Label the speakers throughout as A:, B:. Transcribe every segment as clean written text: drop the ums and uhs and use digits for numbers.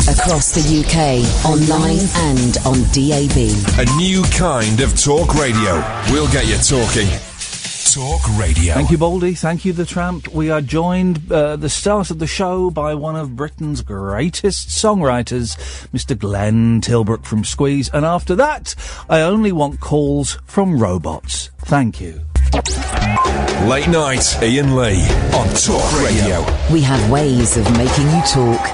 A: Across the UK, online and on DAB.
B: A new kind of talk radio. We'll get you talking. Talk radio.
C: Thank you, Baldy. Thank you, The Tramp. We are joined the start of the show by one of Britain's greatest songwriters, Mr. Glenn Tilbrook from Squeeze. And after that, I only want calls from robots. Thank you.
B: Late night, Iain Lee on Talk Radio.
A: We have ways of making you talk.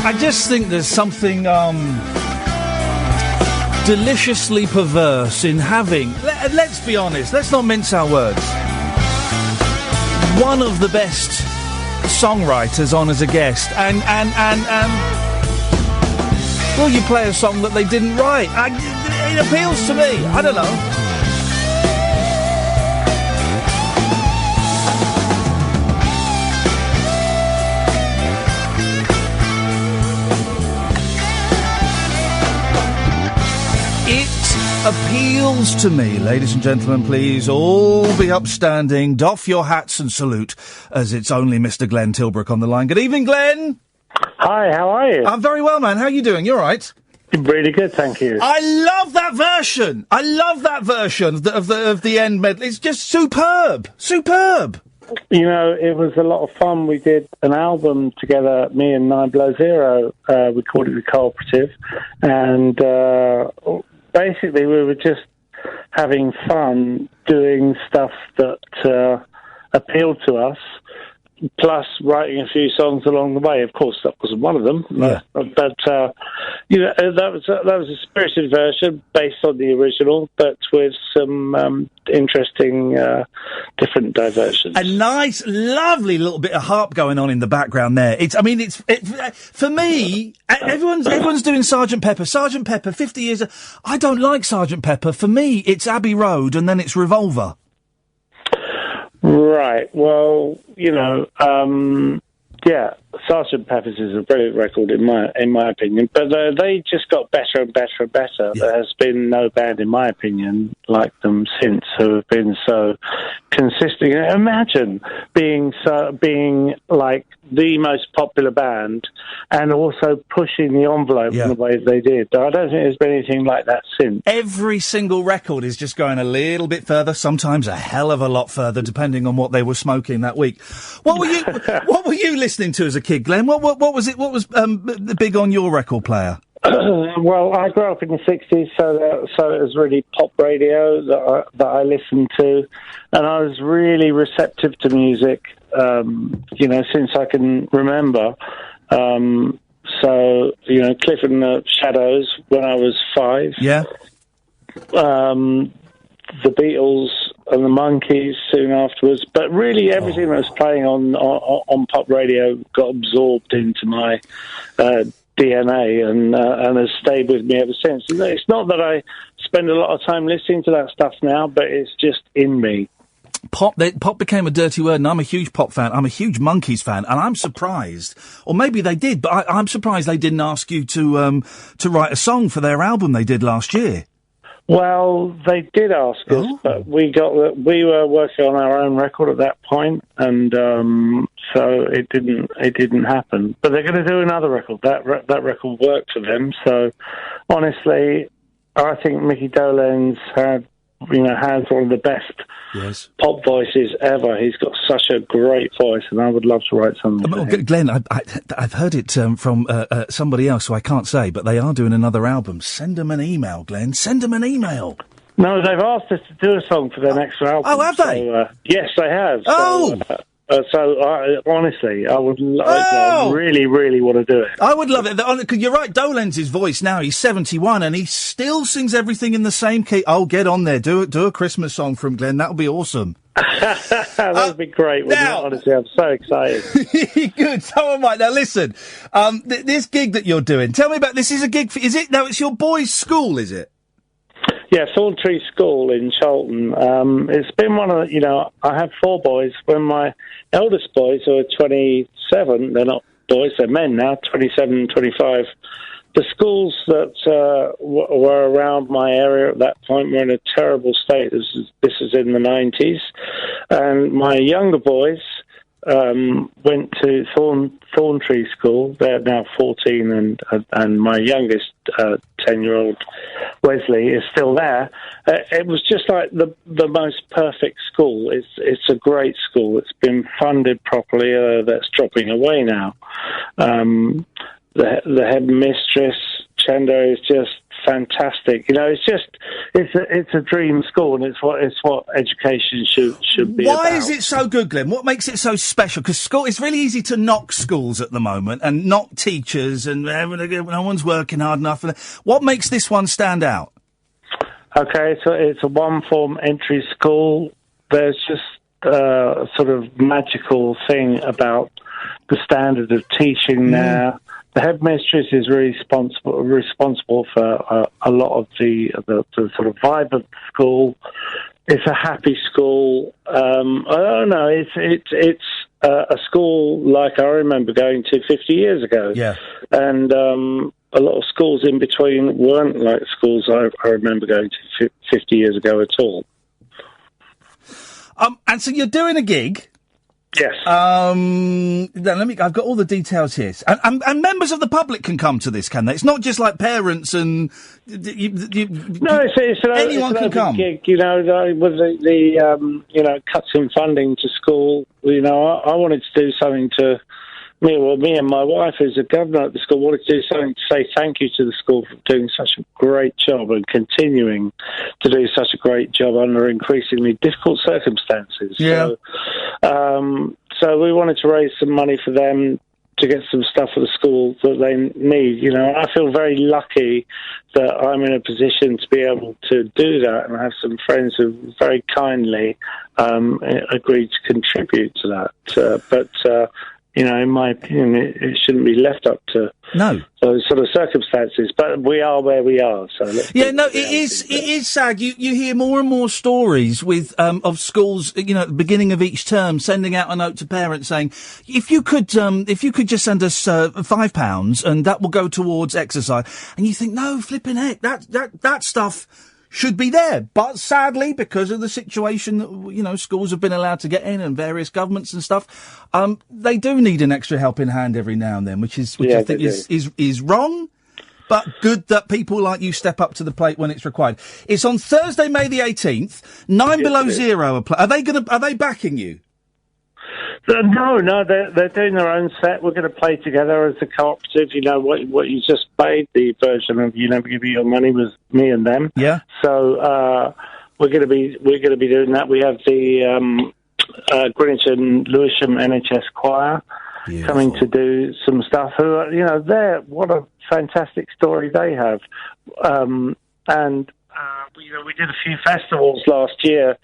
C: I just think there's something deliciously perverse in having, let's be honest, let's not mince our words, one of the best songwriters on as a guest, and well, you play a song that they didn't write. It appeals to me. I don't know. Appeals to me. Ladies and gentlemen, please all be upstanding, doff your hats and salute, as it's only Mr. Glenn Tilbrook on the line. Good evening, Glenn.
D: Hi, how are you?
C: I'm very well, man. How are you doing? You all right?
D: Really good, thank you.
C: I love that version. I love that version of the end medley. It's just superb. Superb.
D: You know, it was a lot of fun. We did an album together, me and 9 Below Zero. We called it The Cooperative. And basically, we were just having fun doing stuff that appealed to us. plus writing a few songs along the way. Of course, that wasn't one of them.
C: Yeah.
D: But that was a spirited version based on the original, but with some interesting different diversions.
C: A nice, lovely little bit of harp going on in the background there. It's for me, everyone's doing Sgt. Pepper. Sgt. Pepper, 50 years. I don't like Sgt. Pepper. For me, it's Abbey Road and then it's Revolver.
D: Right. Well, Sgt. Pepper's is a brilliant record in my opinion, but they just got better and better and better.
C: Yeah.
D: There has been no band, in my opinion, like them since, who have been so consistent. Imagine being like the most popular band and also pushing the envelope in the way they did. I don't think there's been anything like that since.
C: Every single record is just going a little bit further, sometimes a hell of a lot further, depending on what they were smoking that week. What were you listening to as a kid, Glenn? What was it? What was big on your record player?
D: Well, I grew up in the 60s, so it was really pop radio that I listened to, and I was really receptive to music, since I can remember. Cliff and the Shadows when I was 5.
C: Yeah.
D: The Beatles and the Monkees soon afterwards, but really everything that was playing on pop radio got absorbed into my DNA and has stayed with me ever since. It's not that I spend a lot of time listening to that stuff now, but it's just in me.
C: Pop became a dirty word, and I'm a huge pop fan. I'm a huge Monkees fan, and I'm surprised, or maybe they did, but I'm surprised they didn't ask you to write a song for their album they did last year.
D: Well, they did ask us, but we were working on our own record at that point, and so it didn't happen. But they're going to do another record. That record worked for them. So honestly, I think Mickey Dolenz has one of the best pop voices ever. He's got such a great voice, and I would love to write something.
C: Glenn, I've heard it from somebody else, so I can't say, but they are doing another album. Send them an email, Glenn. Send them an email.
D: No, they've asked us to do a song for their next album.
C: Oh, have they?
D: Yes, they have.
C: Oh!
D: Honestly, I really, really want to do it.
C: I would love it. Because you're right, Dolenz's voice now, he's 71 and he still sings everything in the same key. Oh, get on there. Do a Christmas song from Glenn. That would be awesome.
D: That would be great, wouldn't it? Honestly, I'm so excited.
C: Good. So am I. Now, listen, this gig that you're doing, tell me about this. Is a gig for, is it? No, it's your boys' school, is it?
D: Yeah, Thorntree School in Charlton. It's been one of I have 4 boys. When my eldest boys, who are 27, they're not boys, they're men now, 27, 25. The schools that were around my area at that point were in a terrible state. This is in the 90s. And my younger boys went to Thorntree School. They're now 14, and my youngest 10-year-old Wesley is still there. It was just like the most perfect school. It's a great school. It's been funded properly. That's dropping away now. The headmistress Chendo is just fantastic. It's a dream school, and it's what education should be.
C: Why
D: about.
C: is it so good, Glenn? What makes it so special? Because it's really easy to knock schools at the moment and knock teachers, and no one's working hard enough. What makes this one stand out?
D: Okay, so it's a one-form entry school. There's just a sort of magical thing about the standard of teaching there. The headmistress is really responsible for a lot of the sort of vibe of the school. It's a happy school. I don't know. It's a school like I remember going to 50 years ago.
C: Yeah.
D: And a lot of schools in between weren't like schools I remember going to 50 years ago at all.
C: And so you're doing a gig.
D: Yes.
C: I've got all the details here. And members of the public can come to this, can they? It's not just like parents and...
D: No,
C: anyone can come.
D: Gig, with the cuts in funding to school, I wanted to do something to me and my wife, who's a governor at the school, wanted to do something to say thank you to the school for doing such a great job and continuing to do such a great job under increasingly difficult circumstances.
C: Yeah.
D: So we wanted to raise some money for them to get some stuff for the school that they need. You know, I feel very lucky that I'm in a position to be able to do that, and I have some friends who very kindly agreed to contribute to that. But you know, in my opinion, it shouldn't be left up to those sort of circumstances. But we are where we are. So
C: it is sad. You hear more and more stories with of schools, you know, at the beginning of each term, sending out a note to parents saying, if you could just send us £5 and that will go towards exercise. And you think, no, flipping heck, that stuff should be there. But sadly, because of the situation that, you know, schools have been allowed to get in and various governments and stuff, they do need an extra helping hand every now and then, which I think is wrong, but good that people like you step up to the plate when it's required. It's on Thursday, May the 18th, 9 Below Zero. Are they backing you?
D: No, they're doing their own set. We're going to play together as a cooperative. You know what you just played, the version of "You Never Give Me Your Money" was me and them.
C: Yeah.
D: So we're going to be doing that. We have the Greenwich and Lewisham NHS Choir coming to do some stuff. Who are, you know, what a fantastic story they have, and. You know, we did a few festivals last year.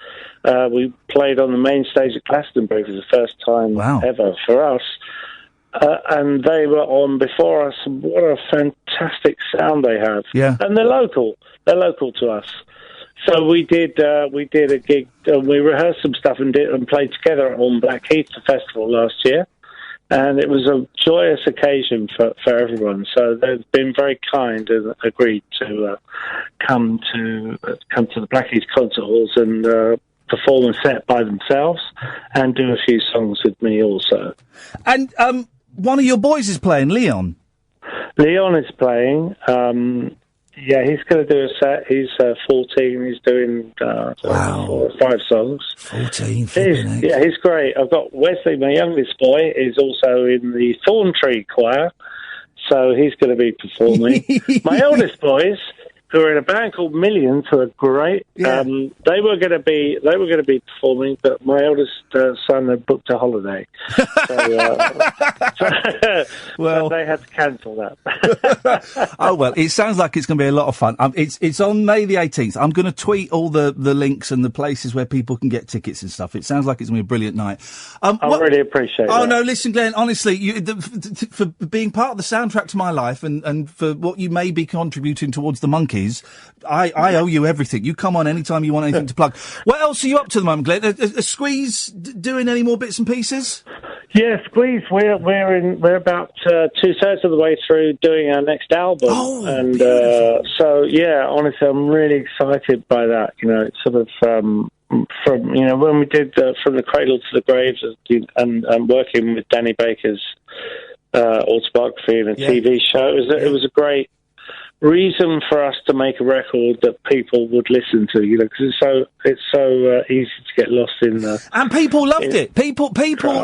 D: We played on the main stage at Glastonbury for the first time ever for us. And they were on before us. What a fantastic sound they have.
C: Yeah.
D: And they're local. They're local to us. So we did a gig, we rehearsed some stuff and played together on Blackheath, the festival last year. And it was a joyous occasion for everyone. So they've been very kind and agreed to come to the Blackheath concert halls and perform a set by themselves and do a few songs with me also.
C: And one of your boys is playing, Leon.
D: Leon is playing. Yeah, he's going to do a set. He's 14. He's doing 4 or 5 songs.
C: 14,
D: he's great. I've got Wesley, my youngest boy, is also in the Thorn Tree Choir, so he's going to be performing. My oldest boys, who are in a band called Millions, who are great.
C: Yeah.
D: They were going to be performing, but my oldest son had booked a holiday, so they had to cancel that.
C: Oh well, it sounds like it's going to be a lot of fun. It's on May the 18th. I'm going to tweet all the links and the places where people can get tickets and stuff. It sounds like it's going to be a brilliant night.
D: I really appreciate.
C: Oh
D: that.
C: no, listen, Glenn. Honestly, for being part of the soundtrack to my life and for what you may be contributing towards the Monkeys. I owe you everything. You come on anytime you want anything to plug. What else are you up to at the moment, Glenn? Is Squeeze doing any more bits and pieces?
D: Yeah, Squeeze. We're about 2/3 of the way through doing our next album, and so yeah, honestly, I'm really excited by that. You know, it's sort of from when we did From the Cradle to the Grave and working with Danny Baker's autobiography and a TV show. It was a great reason for us to make a record that people would listen to, you know, because it's so easy to get lost in.
C: And people loved it. People.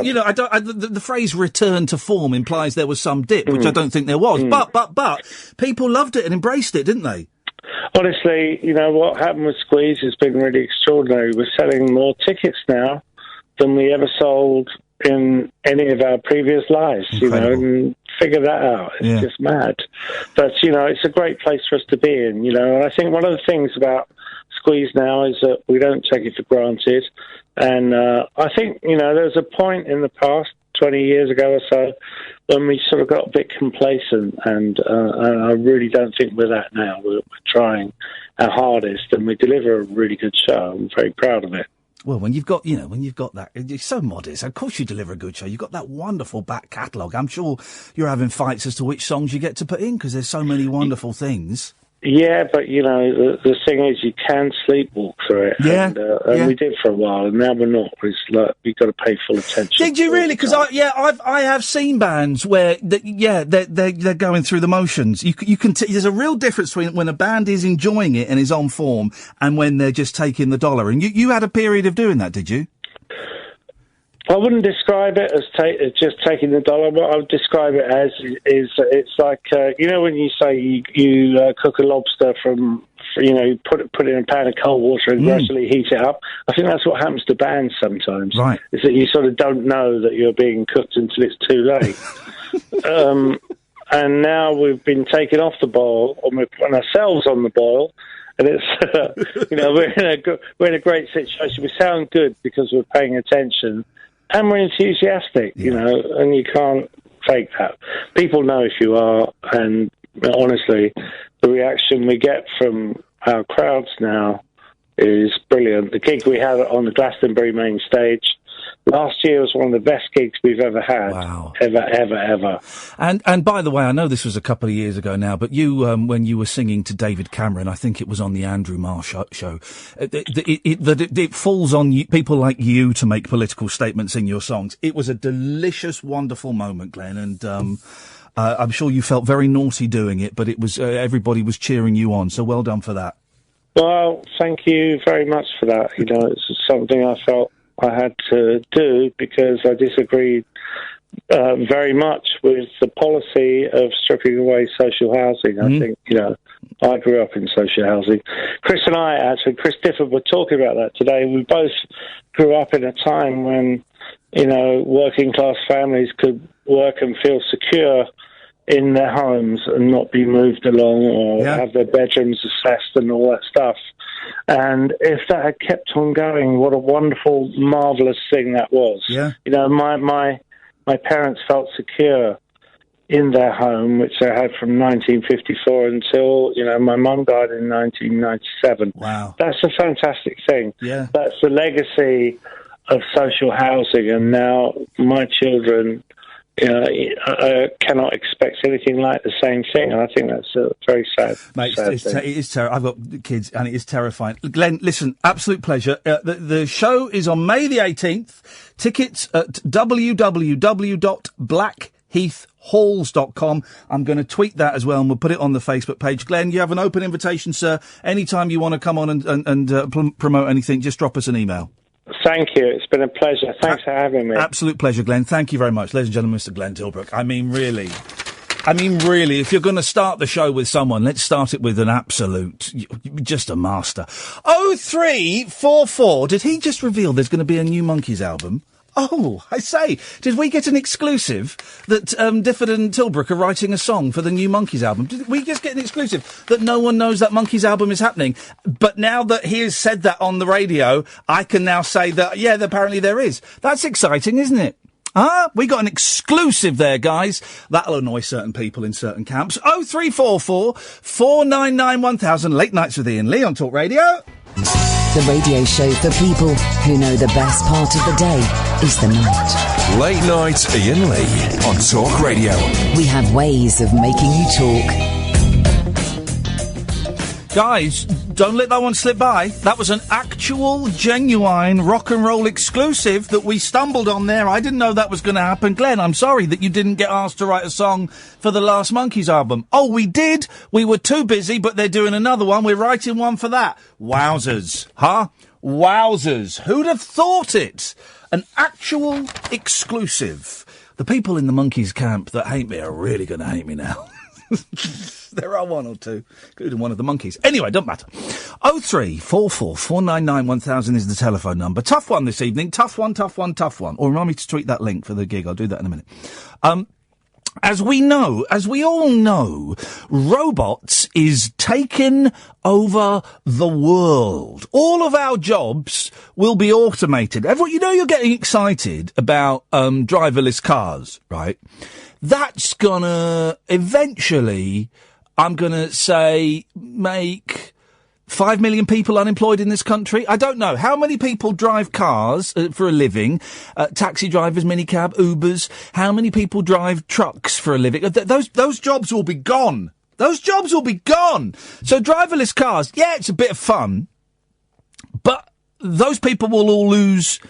C: You know, the phrase "return to form" implies there was some dip, which I don't think there was. But people loved it and embraced it, didn't they?
D: Honestly, you know what happened with Squeeze has been really extraordinary. We're selling more tickets now than we ever sold in any of our previous lives.
C: Incredible.
D: You know, and figure that out. It's just mad. But, you know, it's a great place for us to be in, you know, and I think one of the things about Squeeze now is that we don't take it for granted. And I think, you know, there was a point in the past, 20 years ago or so, when we sort of got a bit complacent, and I really don't think we're that now. We're trying our hardest, and we deliver a really good show. I'm very proud of it.
C: Well, when you've got that, you're so modest. Of course you deliver a good show. You've got that wonderful back catalogue. I'm sure you're having fights as to which songs you get to put in, because there's so many wonderful things.
D: Yeah, but, you know, the thing is you can sleepwalk through it.
C: Yeah.
D: And we did for a while, and now we're not. It's like you've got to pay full attention.
C: Did you really? Because I have seen bands where, they're going through the motions. You can there's a real difference between when a band is enjoying it and is on form and when they're just taking the dollar. And you had a period of doing that, did you?
D: I wouldn't describe it as just taking the dollar. What I would describe it as is it's like, when you say you cook a lobster from, you put it in a pan of cold water and gradually heat it up. I think that's what happens to bands sometimes.
C: Right.
D: Is that you sort of don't know that you're being cooked until it's too late. And now we've been taken off the boil, and we're putting ourselves on the boil. And it's, we're in a great situation. We sound good because we're paying attention, and we're enthusiastic, and you can't fake that. People know if you are, and honestly, the reaction we get from our crowds now is brilliant. The gig we had on the Glastonbury main stage last year was one of the best gigs we've ever had.
C: Wow.
D: Ever.
C: And by the way, I know this was a couple of years ago now, but you, when you were singing to David Cameron, I think it was on the Andrew Marr show, it falls on people like you to make political statements in your songs. It was a delicious, wonderful moment, Glenn, and I'm sure you felt very naughty doing it, but it was everybody was cheering you on, so well done for that.
D: Well, thank you very much for that. It's something I felt I had to do because I disagreed very much with the policy of stripping away social housing. I think, I grew up in social housing. Chris Difford were talking about that today. We both grew up in a time when, working class families could work and feel secure in their homes and not be moved along or have their bedrooms assessed and all that stuff. And if that had kept on going, what a wonderful, marvellous thing that was.
C: Yeah.
D: My parents felt secure in their home, which they had from 1954 until, my mum died in 1997.
C: Wow.
D: That's a fantastic thing.
C: Yeah.
D: That's the legacy of social housing, and now my children cannot expect anything like the same thing, and I think that's a very sad.
C: Mate,
D: sad
C: it
D: thing.
C: is terrible. I've got kids, and it is terrifying. Glenn, listen, absolute pleasure. The show is on May the 18th. Tickets at www.blackheathhalls.com. I'm going to tweet that as well, and we'll put it on the Facebook page. Glenn, you have an open invitation, sir. Anytime you want to come on and promote anything, just drop us an email.
D: Thank you. It's been a pleasure. Thanks for having me.
C: Absolute pleasure, Glenn. Thank you very much. Ladies and gentlemen, Mr. Glenn Tilbrook. I mean, really, if you're going to start the show with someone, let's start it with an absolute, just a master. 0344. Did he just reveal there's going to be a new Monkees album? Oh, I say, did we get an exclusive that Difford and Tilbrook are writing a song for the new Monkees album? Did we just get an exclusive that no one knows that Monkees album is happening? But now that he has said that on the radio, I can now say that, apparently there is. That's exciting, isn't it? We got an exclusive there, guys. That'll annoy certain people in certain camps. 0344 499 1000. Late Nights with Iain Lee on Talk Radio.
A: The radio show for people who know the best part of the day is the night.
B: Late Night Iain Lee on Talk Radio.
A: We have ways of making you talk.
C: Guys, don't let that one slip by. That was an actual, genuine rock and roll exclusive that we stumbled on there. I didn't know that was going to happen. Glenn, I'm sorry that you didn't get asked to write a song for the last Monkees album. Oh, we did. We were too busy, but they're doing another one. We're writing one for that. Wowzers. Huh? Wowzers. Who'd have thought it? An actual exclusive. The people in the Monkees camp that hate me are really going to hate me now. There are one or two, including one of the Monkees. Anyway, don't matter. 0344 499 1000 is the telephone number. Tough one this evening. Tough one. Or remind me to tweet that link for the gig. I'll do that in a minute. As we all know, robots is taking over the world. All of our jobs will be automated. Everyone, you're getting excited about driverless cars, right? That's gonna eventually, I'm gonna say, make 5 million people unemployed in this country. I don't know. How many people drive cars for a living? Taxi drivers, minicab, Ubers. How many people drive trucks for a living? Those jobs will be gone. Those jobs will be gone. So driverless cars, it's a bit of fun, but those people will all lose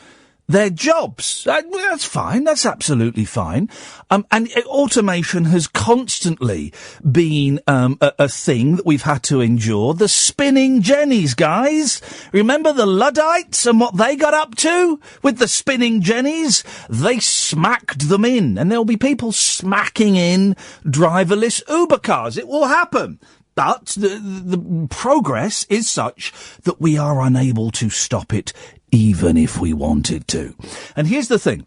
C: their jobs. That's fine. That's absolutely fine. And automation has constantly been a thing that we've had to endure. The spinning jennies, guys. Remember the Luddites and what they got up to with the spinning jennies? They smacked them in, and there'll be people smacking in driverless Uber cars. It will happen. But the progress is such that we are unable to stop it, even if we wanted to. And here's the thing.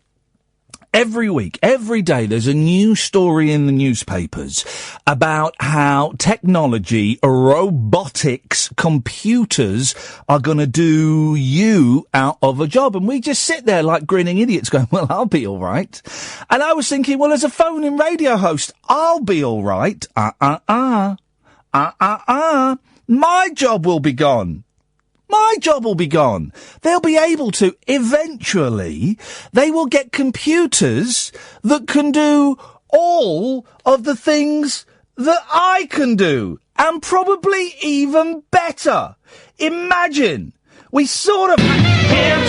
C: Every week, every day, there's a new story in the newspapers about how technology, robotics, computers are going to do you out of a job. And we just sit there like grinning idiots going, well, I'll be all right. And I was thinking, well, as a phone-in radio host, I'll be all right. My job will be gone. My job will be gone. They'll be able to, eventually, they will get computers that can do all of the things that I can do. And probably even better. Imagine, we sort of...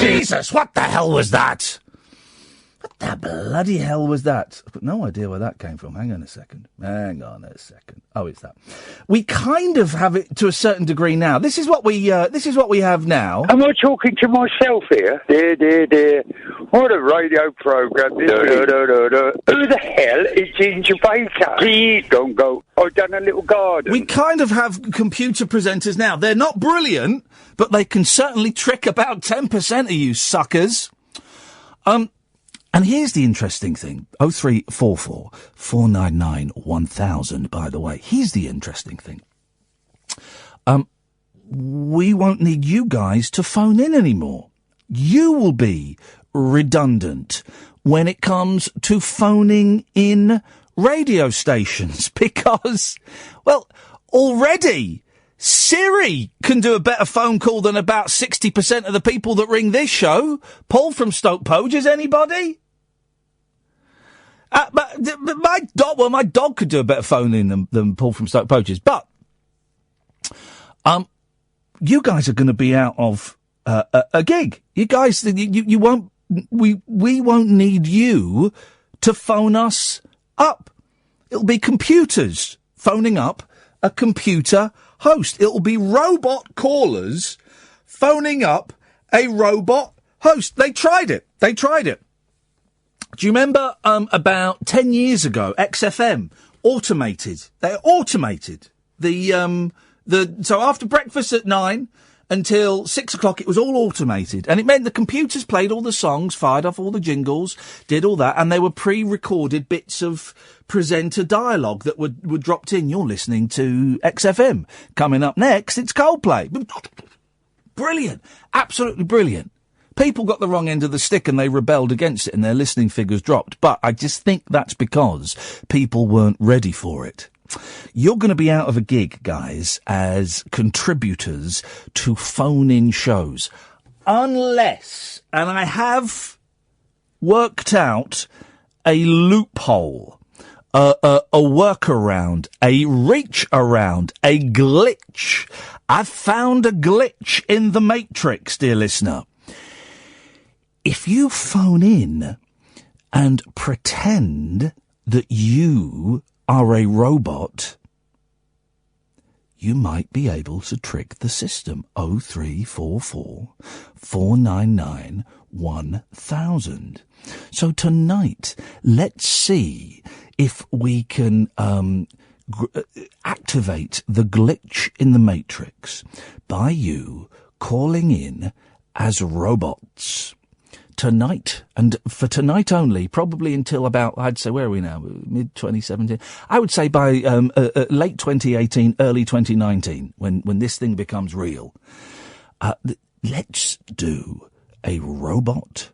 C: Jesus, what the hell was that? What the bloody hell was that? I've got no idea where that came from. Hang on a second. Oh, it's that. We kind of have it to a certain degree now. This is what we have now.
E: Am I talking to myself here? Dear. What a radio program. Who the hell is Ginger Baker? Please don't go. I've done a little garden.
C: We kind of have computer presenters now. They're not brilliant, but they can certainly trick about 10% of you suckers. And here's the interesting thing. 0344 499 1000, by the way. Here's the interesting thing. We won't need you guys to phone in anymore. You will be redundant when it comes to phoning in radio stations because, well, already Siri can do a better phone call than about 60% of the people that ring this show. Paul from Stoke Poges, anybody? But my dog could do a better phoning than Paul from Stoke Poges. But, you guys are going to be out of, a gig. You guys, you won't, we won't need you to phone us up. It'll be computers phoning up a computer host. It'll be robot callers phoning up a robot host. They tried it. Do you remember, about 10 years ago, XFM automated. They automated so after breakfast at 9 until 6 o'clock, it was all automated. And it meant the computers played all the songs, fired off all the jingles, did all that, and they were pre-recorded bits of presenter dialogue that were dropped in. You're listening to XFM. Coming up next, it's Coldplay. Brilliant. Absolutely brilliant. People got the wrong end of the stick and they rebelled against it and their listening figures dropped. But I just think that's because people weren't ready for it. You're going to be out of a gig, guys, as contributors to phone-in shows. Unless, and I have worked out a loophole, a workaround, a reach around, a glitch. I've found a glitch in the Matrix, dear listener. If you phone in and pretend that you are a robot, you might be able to trick the system. 0344 499 1000. So tonight, let's see if we can activate the glitch in the Matrix by you calling in as robots. Tonight, and for tonight only, probably until about, I'd say, where are we now? Mid-2017? I would say by late 2018, early 2019, when this thing becomes real. Let's do a robot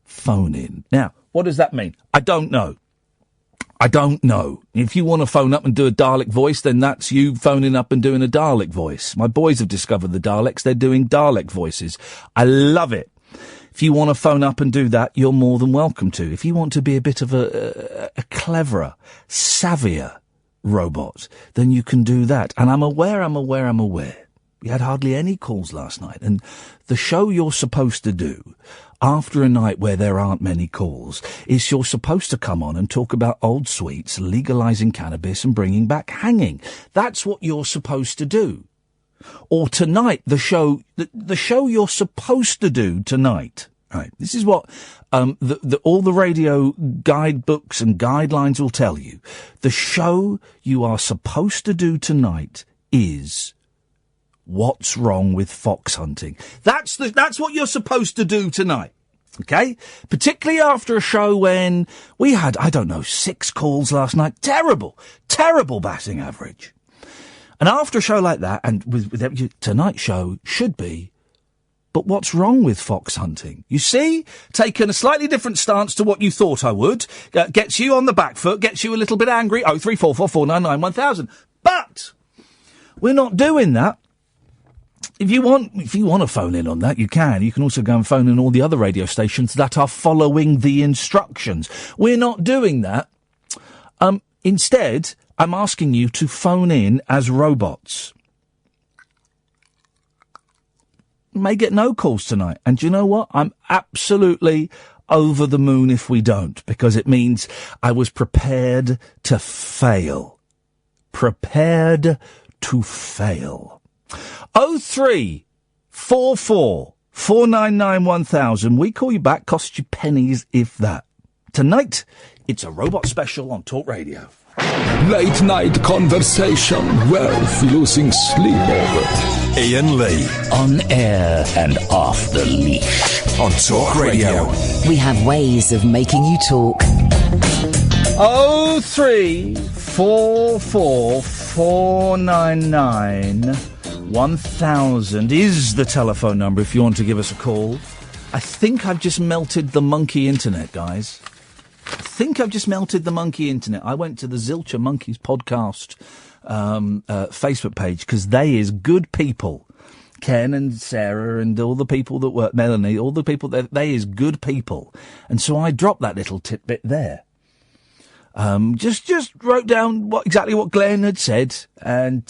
C: phone-in. Now, what does that mean? I don't know. If you want to phone up and do a Dalek voice, then that's you phoning up and doing a Dalek voice. My boys have discovered the Daleks. They're doing Dalek voices. I love it. If you want to phone up and do that, you're more than welcome to. If you want to be a bit of a cleverer, savvier robot, then you can do that. And I'm aware We had hardly any calls last night. And the show you're supposed to do after a night where there aren't many calls is you're supposed to come on and talk about old sweets, legalising cannabis and bringing back hanging. That's what you're supposed to do. Or tonight, the show you're supposed to do tonight. Right. This is what all the radio guidebooks and guidelines will tell you. The show you are supposed to do tonight is What's Wrong with Fox Hunting. That's what you're supposed to do tonight. Okay? Particularly after a show when we had, 6 calls last night. Terrible batting average. And after a show like that, and with tonight's show should be, but what's wrong with fox hunting? You see, taken a slightly different stance to what you thought I would, gets you on the back foot, gets you a little bit angry. 03444991000. But we're not doing that. If you want to phone in on that, you can. You can also go and phone in all the other radio stations that are following the instructions. We're not doing that. Instead, I'm asking you to phone in as robots. May get no calls tonight. And do you know what? I'm absolutely over the moon if we don't, because it means I was prepared to fail. Prepared to fail. 0344 499 1000. We call you back, cost you pennies if that. Tonight, it's a robot special on Talk Radio.
F: Late night conversation worth losing sleep over.
B: Iain Lee.
G: On air and off the leash.
B: On Talk Radio.
A: We have ways of making you talk.
C: 0344 499 1000 is the telephone number if you want to give us a call. I think I've just melted the monkey internet, guys. I went to the Zilcher Monkeys podcast Facebook page because they is good people. Ken and Sarah and all the people that work, Melanie, all the people they is good people. And so I dropped that little tidbit there. Just wrote down exactly what Glenn had said, and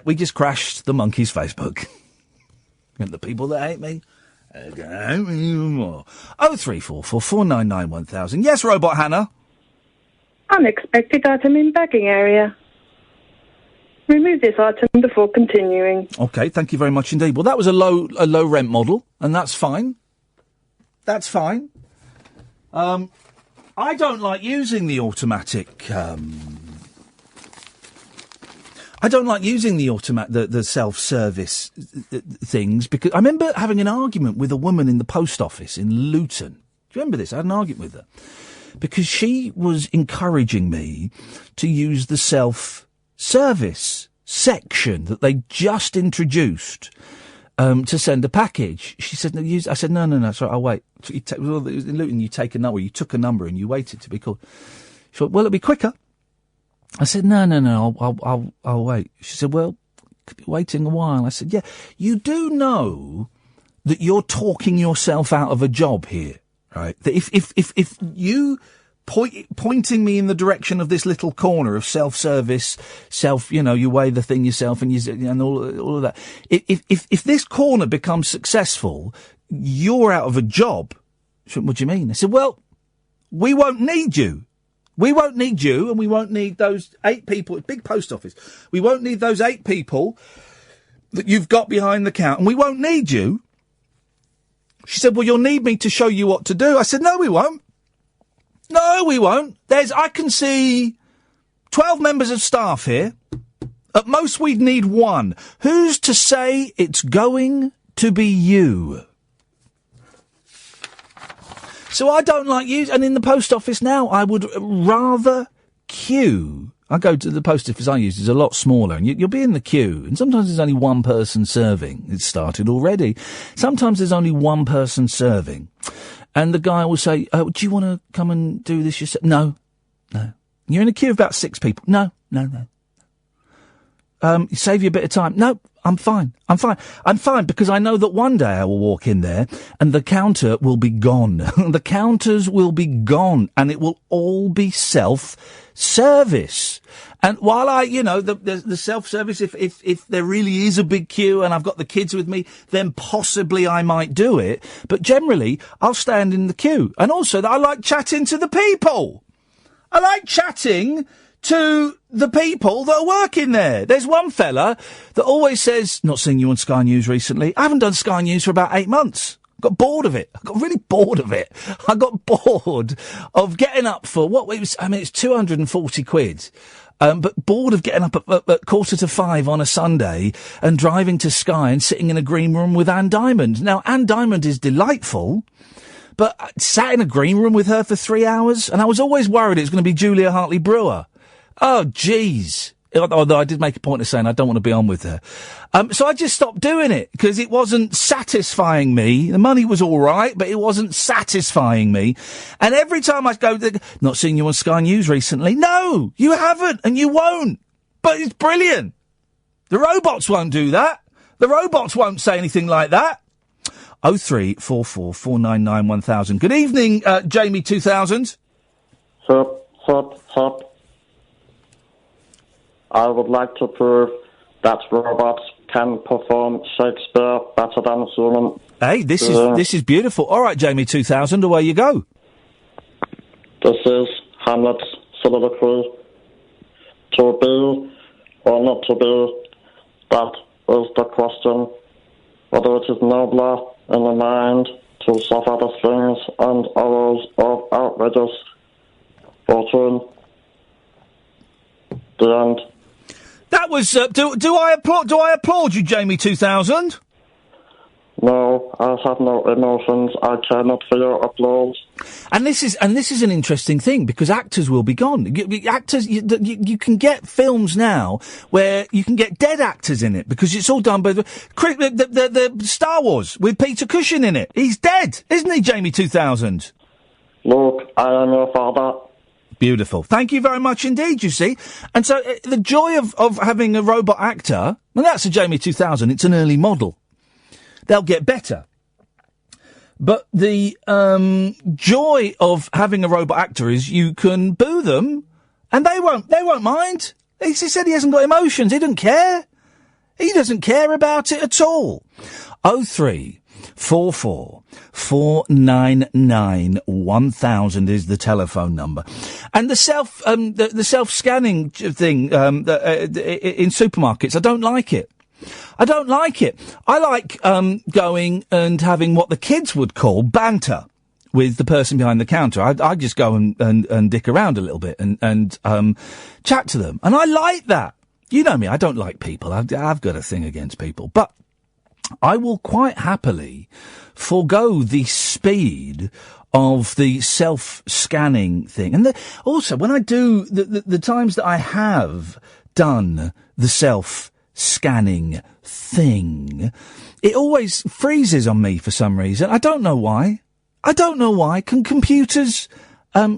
C: we just crashed the Monkeys Facebook. And the people that hate me, are gonna hate me even more. 0344 499 1000. Yes, Robot Hannah.
H: Unexpected item in bagging area. Remove this item before continuing.
C: Okay, thank you very much indeed. Well, that was a low rent model, and that's fine. That's fine. I don't like using the automatic. I don't like using the self-service things because I remember having an argument with a woman in the post office in Luton. Do you remember this? I had an argument with her because she was encouraging me to use the self-service section that they just introduced to send a package. She said, "No, use." I said, "No, sorry, I'll wait." In Luton, you take a number, you took a number and you waited to be called. She thought, "Well, it'll be quicker." I said, no, I'll wait. She said, "Well, could be waiting a while." I said, "Yeah, you do know that you're talking yourself out of a job here, right? That if you pointing me in the direction of this little corner of self-service, you weigh the thing yourself and all of that. If this corner becomes successful, you're out of a job." She went, "What do you mean?" I said, "Well, we won't need you. We won't need you, and we won't need those 8 people. Big post office. We won't need those 8 people that you've got behind the counter, and we won't need you." She said, "Well, you'll need me to show you what to do." I said, "No, we won't. No, we won't. I can see 12 members of staff here. At most, we'd need 1. Who's to say it's going to be you?" So I don't like you, and in the post office now, I would rather queue. I go to the post office I use, it's a lot smaller, and you'll be in the queue, and sometimes there's only one person serving. It's started already. Sometimes there's only one person serving, and the guy will say, "Do you want to come and do this yourself?" No. You're in a queue of about 6 people. No. Save you a bit of time. No, I'm fine. I'm fine because I know that one day I will walk in there and the counter will be gone. The counters will be gone and it will all be self-service. And while the self-service, if there really is a big queue and I've got the kids with me, then possibly I might do it. But generally, I'll stand in the queue. And also, I like chatting to the people. I like chatting to the people that are working there. There's one fella that always says, not seeing you on Sky News recently. I haven't done Sky News for about 8 months. Got bored of it. I got really bored of it. I got bored of getting up for it's 240 quid. But bored of getting up at 4:45 on a Sunday and driving to Sky and sitting in a green room with Anne Diamond. Now, Anne Diamond is delightful, but I sat in a green room with her for 3 hours, and I was always worried it was going to be Julia Hartley-Brewer. Oh, jeez. Although I did make a point of saying I don't want to be on with her. So I just stopped doing it because it wasn't satisfying me. The money was all right, but it wasn't satisfying me. And every time I go, not seeing you on Sky News recently. No, you haven't and you won't. But it's brilliant. The robots won't do that. The robots won't say anything like that. 0344 499 1000. Good evening, Jamie 2000.
I: Sup. I would like to prove that robots can perform Shakespeare better than human.
C: Hey, this is beautiful. All right, Jamie 2000, away you go.
I: This is Hamlet's soliloquy. To be or not to be, that is the question. Whether it is nobler in the mind to suffer the slings and arrows of outrageous fortune. The end.
C: That was. Do I applaud you, Jamie 2000?
I: No, I have no emotions. I cannot feel applause.
C: And this is an interesting thing because actors will be gone. Actors, you can get films now where you can get dead actors in it because it's all done by the Star Wars with Peter Cushing in it. He's dead, isn't he, Jamie 2000?
I: Look, I am your father.
C: Beautiful. Thank you very much indeed, you see. And so the joy of having a robot actor, and that's a Jamie 2000, it's an early model. They'll get better. But the joy of having a robot actor is you can boo them and they won't mind. He said he hasn't got emotions. He doesn't care. He doesn't care about it at all. 0344 499 1000 is the telephone number. And the self-scanning thing in supermarkets, I don't like it. I don't like it. I like going and having what the kids would call banter with the person behind the counter. I just go and dick around a little bit and chat to them. And I like that. You know me, I don't like people. I've got a thing against people. But I will quite happily forego the speed of the self-scanning thing. And also, when I do the times that I have done the self-scanning thing, it always freezes on me for some reason. I don't know why. Can computers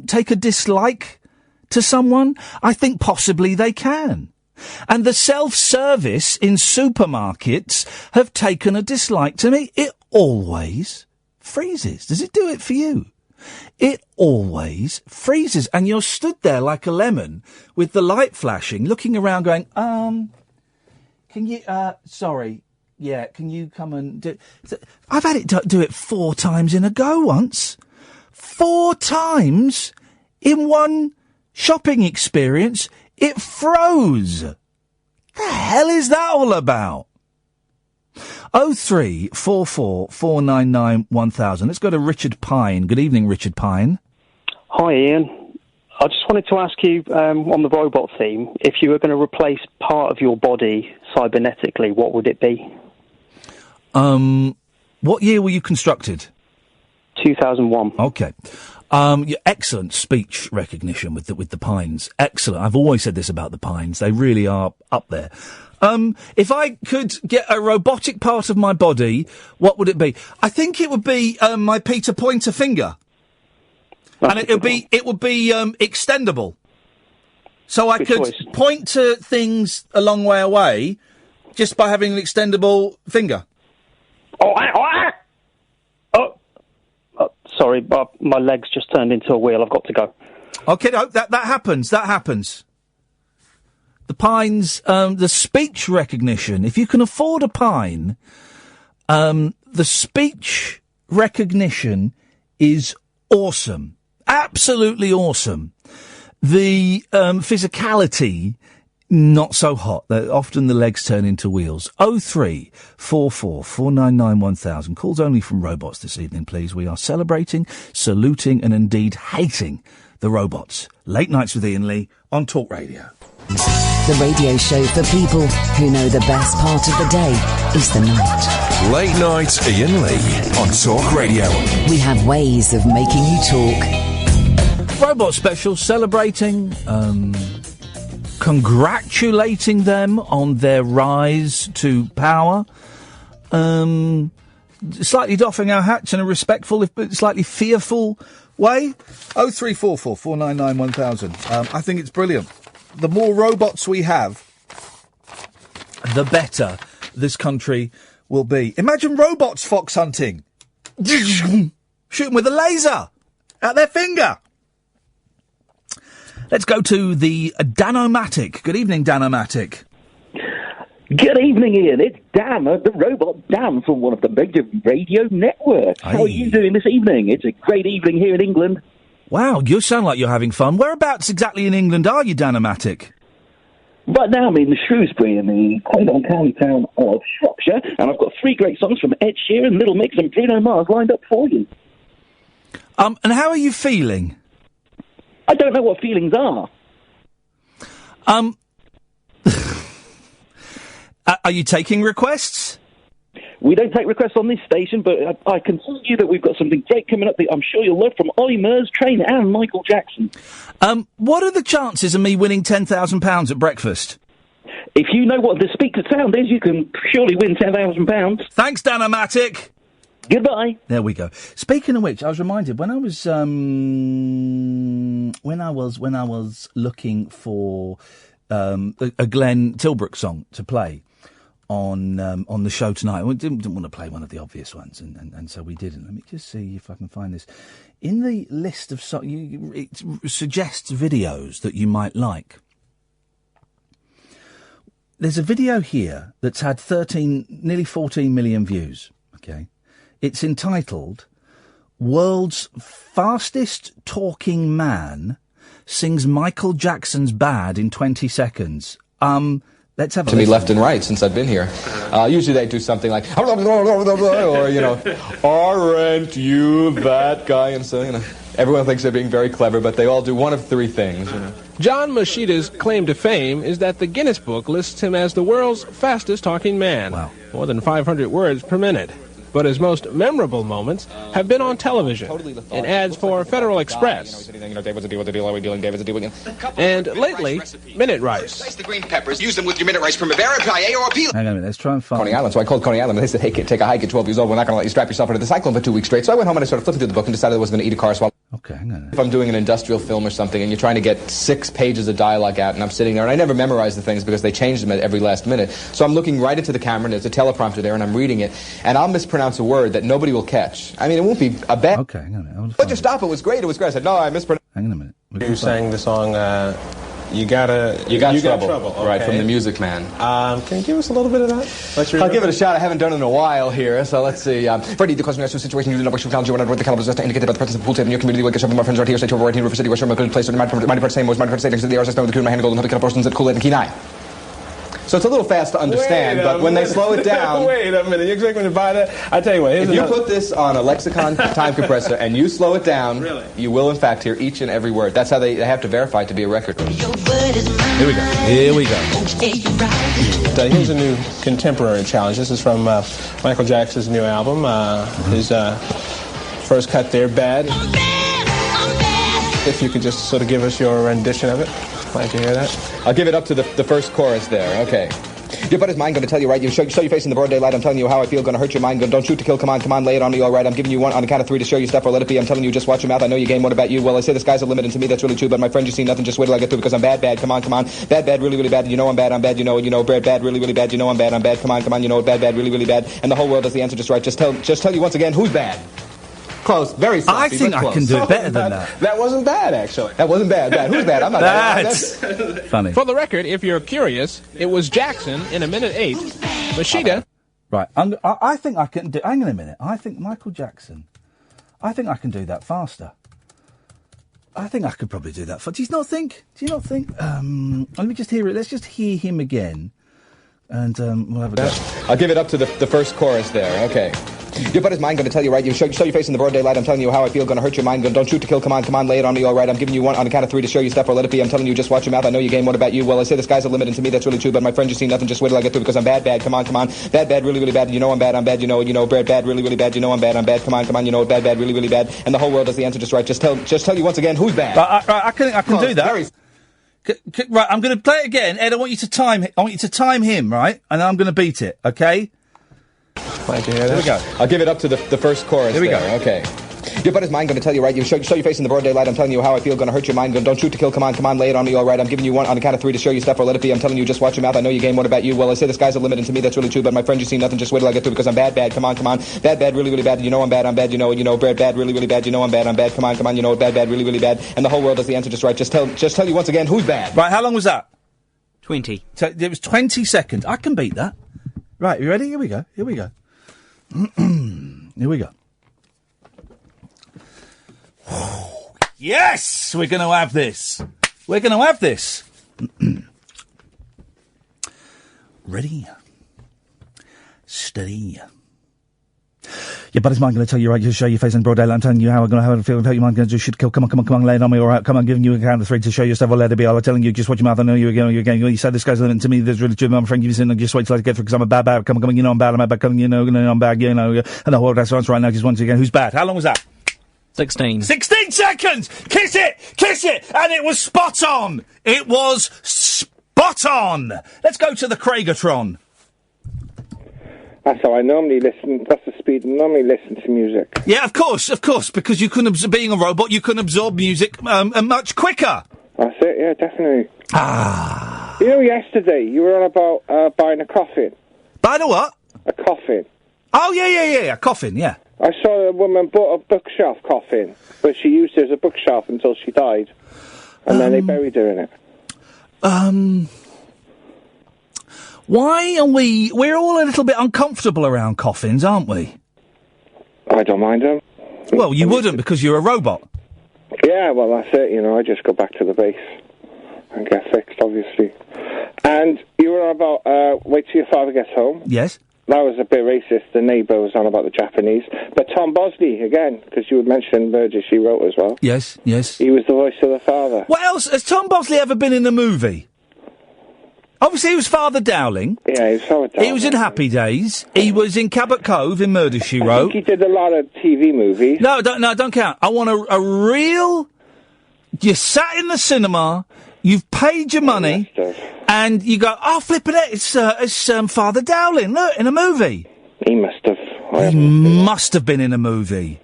C: take a dislike to someone? I think possibly they can. And the self-service in supermarkets have taken a dislike to me. It always freezes. Does it do it for you? It always freezes. And you're stood there like a lemon with the light flashing, looking around going, can you, sorry. Yeah, can you come and do it? I've had it do it 4 times in a go once. 4 times in one shopping experience. It froze. The hell is that all about? 0344 499 1000. Let's go to Richard Pine. Good evening, Richard Pine.
J: Hi, Ian. I just wanted to ask you, on the robot theme, if you were going to replace part of your body cybernetically, what would it be?
C: What year were you constructed?
J: 2001.
C: Okay. Excellent speech recognition with the Pines. Excellent. I've always said this about the Pines. They really are up there. If I could get a robotic part of my body, what would it be? I think it would be my Peter Pointer finger. And it would be extendable. So I could point to things a long way away just by having an extendable finger?
J: Sorry, my leg's just turned into a wheel. I've got to go.
C: Okay, no, that happens. That happens. The pines, the speech recognition. If you can afford a pine, the speech recognition is awesome. Absolutely awesome. The physicality, not so hot. Often the legs turn into wheels. 0344 499 1000. Calls only from robots this evening, please. We are celebrating, saluting, and indeed hating the robots. Late Nights with Iain Lee on Talk Radio.
A: The radio show for people who know the best part of the day is the night.
B: Late Night Iain Lee on Talk Radio.
A: We have ways of making you talk.
C: Robot special celebrating, congratulating them on their rise to power, slightly doffing our hats in a respectful, but slightly fearful way. 0344 499 1000. I think it's brilliant. The more robots we have, the better this country will be. Imagine robots fox hunting. Shoot them with a laser out their finger. Let's go to the Dan-O-Matic. Good evening, Dan-O-Matic.
K: Good evening, Ian. It's Dan, the robot Dan from one of the major radio networks. How are you doing this evening? It's a great evening here in England.
C: Wow, you sound like you're having fun. Whereabouts exactly in England are you, Dan-O-Matic?
K: Right now I'm in Shrewsbury in the quaint old county town of Shropshire, and I've got 3 great songs from Ed Sheeran, Little Mix and Bruno Mars lined up for you.
C: And how are you feeling?
K: I don't know what feelings are.
C: Are you taking requests?
K: We don't take requests on this station, but I can tell you that we've got something great coming up that I'm sure you'll love from Ollie Murs, Train and Michael Jackson.
C: What are the chances of me winning £10,000 at breakfast?
K: If you know what the speaker sound is, you can surely win £10,000.
C: Thanks, Dan-O-Matic.
K: Goodbye.
C: There we go. Speaking of which, I was reminded when I was looking for a Glenn Tilbrook song to play on the show tonight. We didn't want to play one of the obvious ones, and so we didn't. Let me just see if I can find this in the list of it suggests videos that you might like. There's a video here that's had nearly 14 million views. Okay. It's entitled World's Fastest Talking Man Sings Michael Jackson's Bad in 20 Seconds. Let's have a
L: to me left and right since I've been here. Usually they do something like, or, aren't you that guy? And so, everyone thinks they're being very clever, but they all do one of 3 things,
M: John Mashida's claim to fame is that the Guinness Book lists him as the world's fastest talking man.
C: Wow.
M: More than 500 words per minute. But his most memorable moments have been on television, in ads for Federal Express, and lately, Minute Rice.
N: Slice the green peppers, use them with your Minute Rice Primavera, paella, or peel.
C: Hang on a minute, let's try and find...
L: Coney Island, so I called Coney Island, and they said, hey, kid, take a hike at 12 years old, we're not going to let you strap yourself into the cyclone for 2 weeks straight. So I went home and I started flipping through the book and decided I wasn't going to eat a car swallow.
C: Okay, hang on.
L: If I'm doing an industrial film or something and you're trying to get 6 pages of dialogue out and I'm sitting there and I never memorize the things because they change them at every last minute. So I'm looking right into the camera and there's a teleprompter there and I'm reading it and I'll mispronounce a word that nobody will catch. I mean, it won't be a bad...
C: Okay, hang on.
L: But just stop, it was great. I said, no, I mispronounced...
C: Hang on a minute.
M: You sang the song, You Got Trouble.
L: Right, from The Music Man.
M: Can you give us a little bit of that?
L: I'll give it a shot. I haven't done it in a while here, so let's see. Freddie, the question is a situation you do not wish to challenge you when I wrote the calendar just indicated by the presence of the pool table in your community. Like a my friends right here, say to right here, River City, West River, place, mind for same was mind for stating the RSS, the cool, my hand, golden, hook, persons at Cool and Key 9. So it's a little fast to understand, but when they slow it down...
M: Wait a minute, you expect me to buy that? I tell you what,
L: if you put this on a lexicon time compressor and you slow it down, you will in fact hear each and every word. That's how they have to verify it to be a record.
C: Here we go.
M: Here's a new contemporary challenge. This is from Michael Jackson's new album. His first cut there, Bad. If you could just sort of give us your rendition of it. Glad to hear that.
L: I'll give it up to the first chorus there. Okay. Your buddy's mind gonna tell you, right? You show your face in the broad daylight. I'm telling you how I feel. Gonna hurt your mind. Don't shoot to kill. Come on, lay it on me. All right. I'm giving you one on the count of 3 to show you stuff or let it be. I'm telling you, just watch your mouth. I know your game. What about you? Well, I say the sky's the limit, and to me that's really true. But my friend, you see nothing. Just wait till I get through because I'm bad. Come on. Bad, really bad. You know I'm bad. You know, bad, really bad. You know I'm bad. Come on. You know bad, really bad. And the whole world does the answer just right. Just tell you once again who's bad. Close, very saucy,
C: I think I can do it better than that.
L: That wasn't bad, actually. That wasn't bad. Who's bad? I'm not bad.
C: That's funny.
M: For the record, if you're curious, it was Jackson in a minute 8. Machida.
C: Right, I think I can do... Hang on a minute. I think Michael Jackson... I think I can do that faster. I think I could probably do that. Do you not think? Let me just hear it. Let's just hear him again. And we'll have a go.
L: I'll give it up to the first chorus there. Okay. Your buddy's mind gonna tell you, right? You show your face in the broad daylight. I'm telling you how I feel. Gonna hurt your mind. Don't shoot to kill. Come on, lay it on me. All right. I'm giving you one on the count of 3 to show you stuff or let it be. I'm telling you, just watch your mouth. I know your game. What about you? Well, I say the sky's the limit, and to me that's really true. But my friend, you see nothing. Just wait till I get through because I'm bad. Come on. Bad, really bad. You know I'm bad. You know, bad, really bad. You know I'm bad. Come on. You know, bad, really bad. And the whole world does the answer just right. Just tell you once again who's bad.
C: I can do that. Right, I'm going to play it again. Ed, I want you to time him, right? And then I'm going to beat it, okay?
L: Glad to hear that. Here we go. I'll give it up to the first chorus. Here we go. Okay. Your buddy's mind gonna tell you, right? You show your face in the broad daylight. I'm telling you how I feel. Gonna hurt your mind. Don't shoot to kill. Come on, lay it on me. All right. I'm giving you one on the count of 3 to show you stuff or let it be. I'm telling you, just watch your mouth. I know your game. What about you? Well, I say the sky's the limit, and to me that's really true. But my friend, you see nothing. Just wait till I get through because I'm bad. Come on. Bad, really bad. You know I'm bad. You know, bad, really bad. You know I'm bad. Come on. You know, bad, really bad. And the whole world does the answer just right. Just tell you once again who's bad.
C: Right. How long was that?
O: 20.
C: So it was 20 seconds. I can beat that. Right. You ready? Here we go. Here we go. Yes! We're going to have this. Ready? Steady. Your buddy's mind going to tell you, right, you show your face in broad daylight. I'm telling you how I'm going to feel. Tell your mind going to do should kill. Come on, lay it on me. All right, come on, giving you a count of 3 to show you stuff. I'll let it be. I'm telling you, just watch your mouth. I know you're again. You said this guy's living to me. There's really true. My friend, give you sin. Just wait till I get through because I'm a bad. Come on, you know I'm bad. I'm bad. Come, you know I'm bad. You know, and the whole that's right now. Just once again, who's bad? How long was that?
O: 16.
C: 16 seconds. Kiss it, and it was spot on. Let's go to the Craigatron.
P: That's how I normally listen. That's the speed I normally listen to music.
C: Yeah, of course, because you can, being a robot, you can absorb music much quicker.
P: That's it, yeah, definitely.
C: Ah.
P: You know, yesterday you were on about buying a coffin.
C: Buying a what?
P: A coffin.
C: Oh, yeah, coffin, yeah.
P: I saw a woman bought a bookshelf coffin, but she used it as a bookshelf until she died, and then they buried her in it.
C: Why are we're all a little bit uncomfortable around coffins, aren't we?
P: I don't mind them.
C: Well, you wouldn't because you're a robot.
P: Yeah, well, that's it, you know, I just go back to the base and get fixed, obviously. And you were about, wait till your father gets home.
C: Yes.
P: That was a bit racist. The neighbour was on about the Japanese. But Tom Bosley, again, because you had mentioned Murder, She Wrote as well.
C: Yes.
P: He was the voice of the father.
C: What else? Has Tom Bosley ever been in a movie? Obviously, he was Father Dowling.
P: Yeah, he was Father Dowling.
C: He was in Happy Days. He was in Cabot Cove in Murder, She Wrote.
P: I think he did a lot of TV movies.
C: No, don't count. I want a real... You sat in the cinema, you've paid your money, and you go, oh, flippin' it, it's Father Dowling, look, in a movie.
P: He must have.
C: He must have been in a movie.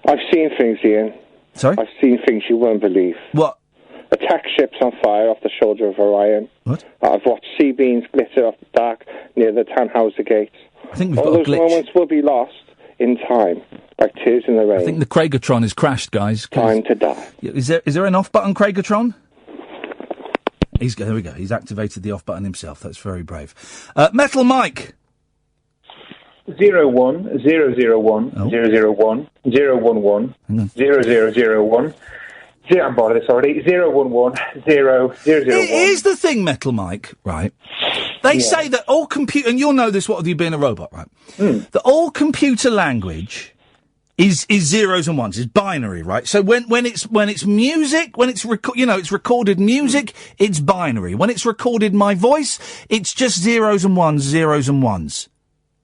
P: I've seen things, Ian.
C: Sorry?
P: I've seen things you won't believe.
C: What?
P: Attack ships on fire off the shoulder of Orion.
C: What?
P: I've watched sea beams glitter off the dark near the Tannhauser Gate.
C: I think we've
P: All
C: got a
P: those
C: glitch.
P: moments will be lost in time, like tears in the rain.
C: I think the Craigatron has crashed, guys.
P: Time to die.
C: Is there an off-button Craigatron? There we go. He's activated the off-button himself. That's very brave. Metal Mike.
Q: 01 001 001 011 0001. I'm bored of this already. 011 0001.
C: Here's the thing, Metal Mike, right? They say that all computer, and you'll know this, what with you being a robot, right? That all computer language is zeros and ones, is binary, right? So when it's music, when it's it's recorded music, it's binary. When it's recorded my voice, it's just zeros and ones, zeros and ones.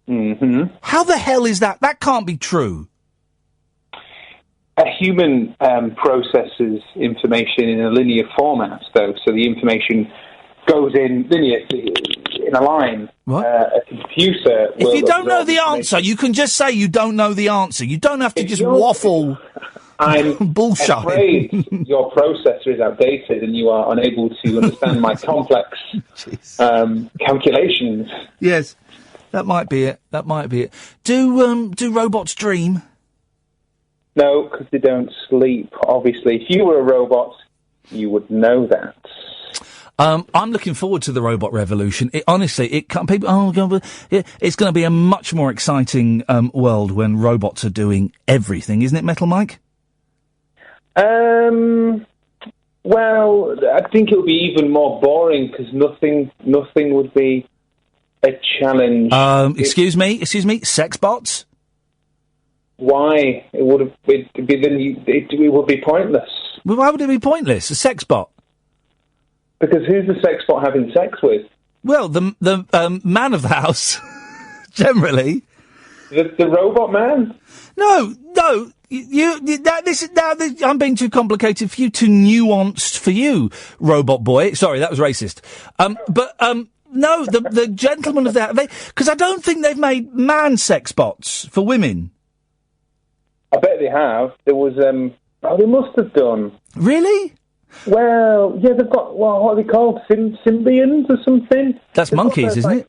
Q: Mm-hmm.
C: How the hell is that? That can't be true.
Q: A human processes information in a linear format, though, so the information goes in linear. in a line.
C: What?
Q: A computer.
C: If you don't know the answer, you can just say you don't know the answer. You don't have to just waffle.
Q: I'm
C: bullshit.
Q: afraid your processor is outdated and you are unable to understand my complex calculations.
C: Yes, that might be it. Do robots dream?
Q: No, because they don't sleep. Obviously, if you were a robot, you would know that.
C: I'm looking forward to the robot revolution. Honestly, it's going to be a much more exciting world when robots are doing everything, isn't it, Metal Mike?
Q: Well, I think it would be even more boring because nothing would be a challenge.
C: Excuse me, sex bots?
Q: Why? It would be pointless.
C: Well, why would it be pointless? A sex bot?
Q: Because who's the sex bot having sex with?
C: Well, the man of the house, generally.
Q: The robot man?
C: No. I'm being too complicated for you, too nuanced for you, robot boy. Sorry, that was racist. No, the gentleman of the house, because I don't think they've made man sex bots for women.
Q: I bet they have. There was, they must have done.
C: Really?
Q: Well, yeah, they've got, what are they called? Symbians or something?
C: That's monkeys, isn't it?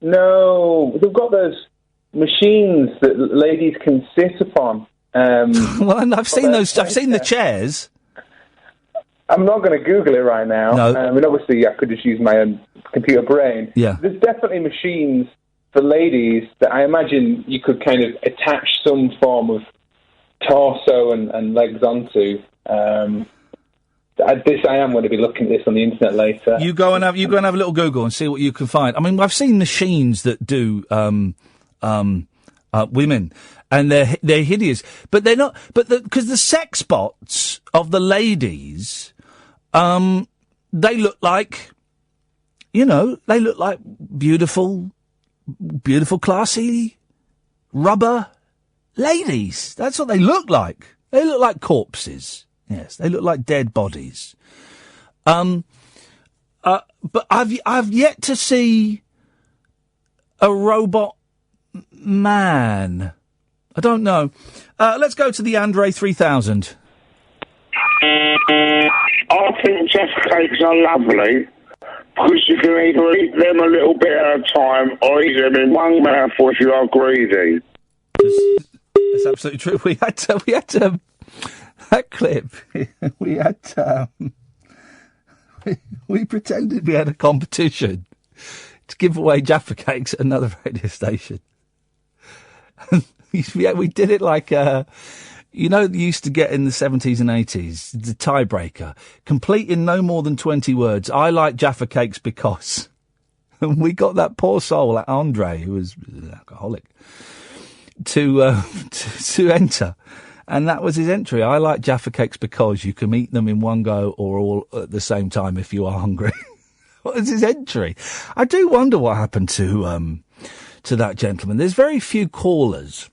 Q: No, they've got those machines that ladies can sit upon.
C: Well, I've seen those. I've seen the chairs.
Q: I'm not going to Google it right now.
C: No.
Q: I mean, obviously, I could just use my own computer brain.
C: Yeah.
Q: There's definitely machines for ladies that I imagine you could kind of attach some form of torso and legs onto. I am going to be looking at this on the internet later.
C: You go and have a little Google and see what you can find. I mean, I've seen machines that do women, and they're hideous, but they're not. But because the sex bots of the ladies, they look like, beautiful, classy rubber ladies. That's what they look like. They look like corpses. Yes, they look like dead bodies. But I've yet to see a robot man. I don't know. Let's go to the Andre 3000.
R: I think Jaffa cakes are lovely because you can either eat them a little bit at a time or eat them in one mouthful if you are greedy.
C: That's absolutely true. We had that clip. We pretended we had a competition to give away Jaffa cakes at another radio station. We did it like, you used to get in the 70s and 80s, the tiebreaker, complete in no more than 20 words. I like Jaffa cakes because. And we got that poor soul, that Andre, who was an alcoholic, to enter. And that was his entry. I like Jaffa cakes because you can eat them in one go or all at the same time if you are hungry. What was his entry? I do wonder what happened to that gentleman. There's very few callers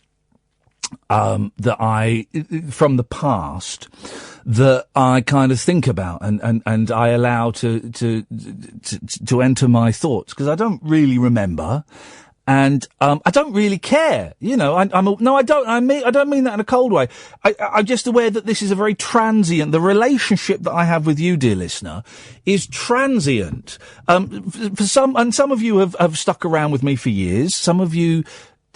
C: from the past that I kind of think about and I allow to enter my thoughts, because I don't really remember. And I don't really care, I don't mean that in a cold way. I'm just aware that this is a very transient. The relationship that I have with you, dear listener, is transient. Some of you have stuck around with me for years. Some of you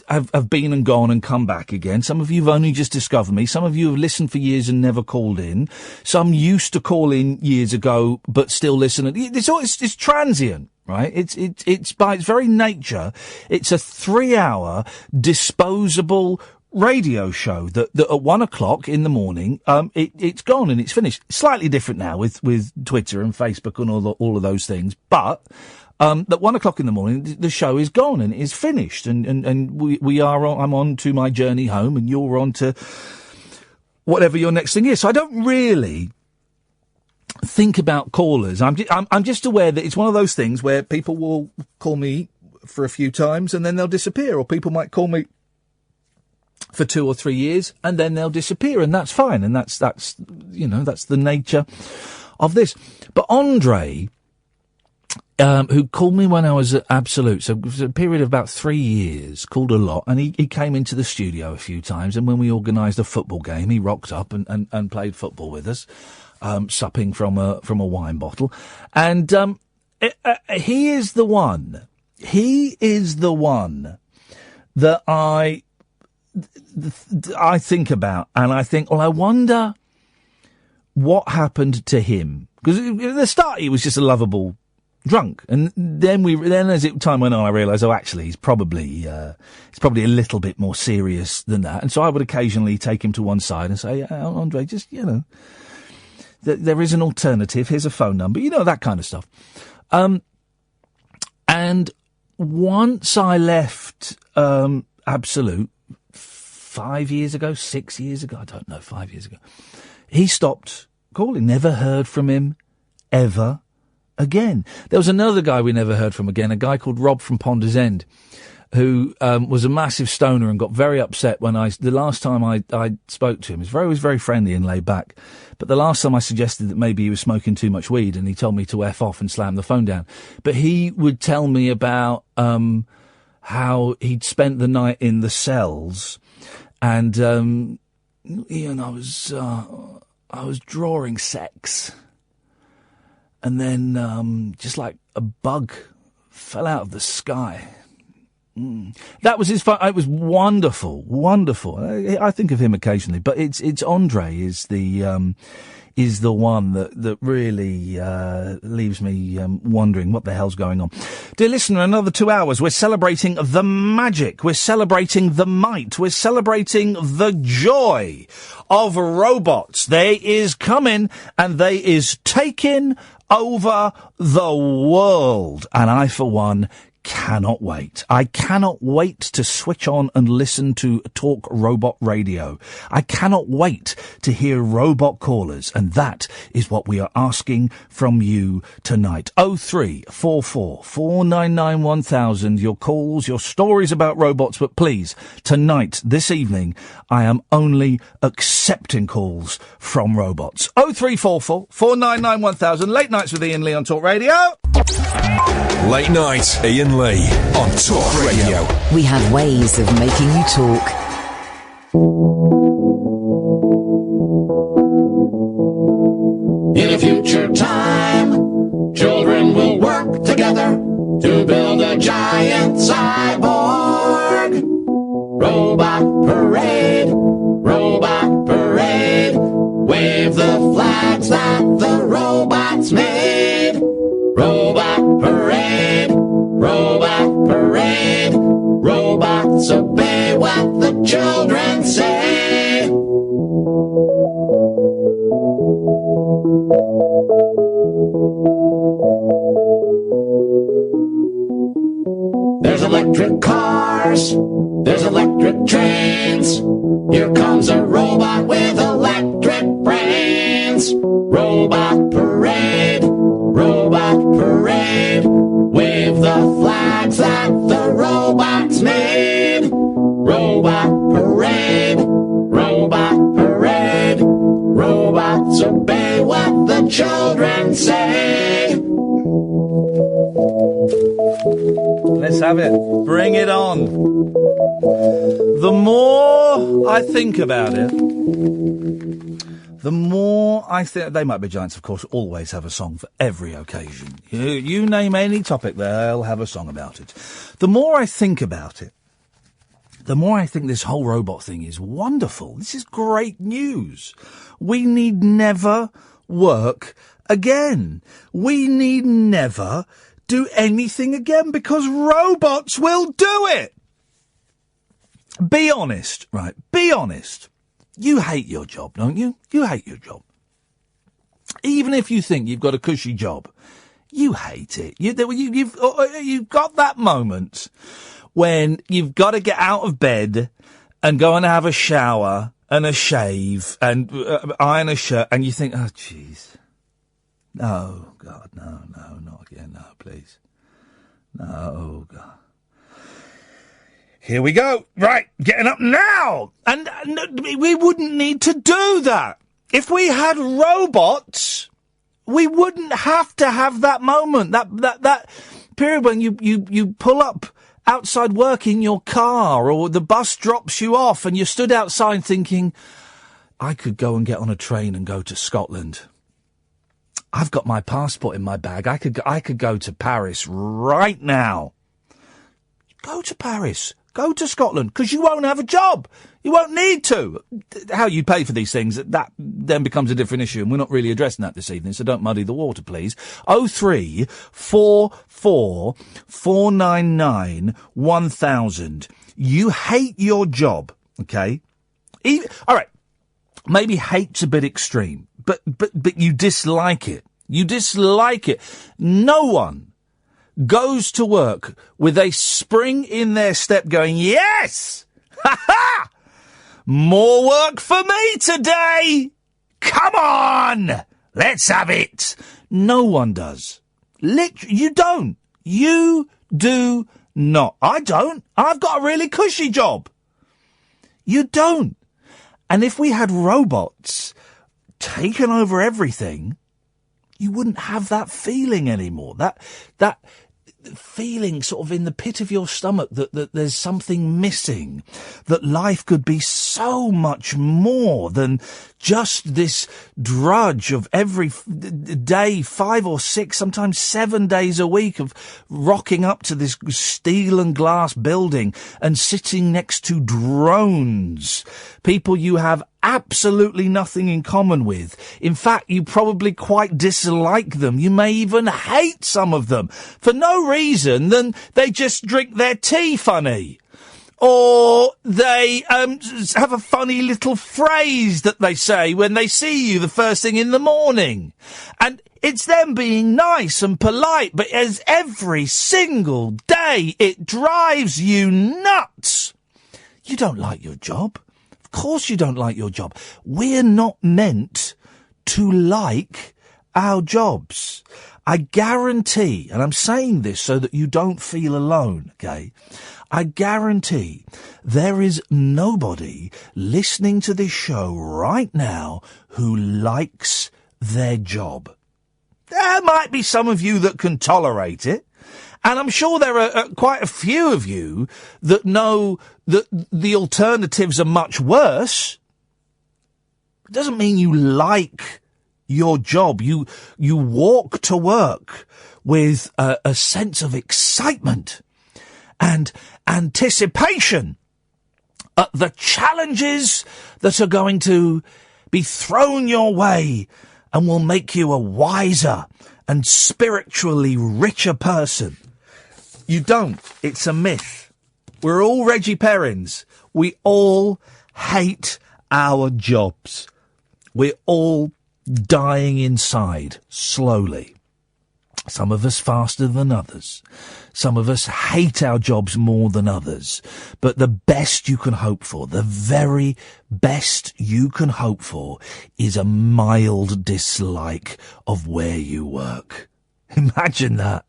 C: have been and gone and come back again. Some of you have only just discovered me. Some of you have listened for years and never called in. Some used to call in years ago but still listen. It's transient. Right? It's by its very nature, it's a 3-hour disposable radio show that at 1:00 in the morning, it's gone and it's finished. Slightly different now with Twitter and Facebook and all of those things. But, at 1:00 in the morning, the show is gone and is finished. And I'm on to my journey home and you're on to whatever your next thing is. So I don't really think about callers. I'm just aware that it's one of those things where people will call me for a few times and then they'll disappear, or people might call me for 2 or 3 years and then they'll disappear, and that's fine, and that's the nature of this. But Andre who called me when I was at Absolute, so it was a period of about 3 years, called a lot, and he came into the studio a few times, and when we organised a football game, he rocked up and played football with us, supping from a wine bottle, and he is the one that I think about, and I think, well, I wonder what happened to him, because at the start he was just a lovable drunk, and then as time went on, I realised, actually, he's probably a little bit more serious than that. And so I would occasionally take him to one side and say, Andre, just, there is an alternative. Here's a phone number, that kind of stuff. And once I left Absolute 5 years ago, 6 years ago, I don't know, 5 years ago, he stopped calling. Never heard from him ever again. There was another guy we never heard from again, a guy called Rob from Ponders End, who was a massive stoner and got very upset when the last time I spoke to him. He was very friendly and laid back, but the last time I suggested that maybe he was smoking too much weed, and he told me to F off and slam the phone down. But he would tell me about how he'd spent the night in the cells, and I was drawing sex. And then, just like a bug fell out of the sky. That was his fun. It was wonderful, wonderful. I think of him occasionally, but it's Andre is the one that really leaves me wondering what the hell's going on. Dear listener, another 2 hours. We're celebrating the magic. We're celebrating the might. We're celebrating the joy of robots. They is coming, and they is taking over the world. And I, for one, cannot wait. I cannot wait to switch on and listen to Talk Robot Radio. I cannot wait to hear robot callers, and that is what we are asking from you tonight. 0344 499 1000. Your calls, your stories about robots, but please, tonight, this evening, I am only accepting calls from robots. 0344 499 1000. Late nights with Iain Lee on Talk Radio.
B: Late night, Iain Lee on Talk Radio.
A: We have ways of making you talk.
S: In a future time, children will work together to build a giant cyborg. Robot parade, robot parade. Wave the flags that the robots made. Robot parade, robot parade. Robots obey what the children say. There's electric cars, there's electric trains. Here comes a robot with electric brains. Robot parade, robot parade. Wave the flags that the robots made. Robot parade, robot parade. Robots obey what the children say.
C: Let's have it. Bring it on. The more I think about it, the more I think... They Might Be Giants, of course, always have a song for every occasion. You name any topic, they'll have a song about it. The more I think about it, the more I think this whole robot thing is wonderful. This is great news. We need never work again. We need never do anything again, because robots will do it. Be honest, right? Be honest. You hate your job, don't you? You hate your job. Even if you think you've got a cushy job, you hate it. You've got that moment when you've got to get out of bed and go and have a shower and a shave and iron a shirt, and you think, oh, jeez. No, God, no, not again, no, please. No, God. Here we go. Right, getting up now. And we wouldn't need to do that. If we had robots We wouldn't have to have that moment, that period when you pull up outside work in your car, or the bus drops you off and you stood outside thinking, I could go and get on a train and go to Scotland. I've got my passport in my bag. I could go to Paris right now. Go to Paris. Go to Scotland, because you won't have a job. You won't need to. How you pay for these things, that then becomes a different issue, and we're not really addressing that this evening, so don't muddy the water, please. 0344 499 1000. You hate your job, okay? All right, maybe hate's a bit extreme, but you dislike it. You dislike it. No one goes to work with a spring in their step going, yes! Ha-ha! More work for me today! Come on! Let's have it! No one does. You don't. You do not. I don't. I've got a really cushy job. You don't. And if we had robots taking over everything, you wouldn't have that feeling anymore. That feeling sort of in the pit of your stomach that there's something missing, that life could be so much more than just this drudge of every day, 5 or 6, sometimes 7 days a week of rocking up to this steel and glass building and sitting next to drones, people you have absolutely nothing in common with. In fact, you probably quite dislike them. You may even hate some of them for no reason than they just drink their tea funny. Or they have a funny little phrase that they say when they see you the first thing in the morning. And it's them being nice and polite, but as every single day it drives you nuts. You don't like your job. Of course you don't like your job. We're not meant to like our jobs. I guarantee, and I'm saying this so that you don't feel alone, okay? I guarantee there is nobody listening to this show right now who likes their job. There might be some of you that can tolerate it. And I'm sure there are quite a few of you that know that the alternatives are much worse. It doesn't mean you like your job. You walk to work with a sense of excitement and anticipation at the challenges that are going to be thrown your way and will make you a wiser and spiritually richer person. You don't. It's a myth. We're all Reggie Perrins. We all hate our jobs. We're all dying inside, slowly. Some of us faster than others. Some of us hate our jobs more than others. But the best you can hope for, the very best you can hope for, is a mild dislike of where you work. Imagine that.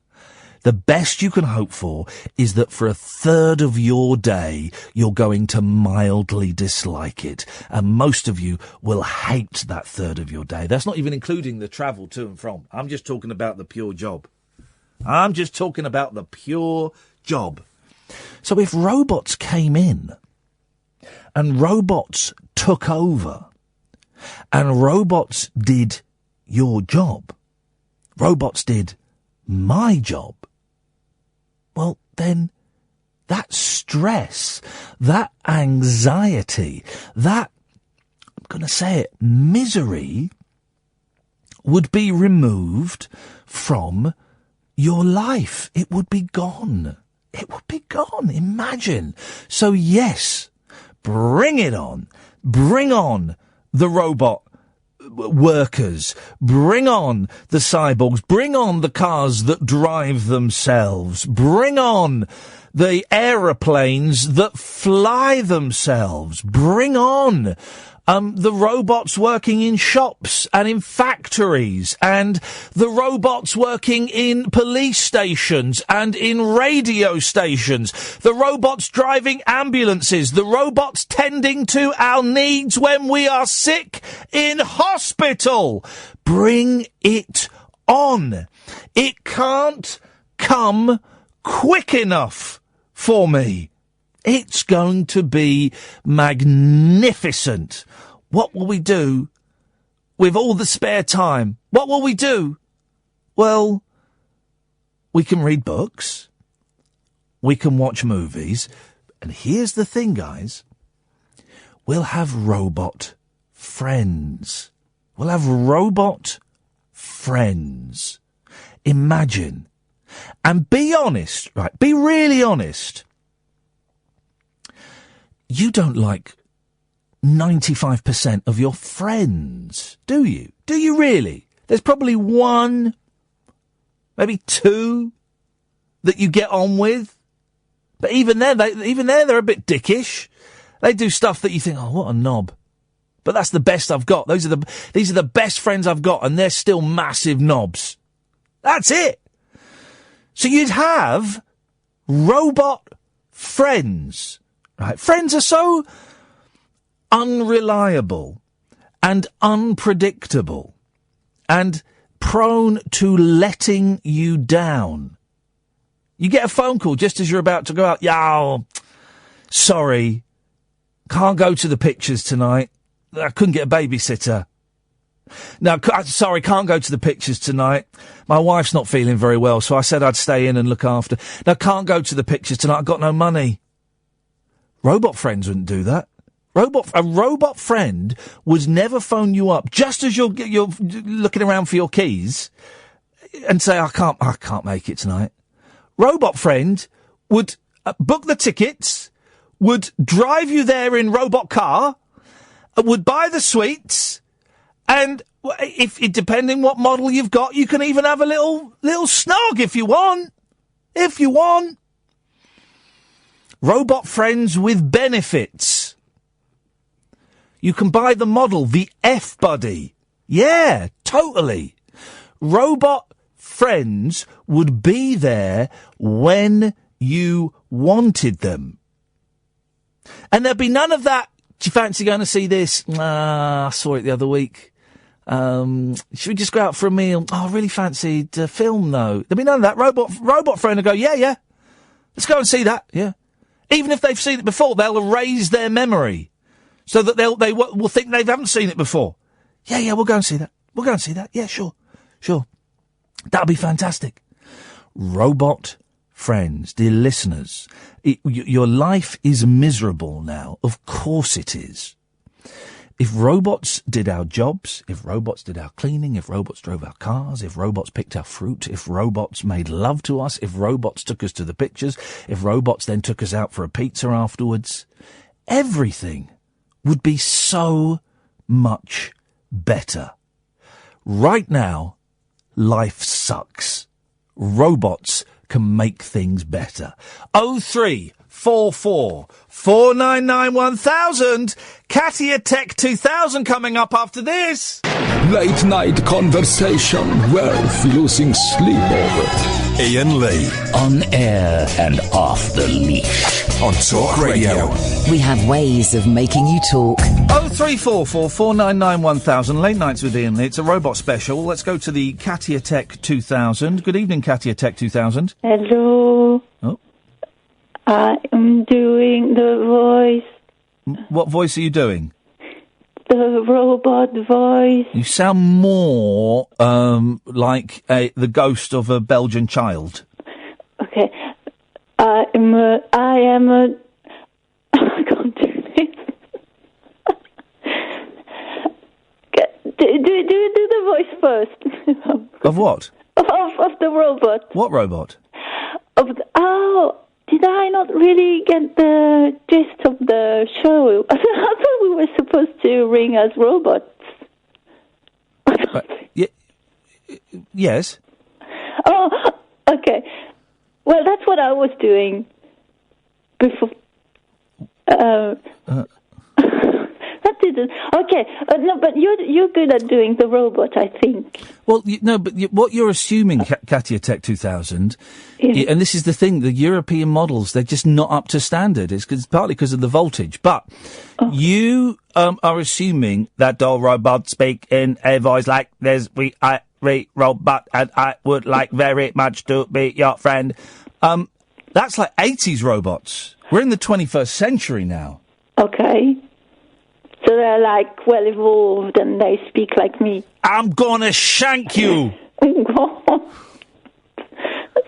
C: The best you can hope for is that for a third of your day, you're going to mildly dislike it. And most of you will hate that third of your day. That's not even including the travel to and from. I'm just talking about the pure job. I'm just talking about the pure job. So if robots came in and robots took over and robots did your job, robots did my job, well, then that stress, that anxiety, that, I'm going to say it, misery would be removed from your life. It would be gone. It would be gone. Imagine. So yes, bring it on. Bring on the robot workers, bring on the cyborgs, bring on the cars that drive themselves, bring on the aeroplanes that fly themselves, bring on the robots working in shops and in factories, and the robots working in police stations and in radio stations, the robots driving ambulances, the robots tending to our needs when we are sick in hospital. Bring it on. It can't come quick enough for me. It's going to be magnificent. What will we do with all the spare time? What will we do? Well, we can read books. We can watch movies. And here's the thing, guys. We'll have robot friends. We'll have robot friends. Imagine. And be honest, right? Be really honest. You don't like 95% of your friends, do you? Do you really? There's probably one, maybe two that you get on with. But even there, they're a bit dickish. They do stuff that you think, oh, what a knob. But that's the best I've got. These are the best friends I've got, and they're still massive knobs. That's it. So you'd have robot friends. Right. Friends are so unreliable and unpredictable and prone to letting you down. You get a phone call just as you're about to go out. Sorry, can't go to the pictures tonight. I couldn't get a babysitter. No, sorry, can't go to the pictures tonight. My wife's not feeling very well, so I said I'd stay in and look after. No, can't go to the pictures tonight. I've got no money. Robot friends wouldn't do that. A robot friend would never phone you up just as you're looking around for your keys and say, I can't make it tonight. Robot friend would book the tickets, would drive you there in robot car, would buy the sweets, and if depending what model you've got, you can even have a little snog if you want. If you want. Robot friends with benefits. You can buy the model, the F-Buddy. Yeah, totally. Robot friends would be there when you wanted them. And there'd be none of that, do you fancy going to see this? I saw it the other week. Should we just go out for a meal? Oh, I really fancied a film, though. There'd be none of that. Robot friend would go, yeah. Let's go and see that, yeah. Even if they've seen it before, they'll erase their memory so that they will think they haven't seen it before. Yeah, we'll go and see that. We'll go and see that. Yeah, sure. That'll be fantastic. Robot friends, dear listeners, your life is miserable now. Of course it is. If robots did our jobs, if robots did our cleaning, if robots drove our cars, if robots picked our fruit, if robots made love to us, if robots took us to the pictures, if robots then took us out for a pizza afterwards, everything would be so much better. Right now, life sucks. Robots can make things better. 0344 499 1000. Katia-Tech 2000 coming up after this.
F: Late night conversation worth losing sleep over.
B: Iain Lee.
G: On air and off the leash.
B: On Talk Radio.
A: We have ways of making you talk.
C: 0344 499 1000. Late nights with Iain Lee. It's a robot special. Let's go to the Katia-Tech 2000. Good evening, Katia-Tech 2000.
T: Hello.
C: Oh.
T: I'm doing the voice.
C: What voice are you doing?
T: The robot voice.
C: You sound more like the ghost of a Belgian child.
T: Okay. I can't do this. do the voice first.
C: Of what?
T: Of the robot.
C: What robot?
T: Did I not really get the gist of the show? I thought we were supposed to ring as robots.
C: Yes.
T: Oh, okay. Well, that's what I was doing before. That didn't. Okay, no, but you're good at doing the robot, I think.
C: Well, what you're assuming, Katia-Tech 2000, and this is the thing, the European models, they're just not up to standard. It's partly because of the voltage. But you are assuming that the robots speak in a voice like this. Robot, and I would like very much to be your friend. That's like 80s robots. We're in the 21st century now.
T: Okay. So they're like well evolved and they speak like me.
C: I'm gonna shank you!
T: That's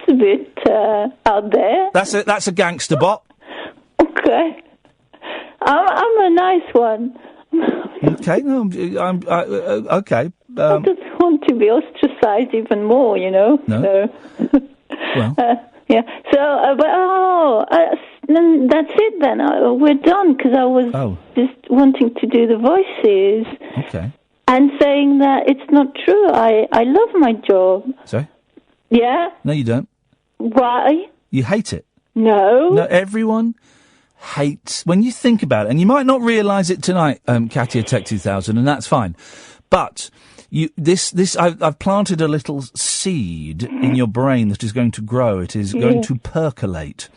T: a bit out there.
C: That's a gangster bot.
T: Okay. I'm a nice one.
C: Okay, no, okay.
T: I don't want to be ostracized even more, you know.
C: No.
T: So,
C: well.
T: Yeah. So, that's it then. We're done because I was just wanting to do the voices.
C: Okay.
T: And saying that it's not true. I love my job.
C: Sorry?
T: Yeah.
C: No, you don't.
T: Why?
C: You hate it.
T: No.
C: No, everyone hates, when you think about it, and you might not realise it tonight, Katia-Tech 2000, and that's fine. But I've planted a little seed in your brain that is going to grow. It is going to percolate.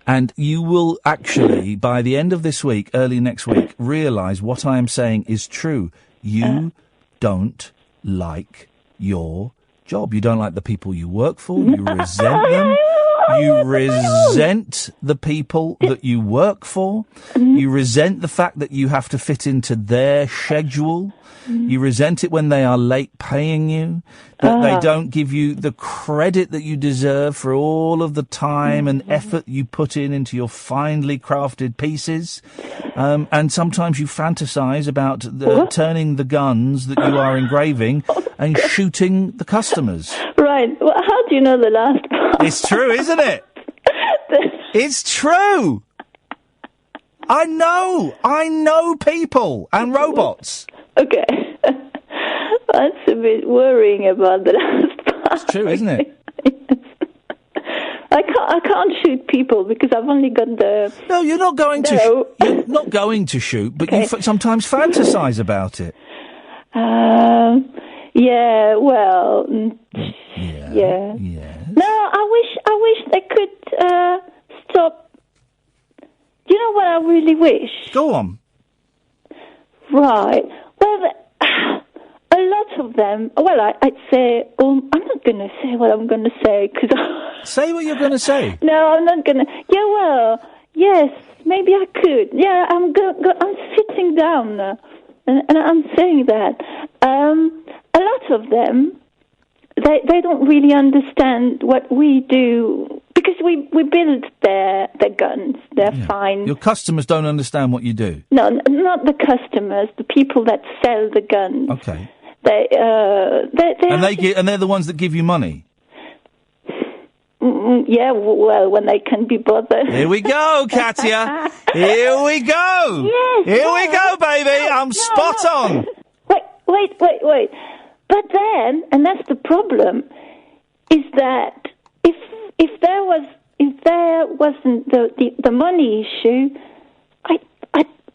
C: And you will actually, by the end of this week, early next week, realise what I am saying is true. You don't like your job. You don't like the people you work for. You resent them. You resent the people that you work for. You resent the fact that you have to fit into their schedule. You resent it when they are late paying you, that they don't give you the credit that you deserve for all of the time and effort you put into your finely crafted pieces. And sometimes you fantasize about turning the guns that you are engraving and shooting the customers.
T: Right. Well, how do you know the last part?
C: It's true, isn't it? It's true. I know people and robots.
T: Okay. That's a bit worrying about the last part.
C: It's true, isn't it?
T: I can't shoot people because I've only got the...
C: No, you're not going to you're not going to shoot, but you sometimes fantasize about it.
T: Yeah, well... Yeah. No, I wish they could stop... You know what I really wish?
C: Go on.
T: Right. Well, a lot of them... Well, I'd say... I'm not going to say what I'm going to say, because...
C: Say what you're going to say.
T: No, I'm not going to... Yeah, well, yes, maybe I could. Yeah, I'm sitting down now, and I'm saying that. A lot of them, they don't really understand what we do, because we build their guns. They're fine.
C: Your customers don't understand what you do.
T: No, not the customers. The people that sell the guns.
C: Okay.
T: And
C: they're the ones that give you money.
T: Yeah, well, when they can be bothered.
C: Here we go, Katia. Here we go.
T: Yes.
C: Here we go, baby. I'm spot on.
T: Wait. But then, and that's the problem, is that if there wasn't the money issue,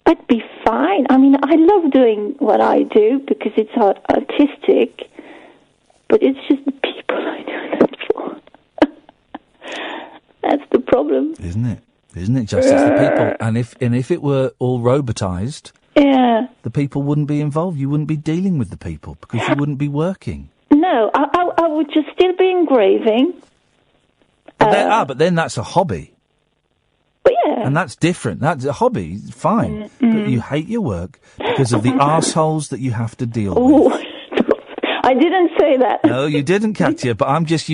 T: I'd be fine. I mean, I love doing what I do because it's artistic, but it's just the people I do that for. That's the problem.
C: Isn't it? Just it's the people. And if it were all robotized, the people wouldn't be involved. You wouldn't be dealing with the people because you wouldn't be working.
T: No, I would just still be engraving.
C: But then that's a hobby.
T: Yeah.
C: And that's different. That's a hobby, fine. But you hate your work because of the arseholes that you have to deal with.
T: I didn't say that.
C: No, you didn't, Katia, but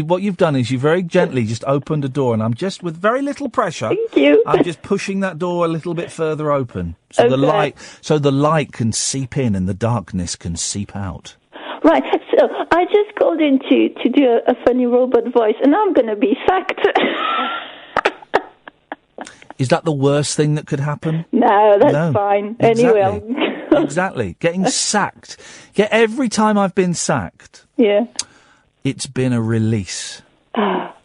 C: what you've done is you very gently just opened a door, and I'm just, with very little pressure...
T: Thank you.
C: I'm just pushing that door a little bit further open, so the light can seep in and the darkness can seep out.
T: Right, so I just called in to do a funny robot voice, and I'm going to be sacked.
C: Is that the worst thing that could happen?
T: No, that's fine.
C: Exactly.
T: Anyway,
C: exactly. Getting sacked. Every time I've been sacked,
T: yeah,
C: it's been a release.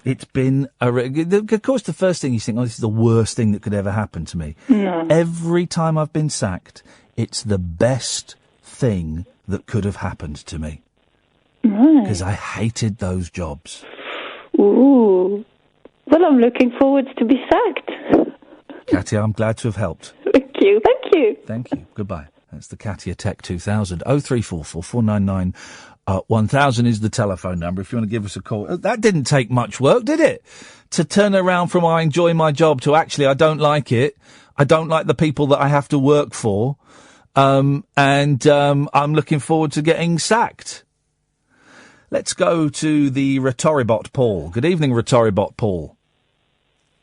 C: It's been of course, the first thing you think, this is the worst thing that could ever happen to me.
T: No.
C: Every time I've been sacked, it's the best thing that could have happened to me.
T: Right.
C: Because I hated those jobs.
T: Ooh. Well, I'm looking forward to be sacked.
C: Katia, I'm glad to have helped.
T: Thank you. Thank you.
C: Thank you. Goodbye. That's the Katia-Tech 2000. 0344 499 1000 is the telephone number if you want to give us a call. That didn't take much work, did it? To turn around from I enjoy my job to actually I don't like it. I don't like the people that I have to work for. I'm looking forward to getting sacked. Let's go to the Rhetoribot-Paul. Good evening, Rhetoribot-Paul.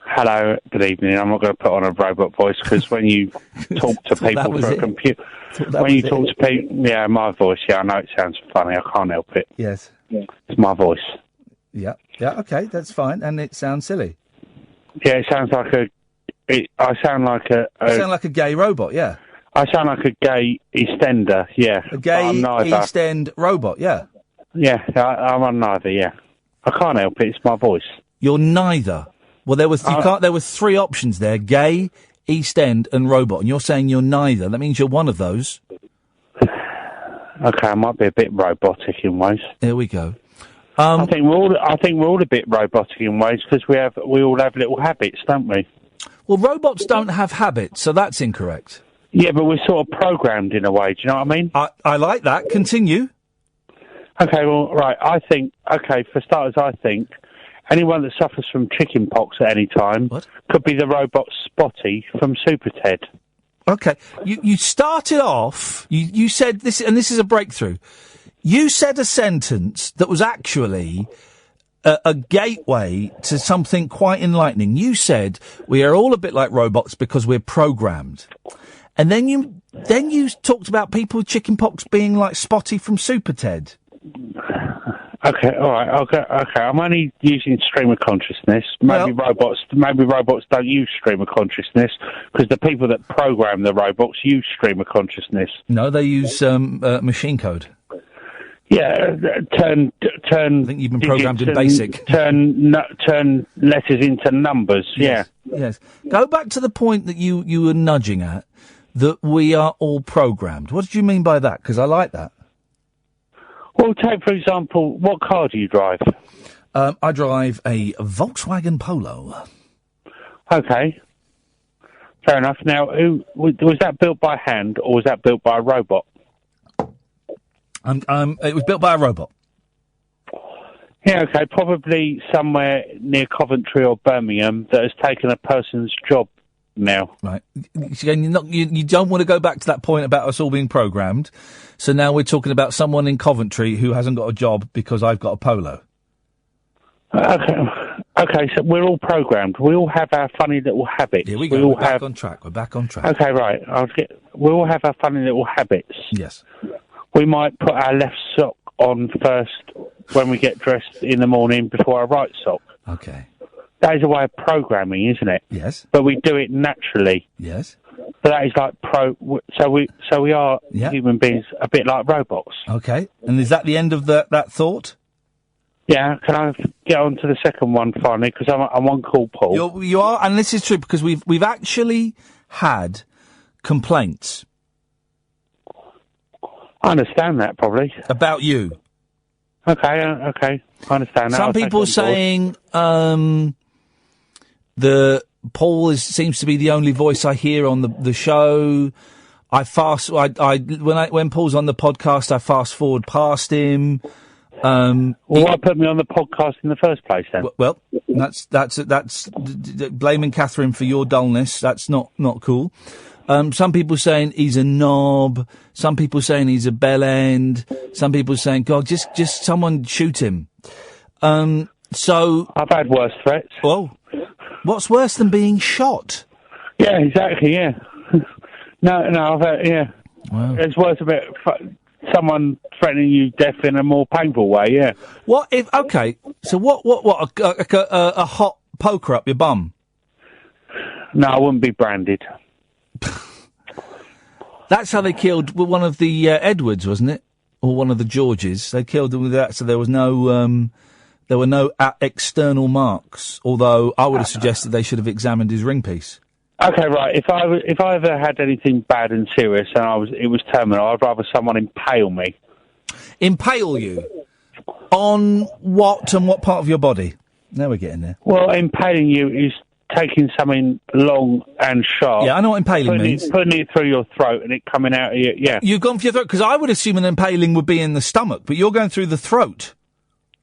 U: Hello, good evening. I'm not going to put on a robot voice because when you talk to people through a computer, when you talk to people, yeah, my voice, yeah, I know it sounds funny. I can't help it.
C: Yes.
U: It's my voice.
C: Yeah, okay, that's fine. And it sounds silly.
U: Yeah, it sounds like I sound like a...
C: You sound like a gay robot, yeah.
U: I sound like a gay EastEnder, yeah.
C: A gay East End robot, yeah.
U: Yeah, I'm on neither, yeah. I can't help it, it's my voice.
C: You're neither. Well, there were three options there: gay, East End, and robot. And you're saying you're neither. That means you're one of those.
U: Okay, I might be a bit robotic in ways.
C: There we go.
U: I think we're all a bit robotic in ways because we all have little habits, don't we?
C: Well, robots don't have habits, so that's incorrect.
U: Yeah, but we're sort of programmed in a way. Do you know what I mean?
C: I like that. Continue.
U: Okay, well, right. For starters, I think anyone that suffers from chicken pox at any time could be the robot Spotty from Super Ted.
C: Okay, you started off, you said this, and this is a breakthrough. You said a sentence that was actually a gateway to something quite enlightening. You said, we are all a bit like robots because we're programmed. And then you talked about people with chicken pox being like Spotty from Super Ted.
U: Okay, all right. Okay. I'm only using stream of consciousness. Maybe robots don't use stream of consciousness because the people that program the robots use stream of consciousness.
C: No, they use machine code.
U: Yeah, turn.
C: I think you've been programmed in BASIC.
U: Turn letters into numbers.
C: Yes.
U: Yeah.
C: Yes. Go back to the point that you were nudging at, that we are all programmed. What did you mean by that? Because I like that.
U: Well, take, for example, what car do you drive?
C: I drive a Volkswagen Polo.
U: Okay. Fair enough. Now, was that built by hand or was that built by a robot?
C: It was built by a robot.
U: Yeah, okay. Probably somewhere near Coventry or Birmingham that has taken a person's job now.
C: Right. You don't want to go back to that point about us all being programmed. So now we're talking about someone in Coventry who hasn't got a job because I've got a Polo.
U: Okay, so we're all programmed. We all have our funny little habits.
C: Here we go. We're back on track.
U: Okay, right. We all have our funny little habits.
C: Yes.
U: We might put our left sock on first when we get dressed in the morning before our right sock.
C: Okay.
U: That is a way of programming, isn't it?
C: Yes.
U: But we do it naturally.
C: Yes.
U: So that is like So we are human beings, a bit like robots.
C: Okay. And is that the end of that thought?
U: Yeah. Can I get on to the second one finally? Because I'm on call, Paul.
C: You are, and this is true because we've actually had complaints.
U: I understand that probably
C: about you.
U: Okay. I understand that.
C: Some people saying the Paul seems to be the only voice I hear on the show. When Paul's on the podcast, I fast forward past him.
U: Why put me on the podcast in the first place then?
C: Well, that's blaming Catherine for your dullness. That's not cool. Some people saying he's a knob. Some people saying he's a bell end. Some people saying, God, just someone shoot him. So
U: I've had worse threats.
C: Well, what's worse than being shot?
U: Yeah, exactly. Yeah. No, I've had, yeah.
C: Wow.
U: It's worse a bit. Someone threatening you death in a more painful way. Yeah.
C: What if? Okay. So what? A hot poker up your bum?
U: No, I wouldn't be branded.
C: That's how they killed one of the Edwards, wasn't it? Or one of the Georges. They killed them with that, so there was no There were no external marks, although I would have suggested they should have examined his ring piece.
U: Okay, right. If I ever had anything bad and serious and it was terminal, I'd rather someone impale me.
C: Impale you? On what and what part of your body? Now we're getting there.
U: Well, impaling you is taking something long and sharp.
C: Yeah, I know what impaling means.
U: Putting it through your throat and it coming out of you, yeah.
C: You've gone for your throat, because I would assume an impaling would be in the stomach, but you're going through the throat.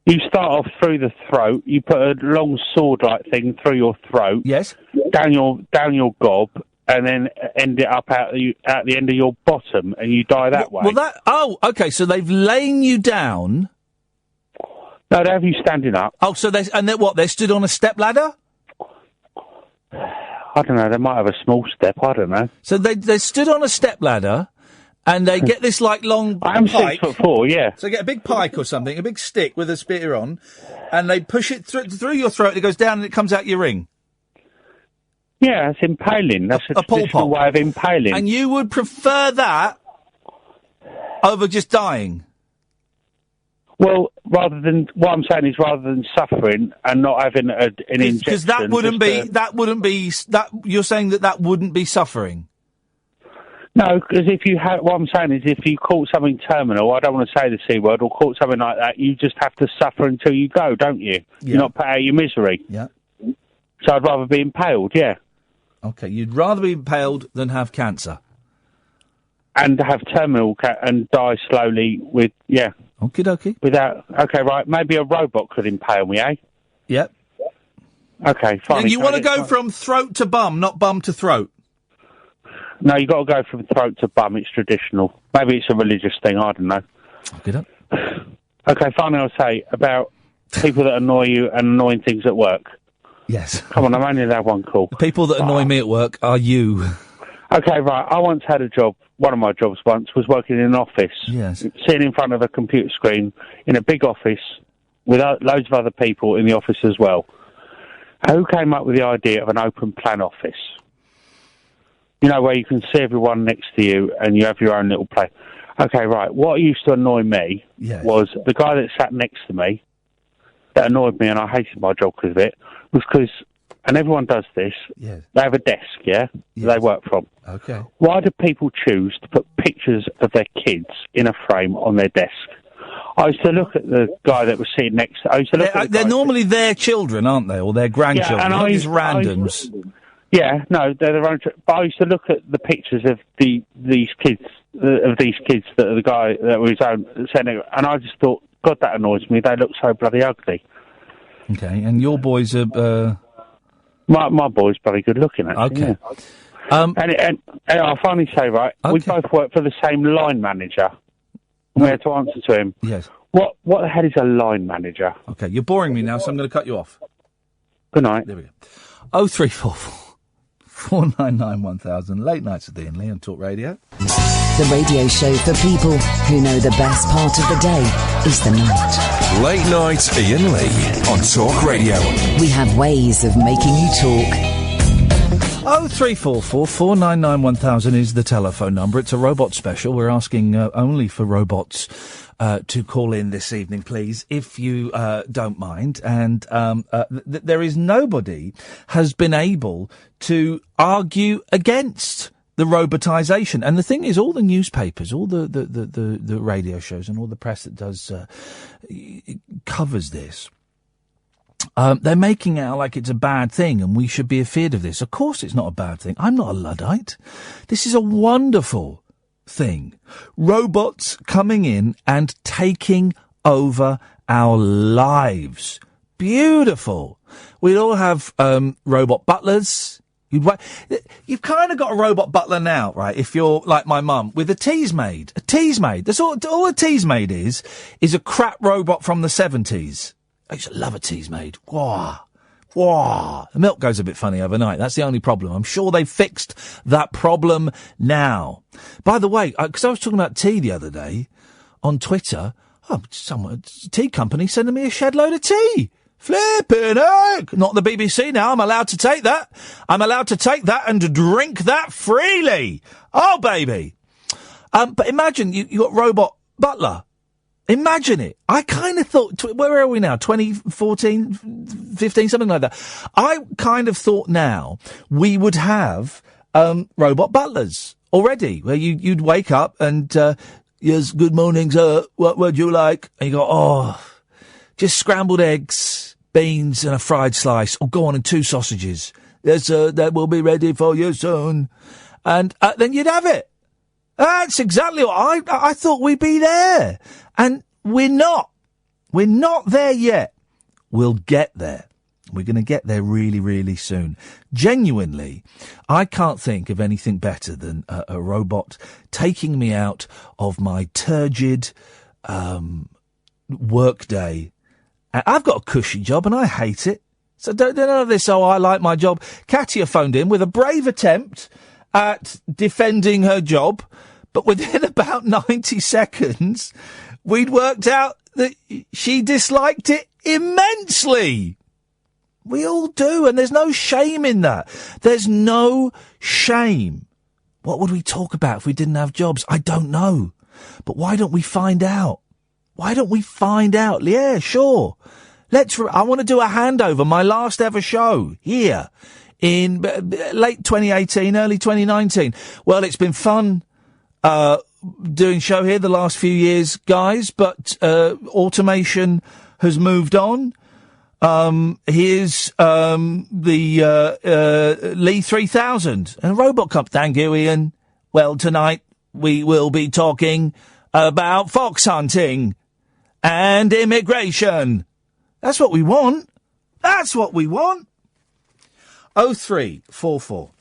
U: You start off through the throat, you put a long sword-like thing through your throat.
C: Yes.
U: Down your gob, and then end it up at the end of your bottom, and you die that way.
C: Okay, so they've lain you down.
U: No, they have you standing up.
C: Oh, so they're stood on a step ladder?
U: I don't know, they might have a small step, I don't know.
C: So they stood on a step ladder, and they get this, like, long
U: I'm
C: pike.
U: 6'4", yeah.
C: So they get a big pike or something, a big stick with a spear on, and they push it through your throat, it goes down and it comes out your ring.
U: Yeah, it's impaling. That's a traditional way of impaling.
C: And you would prefer that over just dying?
U: Well, rather than suffering and not having an injection.
C: Because that wouldn't be, you're saying that wouldn't be suffering?
U: No, because what I'm saying is if you caught something terminal, I don't want to say the C word, or caught something like that, you just have to suffer until you go, don't you?
C: Yeah.
U: You're not put out of your misery.
C: Yeah.
U: So I'd rather be impaled, yeah.
C: Okay, you'd rather be impaled than have cancer?
U: And have terminal and die slowly with, yeah.
C: Okie dokie.
U: Okay, right, maybe a robot could impale me, eh?
C: Yep.
U: Okay, fine.
C: And you want to go from throat to bum, not bum to throat?
U: No, you got to go from throat to bum. It's traditional. Maybe it's a religious thing. I don't know.
C: Okay,
U: okay. Finally, I'll say about people that annoy you and annoying things at work.
C: Yes.
U: Come on, I'm only allowed one call.
C: The people that annoy me at work are you.
U: Okay, right. I once had a job. One of my jobs once was working in an office.
C: Yes.
U: Sitting in front of a computer screen in a big office with loads of other people in the office as well. Who came up with the idea of an open plan office? You know, where you can see everyone next to you and you have your own little play. Okay, right. What used to annoy me was the guy that sat next to me, that annoyed me, and I hated my job because of it, was because, and everyone does this, they have a desk, they work from.
C: Okay.
U: Why do people choose to put pictures of their kids in a frame on their desk? I used to look at the guy that was sitting next to...
C: They're normally their children, aren't they? Or their grandchildren.
U: Yeah, and
C: not just randoms.
U: Yeah, no, they're their own. But I used to look at the pictures of these kids that the guy that was sending, and I just thought, God, that annoys me. They look so bloody ugly.
C: Okay, and your boys are.
U: My boy's bloody good looking, actually.
C: Okay.
U: Yeah. And I'll finally say, right, we both work for the same line manager. We had to answer to him.
C: Yes.
U: What the hell is a line manager?
C: Okay, you're boring me now, so I'm going to cut you off.
U: Good night.
C: There we go. 0344 499 1000. Late nights with Iain Lee on Talk Radio.
A: The radio show for people who know the best part of the day is the night.
B: Late night Iain Lee on Talk Radio.
A: We have ways of making you talk.
C: 0344 499 1000 is the telephone number. It's a robot special. We're asking only for robots to call in this evening, please, if you don't mind. And there is nobody has been able to argue against the robotisation. And the thing is, all the newspapers, all the radio shows and all the press that does covers this, they're making it out like it's a bad thing and we should be afeard of this. Of course it's not a bad thing. I'm not a Luddite. This is a wonderful thing. Robots coming in and taking over our lives. Beautiful. We'd all have robot butlers. You've kind of got a robot butler now, right? If you're like my mum, with a tease maid. A tease maid. That's all a tease maid is a crap robot from the 70s. I used to love a tease maid. Wah. The milk goes a bit funny overnight. That's the only problem. I'm sure they've fixed that problem now. By the way, because I was talking about tea the other day on Twitter, tea company sending me a shed load of tea. Flippin' heck! Not the BBC now. I'm allowed to take that. I'm allowed to take that and drink that freely. Oh, baby. But imagine you got robot butler. Imagine it. I kind of thought, where are we now? 2014, 15, something like that. I kind of thought now we would have robot butlers already, where you'd wake up and, yes, good morning, sir, what would you like? And you go, just scrambled eggs, beans and a fried slice. Oh, go on, and 2 sausages. Yes, sir, that will be ready for you soon. And then you'd have it. That's exactly what I thought we'd be there. And we're not. We're not there yet. We'll get there. We're going to get there really, really soon. Genuinely, I can't think of anything better than a robot taking me out of my turgid work day. I've got a cushy job and I hate it. So don't none of this, I like my job. Katia phoned in with a brave attempt at defending her job, but within about 90 seconds, we'd worked out that she disliked it immensely. We all do, and there's no shame in that. There's no shame. What would we talk about if we didn't have jobs? I don't know. But why don't we find out? Why don't we find out? Yeah, sure. I want to do a handover, my last ever show here in late 2018, early 2019. Well, it's been fun doing show here the last few years, guys, but automation has moved on. Here's the Lee 3000 and Robot Cup. Thank you, Ian. Well, tonight we will be talking about fox hunting and immigration. That's what we want. That's what we want. 0344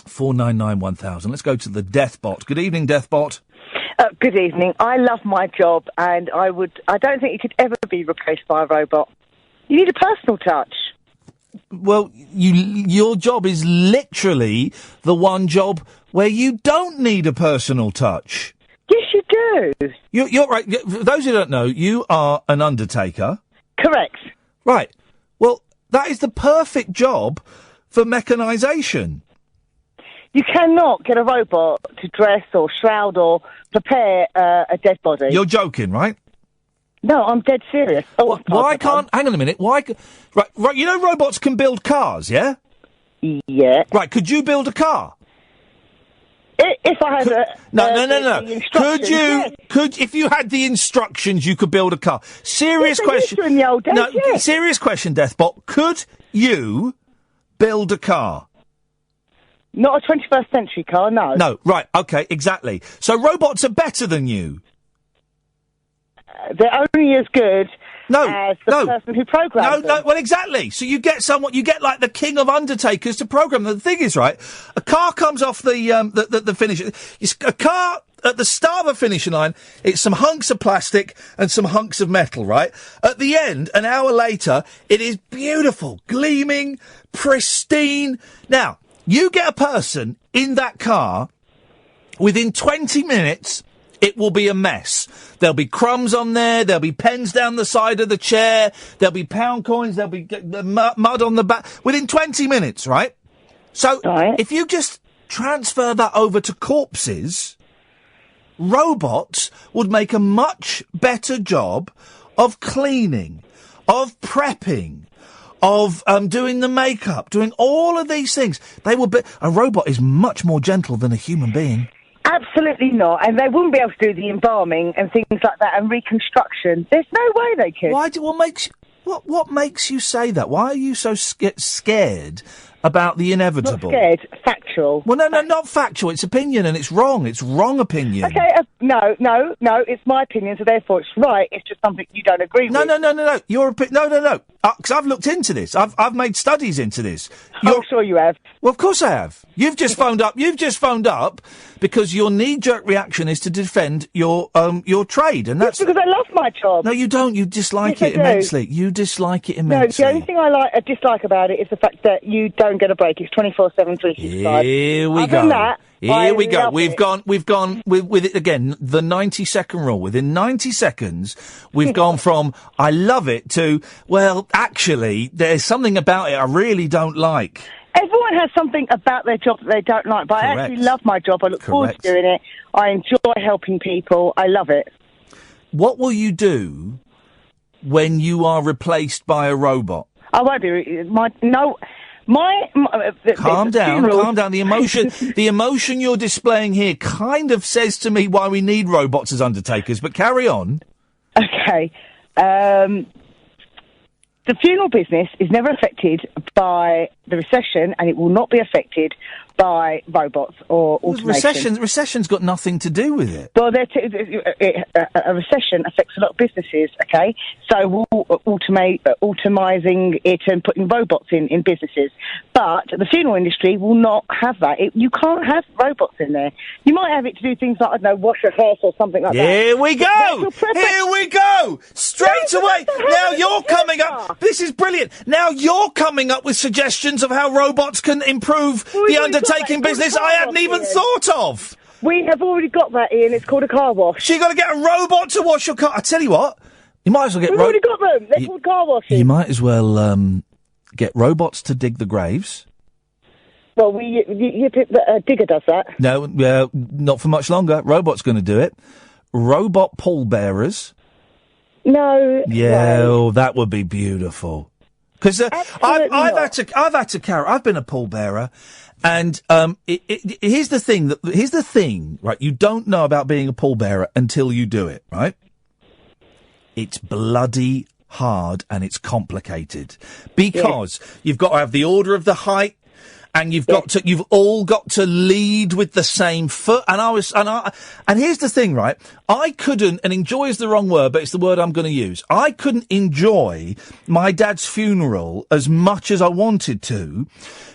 C: 499 1000. Let's go to the Deathbot. Good evening, Deathbot.
D: Good evening. I love my job, and I don't think it could ever be replaced by a robot. You need a personal touch.
C: Well, your job is literally the one job where you don't need a personal touch.
D: Yes, you do.
C: You're right. For those who don't know, you are an undertaker.
D: Correct.
C: Right. Well, that is the perfect job for mechanisation.
D: You cannot get a robot to dress or shroud or prepare a dead body.
C: You're joking, right?
D: No, I'm dead serious.
C: Why can't... Hang on a minute. Why... Right, you know robots can build cars, yeah?
D: Yeah.
C: Right, could you build a car?
D: If I had
C: No.
D: Yes.
C: If you had the instructions, you could build a car. Serious question.
D: In the old days, yes.
C: Serious question, Deathbot. Could you build a car?
D: Not a 21st century car, no.
C: No, right, okay, exactly. So robots are better than you?
D: They're only as good as the person who programmed them.
C: No, well, exactly. So you get like the king of undertakers to program them. The thing is, right, a car comes off the finish. A car at the start of a finishing line, it's some hunks of plastic and some hunks of metal, right? At the end, an hour later, it is beautiful, gleaming, pristine. Now, you get a person in that car, within 20 minutes, it will be a mess. There'll be crumbs on there, there'll be pens down the side of the chair, there'll be pound coins, there'll be mud on the back. Within 20 minutes, right? So, if you just transfer that over to corpses, robots would make a much better job of cleaning, of prepping, of doing the makeup, doing all of these things. A robot is much more gentle than a human being.
D: Absolutely not, and they wouldn't be able to do the embalming and things like that and reconstruction. There's no way they could.
C: What makes you say that? Why are you so scared about the inevitable?
D: Not scared, factual.
C: Well, no, not factual. It's opinion, and it's wrong. It's wrong opinion.
D: Okay, no, it's my opinion, so therefore it's right. It's just something you don't agree with.
C: No. Your opinion? No. Because I've looked into this. I've made studies into this.
D: I'm sure you have.
C: Well, of course I have. You've just phoned up because your knee-jerk reaction is to defend your trade, and that's
D: because I love my job.
C: No, you don't. You dislike it immensely. You dislike it immensely.
D: No, the only thing I dislike about it is the fact that you don't get a break. It's 24/7, 365.
C: Here we
D: Other
C: go.
D: than that,
C: Here we go.
D: love
C: We've
D: it.
C: gone with it again. The 90-second rule. Within 90 seconds, we've gone from I love it to well, actually, there's something about it I really don't like.
D: Everyone has something about their job that they don't like, but I actually love my job. I look forward to doing it. I enjoy helping people. I love it.
C: What will you do when you are replaced by a robot?
D: I won't be.
C: Calm down. The emotion you're displaying here kind of says to me why we need robots as undertakers, but carry on.
D: Okay. The funeral business is never affected by the recession, and it will not be affected by robots or automation.
C: Recession's got nothing to do with it.
D: Well, a recession affects a lot of businesses, okay? So we'll automising it and putting robots in businesses. But the funeral industry will not have that. You can't have robots in there. You might have it to do things like, I don't know, wash a hearse or something like that.
C: Here we go! Here we go! Straight away! Now you're coming up... This is brilliant! Now you're coming up with suggestions of how robots can improve the undertaking business I hadn't even thought of!
D: We have already got that, Ian. It's called a car wash.
C: So you've got to get a robot to wash your car. I tell you what, you might as well get...
D: We've already got them. They're called car washes.
C: You might as well get robots to dig the graves.
D: Well, a digger does that.
C: No, not for much longer. Robot's going to do it. Robot pallbearers.
D: No.
C: Yeah, oh, that would be beautiful. Because I've been a pallbearer, and here's the thing, right? You don't know about being a pallbearer until you do it, right? It's bloody hard and it's complicated because you've got to have the order of the height. And you've all got to lead with the same foot. And here's the thing, right? I couldn't, and enjoy is the wrong word, but it's the word I'm going to use. I couldn't enjoy my dad's funeral as much as I wanted to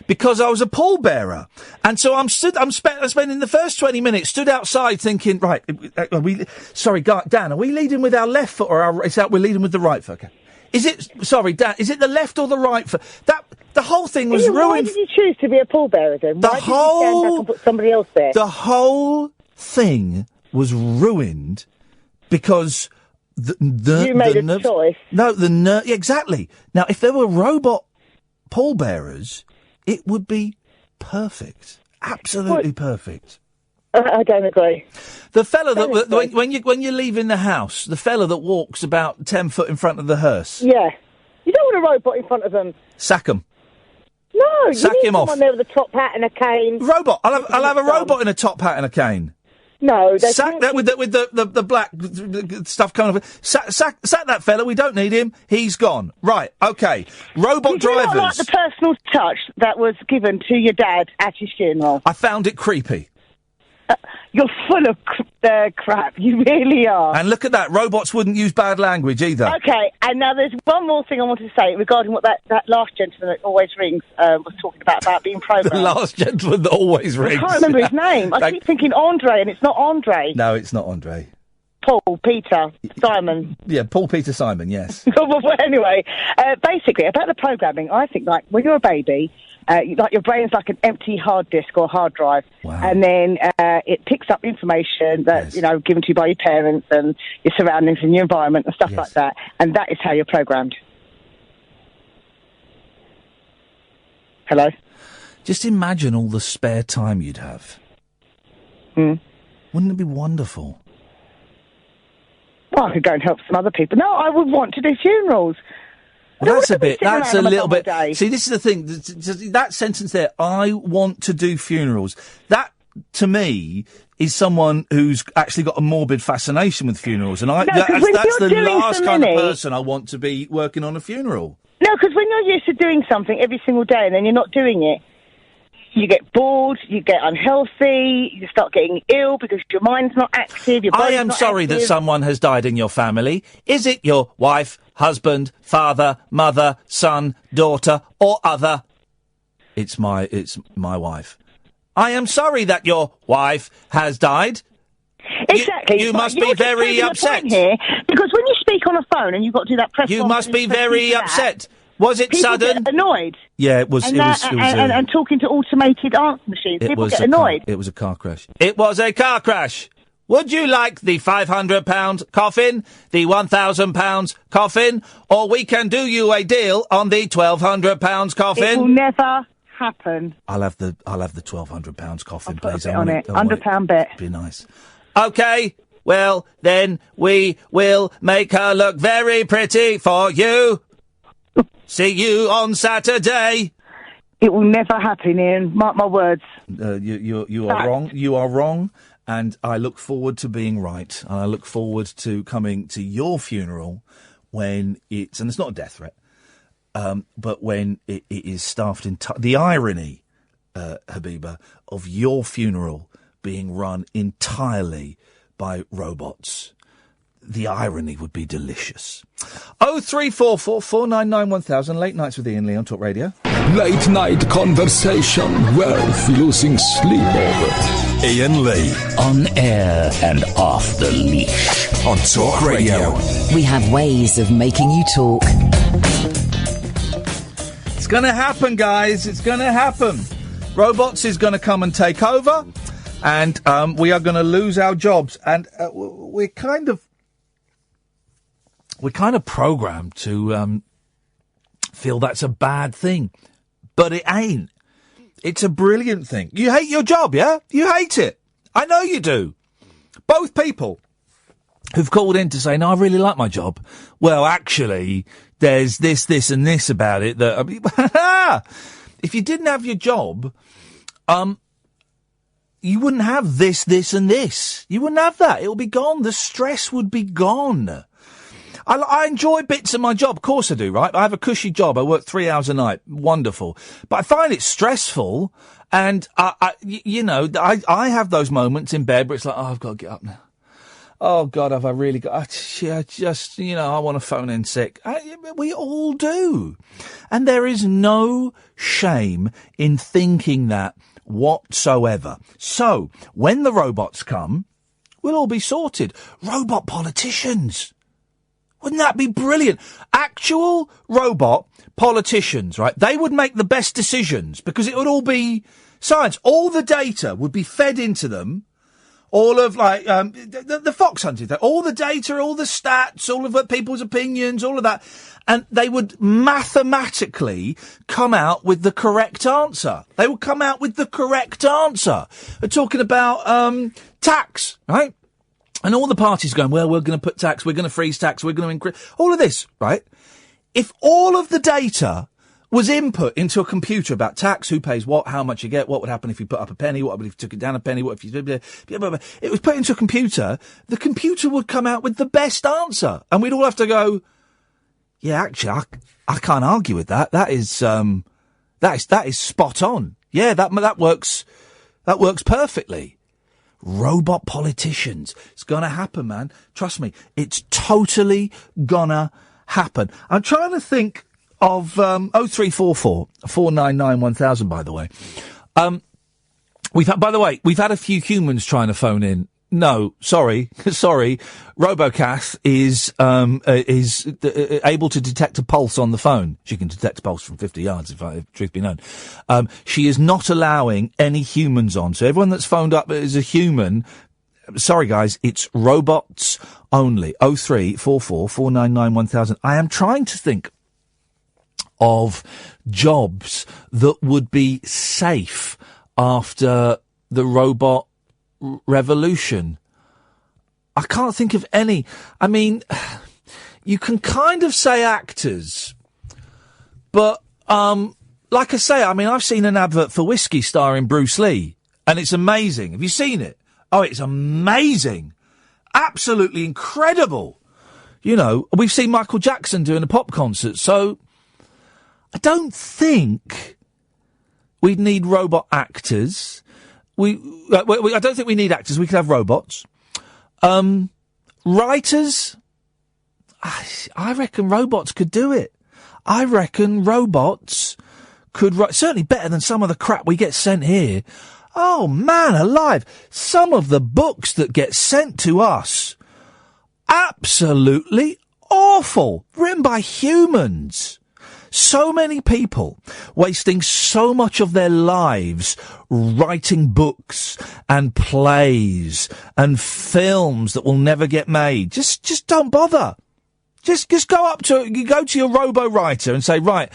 C: because I was a pallbearer. And so I'm spending the first 20 minutes stood outside thinking, right, Dan, are we leading with our left foot or we're leading with the right foot? Okay. Dan, is it the left or the right foot? The whole thing was ruined.
D: Why did you choose to be a pallbearer then? Why did you stand up and put somebody else there?
C: The whole thing was ruined because
D: you made a choice.
C: No, exactly. Now, if there were robot pallbearers, it would be perfect. Absolutely perfect.
D: I don't agree.
C: The fella that when you're leaving the house, the fella that walks about 10 foot in front of the hearse.
D: Yeah, you don't want a robot in front of them.
C: Sack him.
D: No,
C: sack
D: you need
C: him off.
D: Someone there with a top hat and a cane.
C: Robot. I'll have a robot in a top hat and a cane.
D: No,
C: sack that with the black stuff coming off. Sack that fella. We don't need him. He's gone. Right. Okay. Robot drivers.
D: Did you not like the personal touch that was given to your dad at his funeral?
C: I found it creepy.
D: You're full of crap. You really are.
C: And look at that. Robots wouldn't use bad language either.
D: Okay, and now there's one more thing I wanted to say regarding what that last gentleman that always rings was talking about being programmed.
C: The last gentleman that always rings.
D: I can't remember his name. I keep thinking Andre, and it's not Andre.
C: No, it's not Andre.
D: Paul, Peter, Simon.
C: Yeah, Paul, Peter, Simon, yes.
D: Well, anyway, basically, about the programming, I think, like, when you're a baby... like your brain's like an empty hard disk or hard drive, and then it picks up information that given to you by your parents and your surroundings and your environment and stuff like that, and that is how you're programmed. Hello?
C: Just imagine all the spare time you'd have. Wouldn't it be wonderful?
D: Well, I could go and help some other people. No, I would want to do funerals.
C: Well, that's a little bit... See, this is the thing. That sentence there, I want to do funerals. That, to me, is someone who's actually got a morbid fascination with funerals. And that's the last kind of person I want to be working on a funeral.
D: No, because when you're used to doing something every single day and then you're not doing it, you get bored, you get unhealthy, you start getting ill because your mind's not active, your body's not active.
C: I am sorry that someone has died in your family. Is it your wife, husband, father, mother, son, daughter, or other? It's my wife. I am sorry that your wife has died.
D: Exactly.
C: You must be very upset.
D: Here, because when you speak on a phone and you've got to do that press
C: You must be very upset. Was it
D: people
C: sudden?
D: Get annoyed.
C: Yeah, it was.
D: And talking to automated answer machines, people get annoyed.
C: It was a car crash. It was a car crash. Would you like the £500 coffin, the £1,000 coffin, or we can do you a deal on the £1,200 coffin?
D: It will never happen.
C: I'll have the £1,200 coffin, please.
D: On it, £100 bet.
C: Be nice. Okay. well, then we will make her look very pretty for you. See you on Saturday.
D: It will never happen, Ian. Mark my words.
C: You are wrong. You are wrong. And I look forward to being right. And I look forward to coming to your funeral when it's, and it's not a death threat, but when it is staffed the irony, Habiba, of your funeral being run entirely by robots. The irony would be delicious. 0344 499 1000. Late nights with Iain Lee on Talk Radio.
F: Late night conversation worth losing sleep over.
B: Iain Lee.
G: On air and off the leash.
B: On Talk Radio.
A: We have ways of making you talk.
C: It's going to happen, guys. It's going to happen. Robots is going to come and take over, and we are going to lose our jobs. And we're kind of programmed to feel that's a bad thing. But it ain't. It's a brilliant thing. You hate your job, yeah? You hate it. I know you do. Both people who've called in to say, no, I really like my job. Well, actually, there's this, and this about it that... I mean, if you didn't have your job, you wouldn't have this, and this. You wouldn't have that. It would be gone. The stress would be gone. I enjoy bits of my job. Of course I do, right? I have a cushy job. I work 3 hours a night. Wonderful. But I find it stressful. And, I have those moments in bed where it's like, oh, I've got to get up now. Oh, God, have I really got... I want to phone in sick. We all do. And there is no shame in thinking that whatsoever. So, when the robots come, we'll all be sorted. Robot politicians. Wouldn't that be brilliant? Actual robot politicians, right? They would make the best decisions because it would all be science. All the data would be fed into them. All of, the fox hunting, all the data, all the stats, all of people's opinions, all of that. And they would mathematically come out with the correct answer. They would come out with the correct answer. We're talking about tax, right? And all the parties going, well, we're going to put tax, we're going to freeze tax, we're going to increase... All of this, right? If all of the data was input into a computer about tax, who pays what, how much you get, what would happen if you put up a penny, what would if you took it down a penny, what if you... It was put into a computer, the computer would come out with the best answer. And we'd all have to go, yeah, actually, I can't argue with that. That is spot on. Yeah, that works perfectly. Robot politicians. It's gonna happen, man. Trust me. It's totally gonna happen. I'm trying to think of 0344 499 1000, by the way. We've had a few humans trying to phone in. No, sorry. Robocath is able to detect a pulse on the phone. She can detect a pulse from 50 yards, if truth be known. She is not allowing any humans on. So everyone that's phoned up is a human. Sorry, guys, it's robots only. 0344 499 1000. I am trying to think of jobs that would be safe after the robot revolution. I can't think of any. I mean, you can kind of say actors, but like I say, I mean, I've seen an advert for whiskey starring Bruce Lee, and it's amazing. Have you seen it? Oh, it's amazing. Absolutely incredible. You know, we've seen Michael Jackson doing a pop concert, so I don't think we'd need robot actors. I don't think we need actors. We could have robots. Writers, I reckon robots could do it. I reckon robots could write, certainly better than some of the crap we get sent here. Oh, man alive. Some of the books that get sent to us, absolutely awful. Written by humans. So many people wasting so much of their lives writing books and plays and films that will never get made. Just don't bother. Just go to your robo-writer and say, right,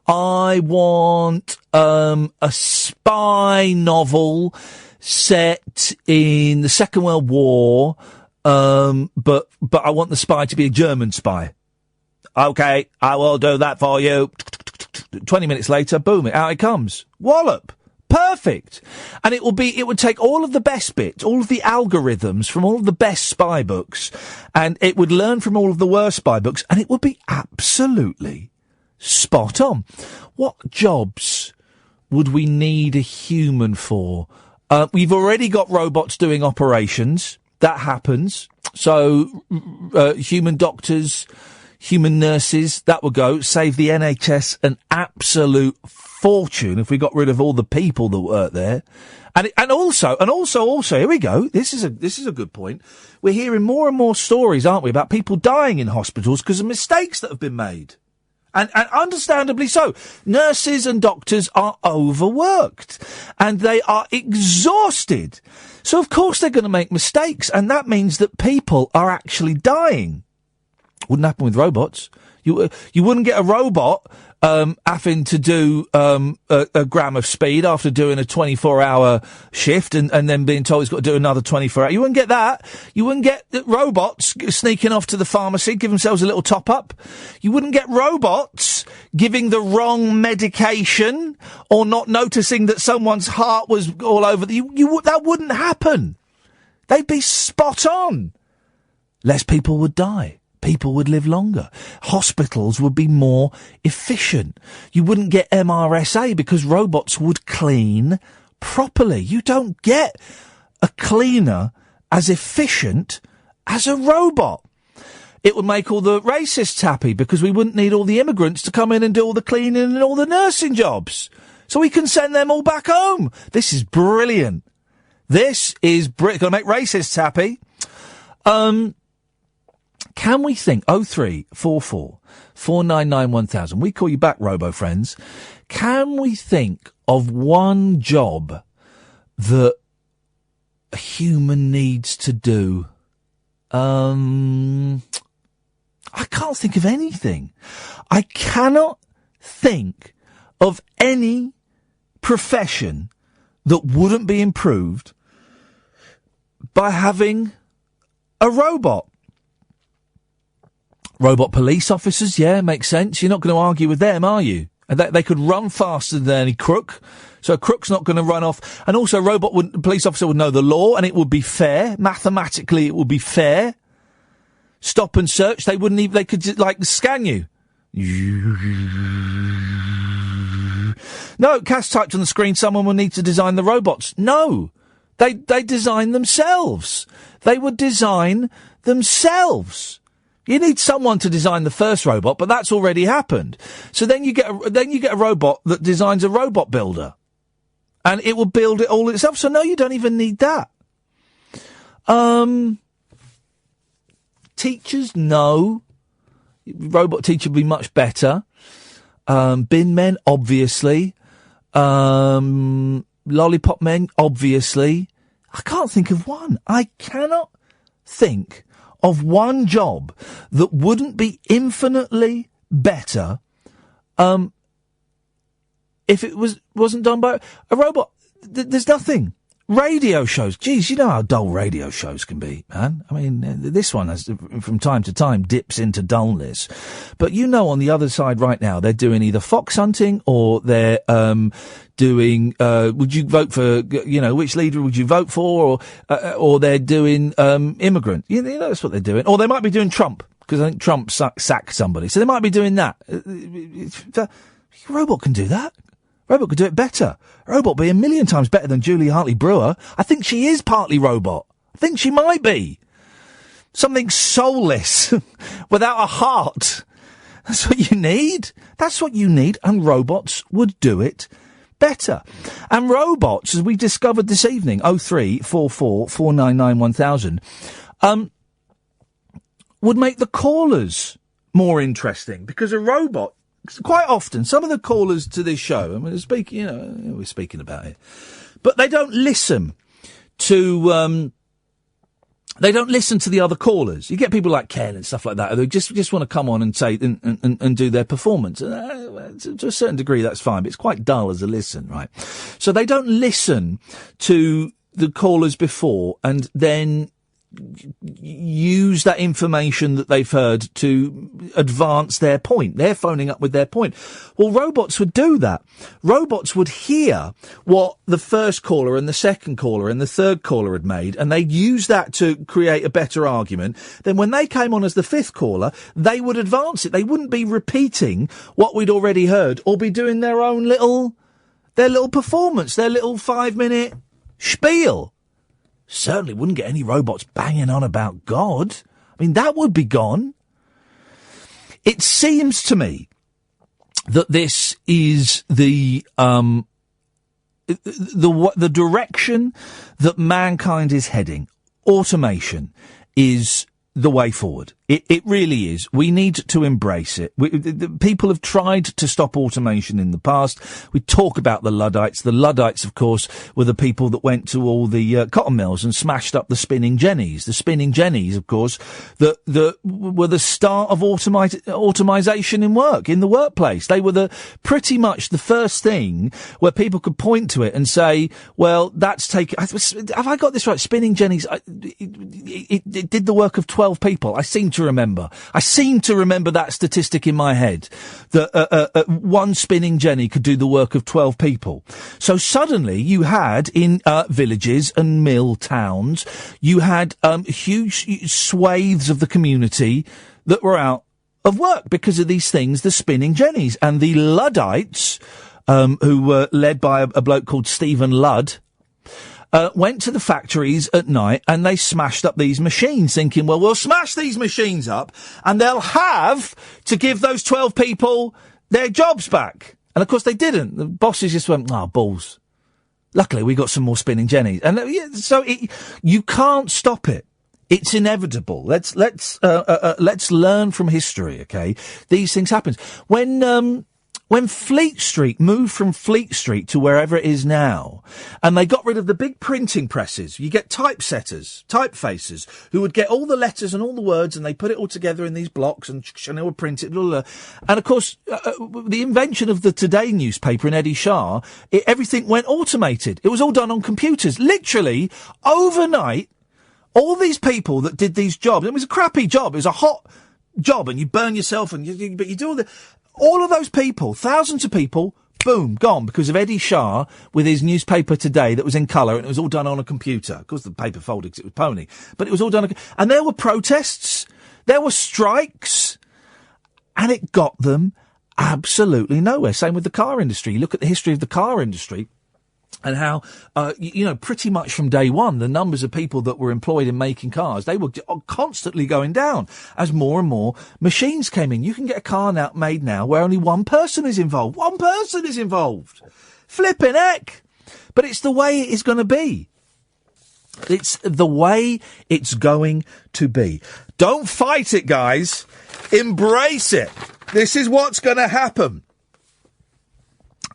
C: I want a spy novel set in the Second World War but I want the spy to be a German spy. Okay, I will do that for you. 20 minutes later, boom, out it comes. Wallop. Perfect. And it would take all of the best bits, all of the algorithms from all of the best spy books, and it would learn from all of the worst spy books, and it would be absolutely spot on. What jobs would we need a human for? We've already got robots doing operations. That happens. So, human doctors, human nurses, that would go. Save the NHS an absolute fortune if we got rid of all the people that work there. And also, here we go. This is a good point. We're hearing more and more stories, aren't we, about people dying in hospitals because of mistakes that have been made. And understandably so. Nurses and doctors are overworked. And they are exhausted. So of course they're going to make mistakes. And that means that people are actually dying. Wouldn't happen with robots. You wouldn't get a robot having to do a gram of speed after doing a 24-hour shift and then being told he's got to do another 24 hours. You wouldn't get that. You wouldn't get robots sneaking off to the pharmacy, give themselves a little top-up. You wouldn't get robots giving the wrong medication or not noticing that someone's heart was all over. That wouldn't happen. They'd be spot on. Less people would die. People would live longer. Hospitals would be more efficient. You wouldn't get MRSA because robots would clean properly. You don't get a cleaner as efficient as a robot. It would make all the racists happy because we wouldn't need all the immigrants to come in and do all the cleaning and all the nursing jobs. So we can send them all back home. This is brilliant. This is brilliant. Going to make racists happy. Can we think, 0344 499 1000, we call you back, Robo friends. Can we think of one job that a human needs to do? I can't think of anything. I cannot think of any profession that wouldn't be improved by having a robot. Robot police officers, yeah, makes sense. You're not going to argue with them, are you? And they could run faster than any crook, so a crook's not going to run off. And also, police officer would know the law, and it would be fair. Mathematically, it would be fair. Stop and search, they wouldn't even. They could scan you. No, Cass typed on the screen. Someone will need to design the robots. No, they design themselves. They would design themselves. You need someone to design the first robot, but that's already happened. So then you get a robot that designs a robot builder, and it will build it all itself. So no, you don't even need that. Teachers, no. Robot teacher would be much better. Bin men, obviously. Lollipop men, obviously. I can't think of one. I cannot think of one job that wouldn't be infinitely better if it wasn't done by a robot. There's nothing. Radio shows. Geez, you know how dull radio shows can be, man. I mean, this one has, from time to time, dips into dullness. But you know, on the other side right now, they're doing either fox hunting or they're doing, would you vote for, which leader would you vote for? Or they're doing immigrant. You know, that's what they're doing. Or they might be doing Trump, because I think Trump sacked somebody. So they might be doing that. A robot can do that. Robot could do it better. Robot be a million times better than Julie Hartley-Brewer. I think she is partly robot. I think she might be. Something soulless, without a heart. That's what you need. That's what you need, and robots would do it better. And robots, as we discovered this evening, 0344 499 1000, would make the callers more interesting, because a robot, quite often, some of the callers to this show, we're speaking about it, but they don't listen to, the other callers. You get people like Ken and stuff like that who just want to come on and say, and do their performance. To a certain degree, that's fine, but it's quite dull as a listen, right? So they don't listen to the callers before and then use that information that they've heard to advance their point. They're phoning up with their point. Well, robots would do that. Robots would hear what the first caller and the second caller and the third caller had made, and they'd use that to create a better argument. Then when they came on as the fifth caller, they would advance it. They wouldn't be repeating what we'd already heard or be doing their own little performance, their little 5-minute spiel. Certainly wouldn't get any robots banging on about God. I mean, that would be gone. It seems to me that this is the direction that mankind is heading. Automation is the way forward. It really is. We need to embrace it. People have tried to stop automation in the past. We talk about the Luddites. The Luddites, of course, were the people that went to all the cotton mills and smashed up the spinning jennies. The spinning jennies, of course, that were the start of automation in work, in the workplace. They were pretty much the first thing where people could point to it and say, well, that's taken... Have I got this right? Spinning jennies, it did the work of 12 people. I seem to remember that statistic in my head, that one spinning jenny could do the work of 12 people. So suddenly you had in villages and mill towns, you had huge swathes of the community that were out of work because of these things, the spinning jennies. And the Luddites, who were led by a bloke called Stephen Ludd, went to the factories at night and they smashed up these machines, thinking, well, we'll smash these machines up and they'll have to give those 12 people their jobs back. And of course they didn't. The bosses just went, balls. Luckily we got some more spinning jennies. And so you can't stop it. It's inevitable. Let's learn from history, okay? These things happen. When Fleet Street moved from Fleet Street to wherever it is now, and they got rid of the big printing presses, you get typefacers, who would get all the letters and all the words, and they put it all together in these blocks, and they would print it, blah, blah, blah. And of course, the invention of the Today newspaper in Eddie Shah, everything went automated. It was all done on computers. Literally, overnight, all these people that did these jobs, it was a crappy job, it was a hot job, and you burn yourself, but you do all of those people, thousands of people, boom, gone because of Eddie Shah with his newspaper Today that was in colour, and it was all done on a computer. Of course, the paper folded because it was pony, but it was all done and there were protests, there were strikes, and it got them absolutely nowhere. Same with the car industry. You look at the history of the car industry and how, pretty much from day one, the numbers of people that were employed in making cars, they were constantly going down as more and more machines came in. You can get a car made now where only one person is involved. One person is involved. Flipping heck. But it's the way it is going to be. It's the way it's going to be. Don't fight it, guys. Embrace it. This is what's going to happen.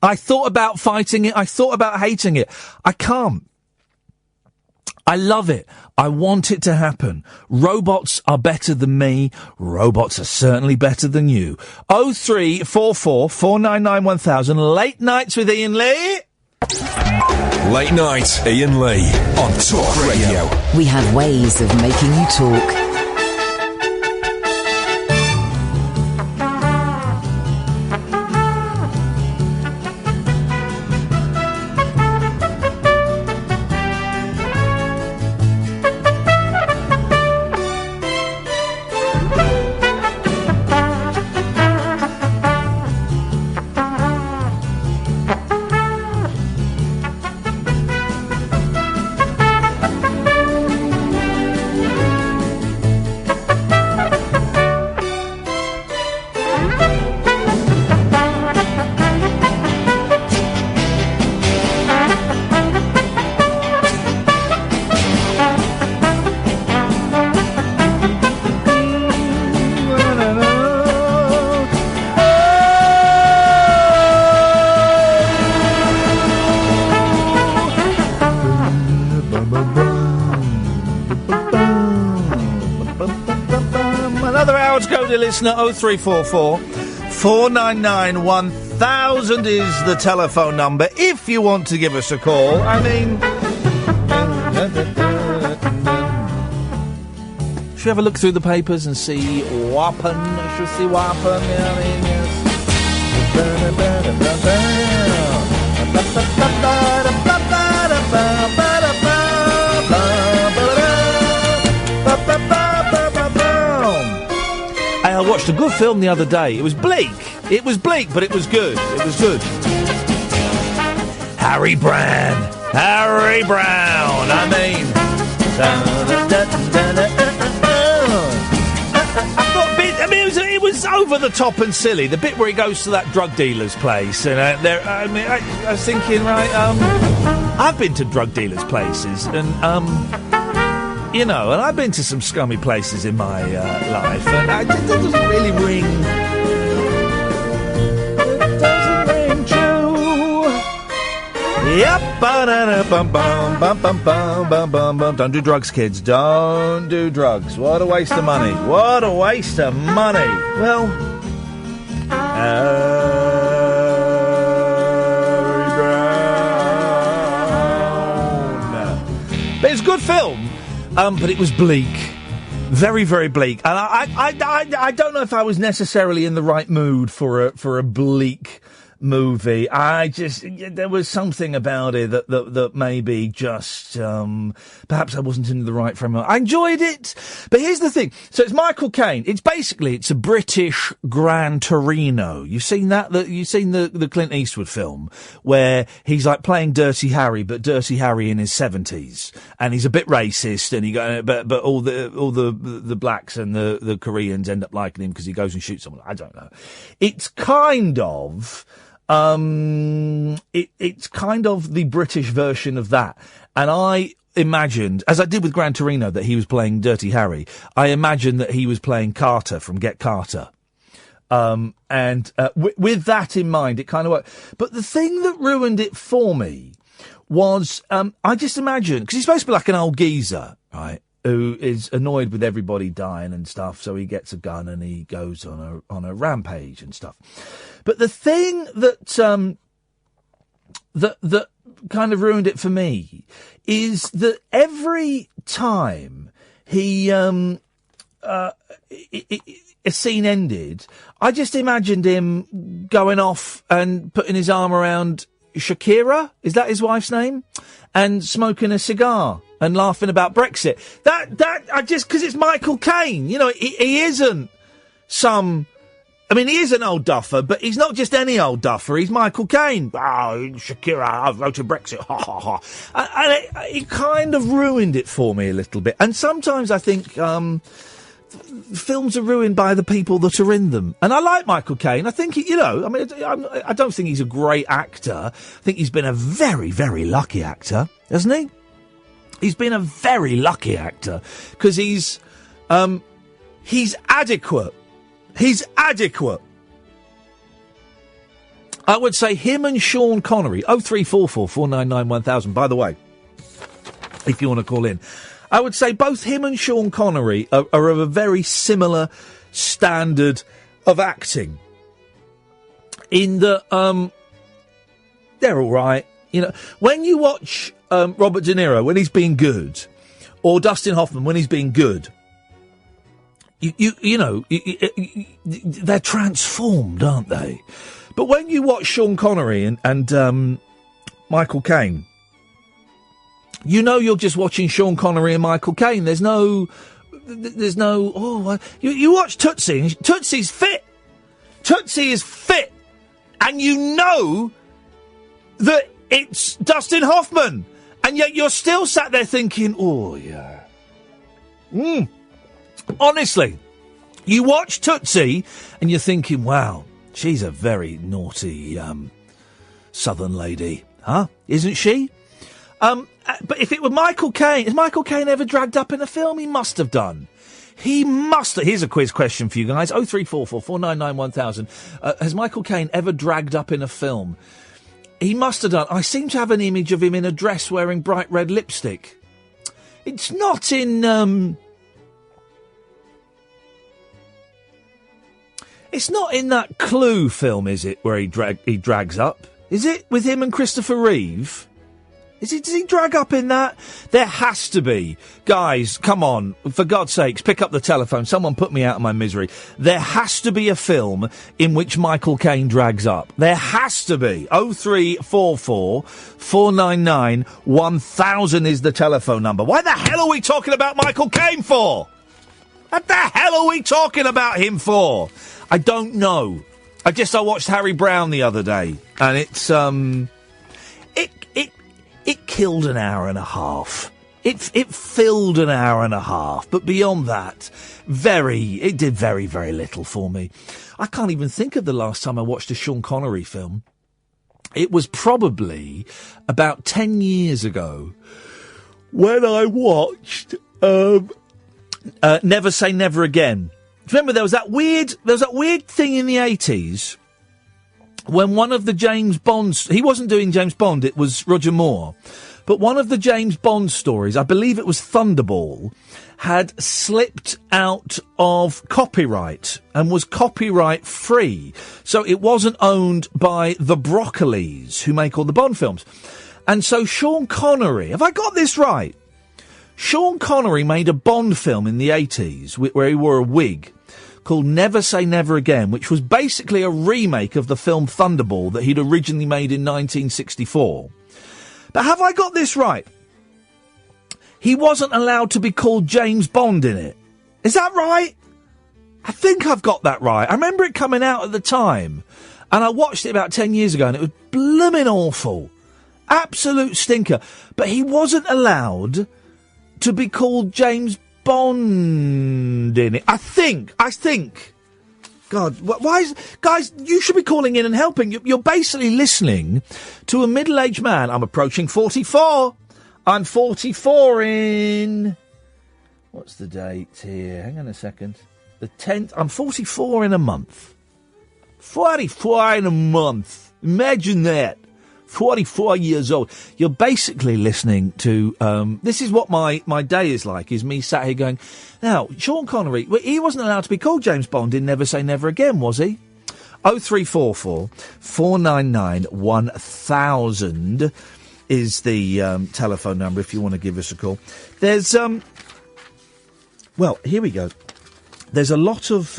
C: I thought about fighting it. I thought about hating it. I can't. I love it. I want it to happen. Robots are better than me. Robots are certainly better than you. 0344 499 1000. Late nights with Iain Lee.
B: Late night, Iain Lee on Talk Radio.
A: We have ways of making you talk.
C: Listener 0344 499 1000 is the telephone number if you want to give us a call. I mean, Should we have a look through the papers and see what happened? Should we see what happened? You know what I mean? Hey, I watched a good film the other day. It was bleak. It was bleak, but it was good. It was good. Harry Brown. I mean, it was over the top and silly. The bit where he goes to that drug dealer's place, and I was thinking, right, I've been to drug dealers' places, and and I've been to some scummy places in my life, and it doesn't really ring. It doesn't ring true. Yep. Don't do drugs, kids. Don't do drugs. What a waste of money. What a waste of money. Well, Harry Brown. But it's a good film, but it was bleak. Very, very bleak. And I don't know if I was necessarily in the right mood for a bleak movie. There was something about it that maybe just, perhaps I wasn't in the right frame of mind. I enjoyed it, but here's the thing. So it's Michael Caine. It's a British Gran Torino. You've seen that? You've seen the Clint Eastwood film where he's like playing Dirty Harry, but Dirty Harry in his 70s, and he's a bit racist, and but all the blacks and the Koreans end up liking him because he goes and shoots someone. I don't know. It's kind of. It's kind of the British version of that. And I imagined, as I did with Gran Torino, that he was playing Dirty Harry. I imagined that he was playing Carter from Get Carter. With that in mind, it kind of worked. But the thing that ruined it for me was, I just imagined, because he's supposed to be like an old geezer, right? Who is annoyed with everybody dying and stuff, so he gets a gun and he goes on a rampage and stuff. But the thing that kind of ruined it for me is that every time a scene ended, I just imagined him going off and putting his arm around Shakira, is that his wife's name? And smoking a cigar and laughing about Brexit. Because it's Michael Caine. He isn't he is an old duffer, but he's not just any old duffer. He's Michael Caine. Shakira, I voted Brexit. Ha, ha, ha. And it kind of ruined it for me a little bit. And sometimes I think films are ruined by the people that are in them. And I like Michael Caine. I think, I don't think he's a great actor. I think he's been a very, very lucky actor, hasn't he? He's been a very lucky actor because he's adequate. He's adequate. I would say him and Sean Connery, 0344 499 1000. By the way, if you want to call in, I would say both him and Sean Connery are of a very similar standard of acting. In that, they're all right. When you watch Robert De Niro when he's being good, or Dustin Hoffman when he's being good, they're transformed, aren't they? But when you watch Sean Connery and Michael Caine, you're just watching Sean Connery and Michael Caine. There's no, you watch Tootsie. Tootsie's fit. Tootsie is fit. And you know that it's Dustin Hoffman. And yet you're still sat there thinking, oh, yeah. Honestly, you watch Tootsie and you're thinking, wow, she's a very naughty southern lady. Huh? Isn't she? But if it were Michael Caine, has Michael Caine ever dragged up in a film? He must have done. He must have. Here's a quiz question for you guys. 0344 499 1000. Has Michael Caine ever dragged up in a film? He must have done. I seem to have an image of him in a dress wearing bright red lipstick. It's not in... It's not in that Clue film, is it, where he drags up? Is it with him and Christopher Reeve? Does he drag up in that? There has to be. Guys, come on. For God's sakes, pick up the telephone. Someone put me out of my misery. There has to be a film in which Michael Caine drags up. There has to be. 0344 499 1000 is the telephone number. Why the hell are we talking about Michael Caine for? What the hell are we talking about him for? I don't know. I watched Harry Brown the other day, and it's, It killed an hour and a half. It filled an hour and a half. But beyond that, it did very, very little for me. I can't even think of the last time I watched a Sean Connery film. It was probably about 10 years ago when I watched Never Say Never Again. Remember, there was that weird thing in the 80s when one of the James Bonds... He wasn't doing James Bond, it was Roger Moore. But one of the James Bond stories, I believe it was Thunderball, had slipped out of copyright and was copyright free. So it wasn't owned by the Broccolis, who make all the Bond films. And so Sean Connery... Have I got this right? Sean Connery made a Bond film in the 80s where he wore a wig, called Never Say Never Again, which was basically a remake of the film Thunderball that he'd originally made in 1964. But have I got this right? He wasn't allowed to be called James Bond in it. Is that right? I think I've got that right. I remember it coming out at the time, and I watched it about 10 years ago, and it was blooming awful. Absolute stinker. But he wasn't allowed to be called James Bond in it. I think. God, guys, you should be calling in and helping. You're basically listening to a middle-aged man. I'm approaching 44. I'm 44 in... What's the date here? Hang on a second. The 10th. I'm 44 in a month. 44 in a month. Imagine that. 44 years old. You're basically listening to, this is what my day is like, is me sat here going, now, Sean Connery, he wasn't allowed to be called James Bond in Never Say Never Again, was he? 0344 499 1000 is the telephone number if you want to give us a call. There's, well, here we go. There's a lot of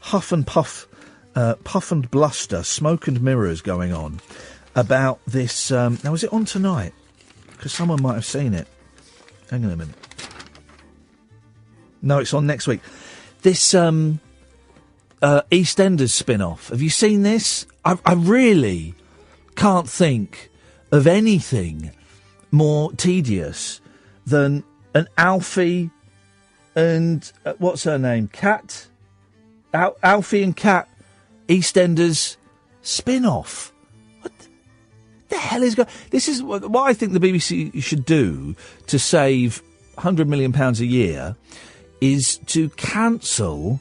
C: huff and puff and bluster, smoke and mirrors going on about this... now, is it on tonight? Because someone might have seen it. Hang on a minute. No, it's on next week. This EastEnders spin-off. Have you seen this? I really can't think of anything more tedious than an Alfie and... what's her name? Kat? Alfie and Kat EastEnders spin-off. What the hell is going... This is what I think the BBC should do to save £100 million a year is to cancel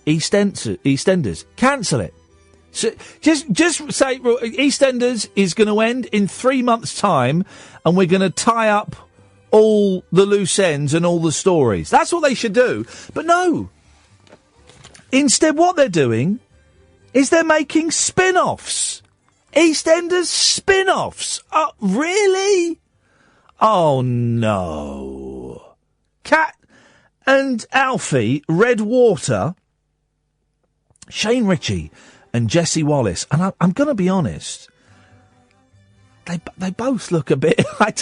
C: EastEnders. Cancel it. So just say EastEnders is going to end in 3 months' time, and we're going to tie up all the loose ends and all the stories. That's what they should do. But no. Instead, what they're doing is they're making spin-offs. EastEnders spin-offs. Oh, really? Oh, no. Kat and Alfie, Red Water, Shane Ritchie and Jesse Wallace. And I'm going to be honest, they both look a bit... I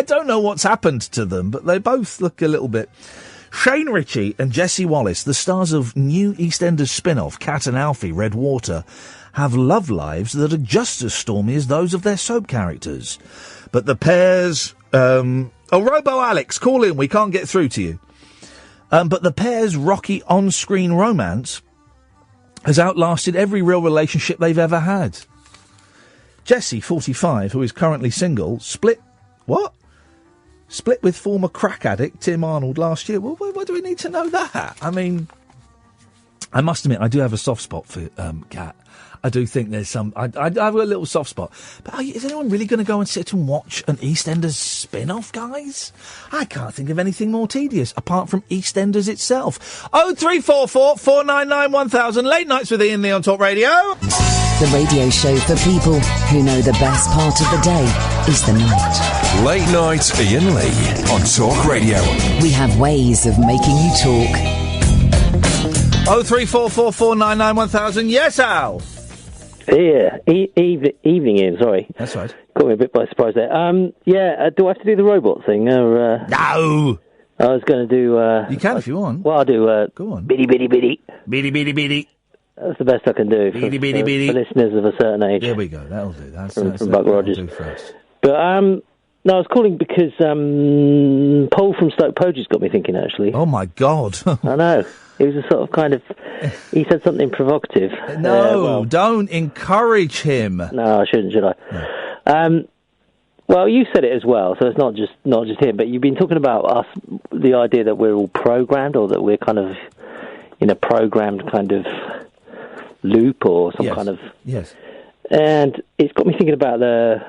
C: don't know what's happened to them, but they both look a little bit... Shane Ritchie and Jesse Wallace, the stars of new EastEnders spin-off, Cat and Alfie, Red Water, have love lives that are just as stormy as those of their soap characters. But the pair's... Robo-Alex, call in, we can't get through to you. But the pair's rocky on-screen romance has outlasted every real relationship they've ever had. Jesse, 45, who is currently single, split... What? Split with former crack addict Tim Arnold last year. Well, why do we need to know that? I mean, I must admit, I do have a soft spot for Kat. I do think there's some... I have a little soft spot. But is anyone really going to go and sit and watch an EastEnders spin-off, guys? I can't think of anything more tedious, apart from EastEnders itself. 0344 499 1000. Late nights with Iain Lee on Talk Radio.
A: The radio show for people who know the best part of the day is the night.
B: Late night Iain Lee on Talk Radio.
A: We have ways of making you talk.
C: 03444991000. Yes, Al.
E: Yeah, evening, Ian. Sorry,
C: that's right.
E: Caught me a bit by surprise there. Do I have to do the robot thing? Or,
C: no.
E: I was going to do.
C: You can if you want.
E: Well, I'll do.
C: Go on.
E: Biddy, biddy, biddy.
C: Biddy, biddy, biddy.
E: That's the best I can do for listeners of a certain age.
C: There we go. That'll do. That's
E: from Buck Rogers.
C: Do first.
E: But no, I was calling because Paul from Stoke Poge's got me thinking. Actually.
C: Oh my God.
E: I know. He was a sort of kind of. He said something provocative.
C: No, don't encourage him.
E: No, I shouldn't, should I? No. Well, you said it as well, so it's not just him. But you've been talking about us, the idea that we're all programmed, or that we're kind of in a programmed kind of loop, or some kind of.
C: Yes.
E: And it's got me thinking about the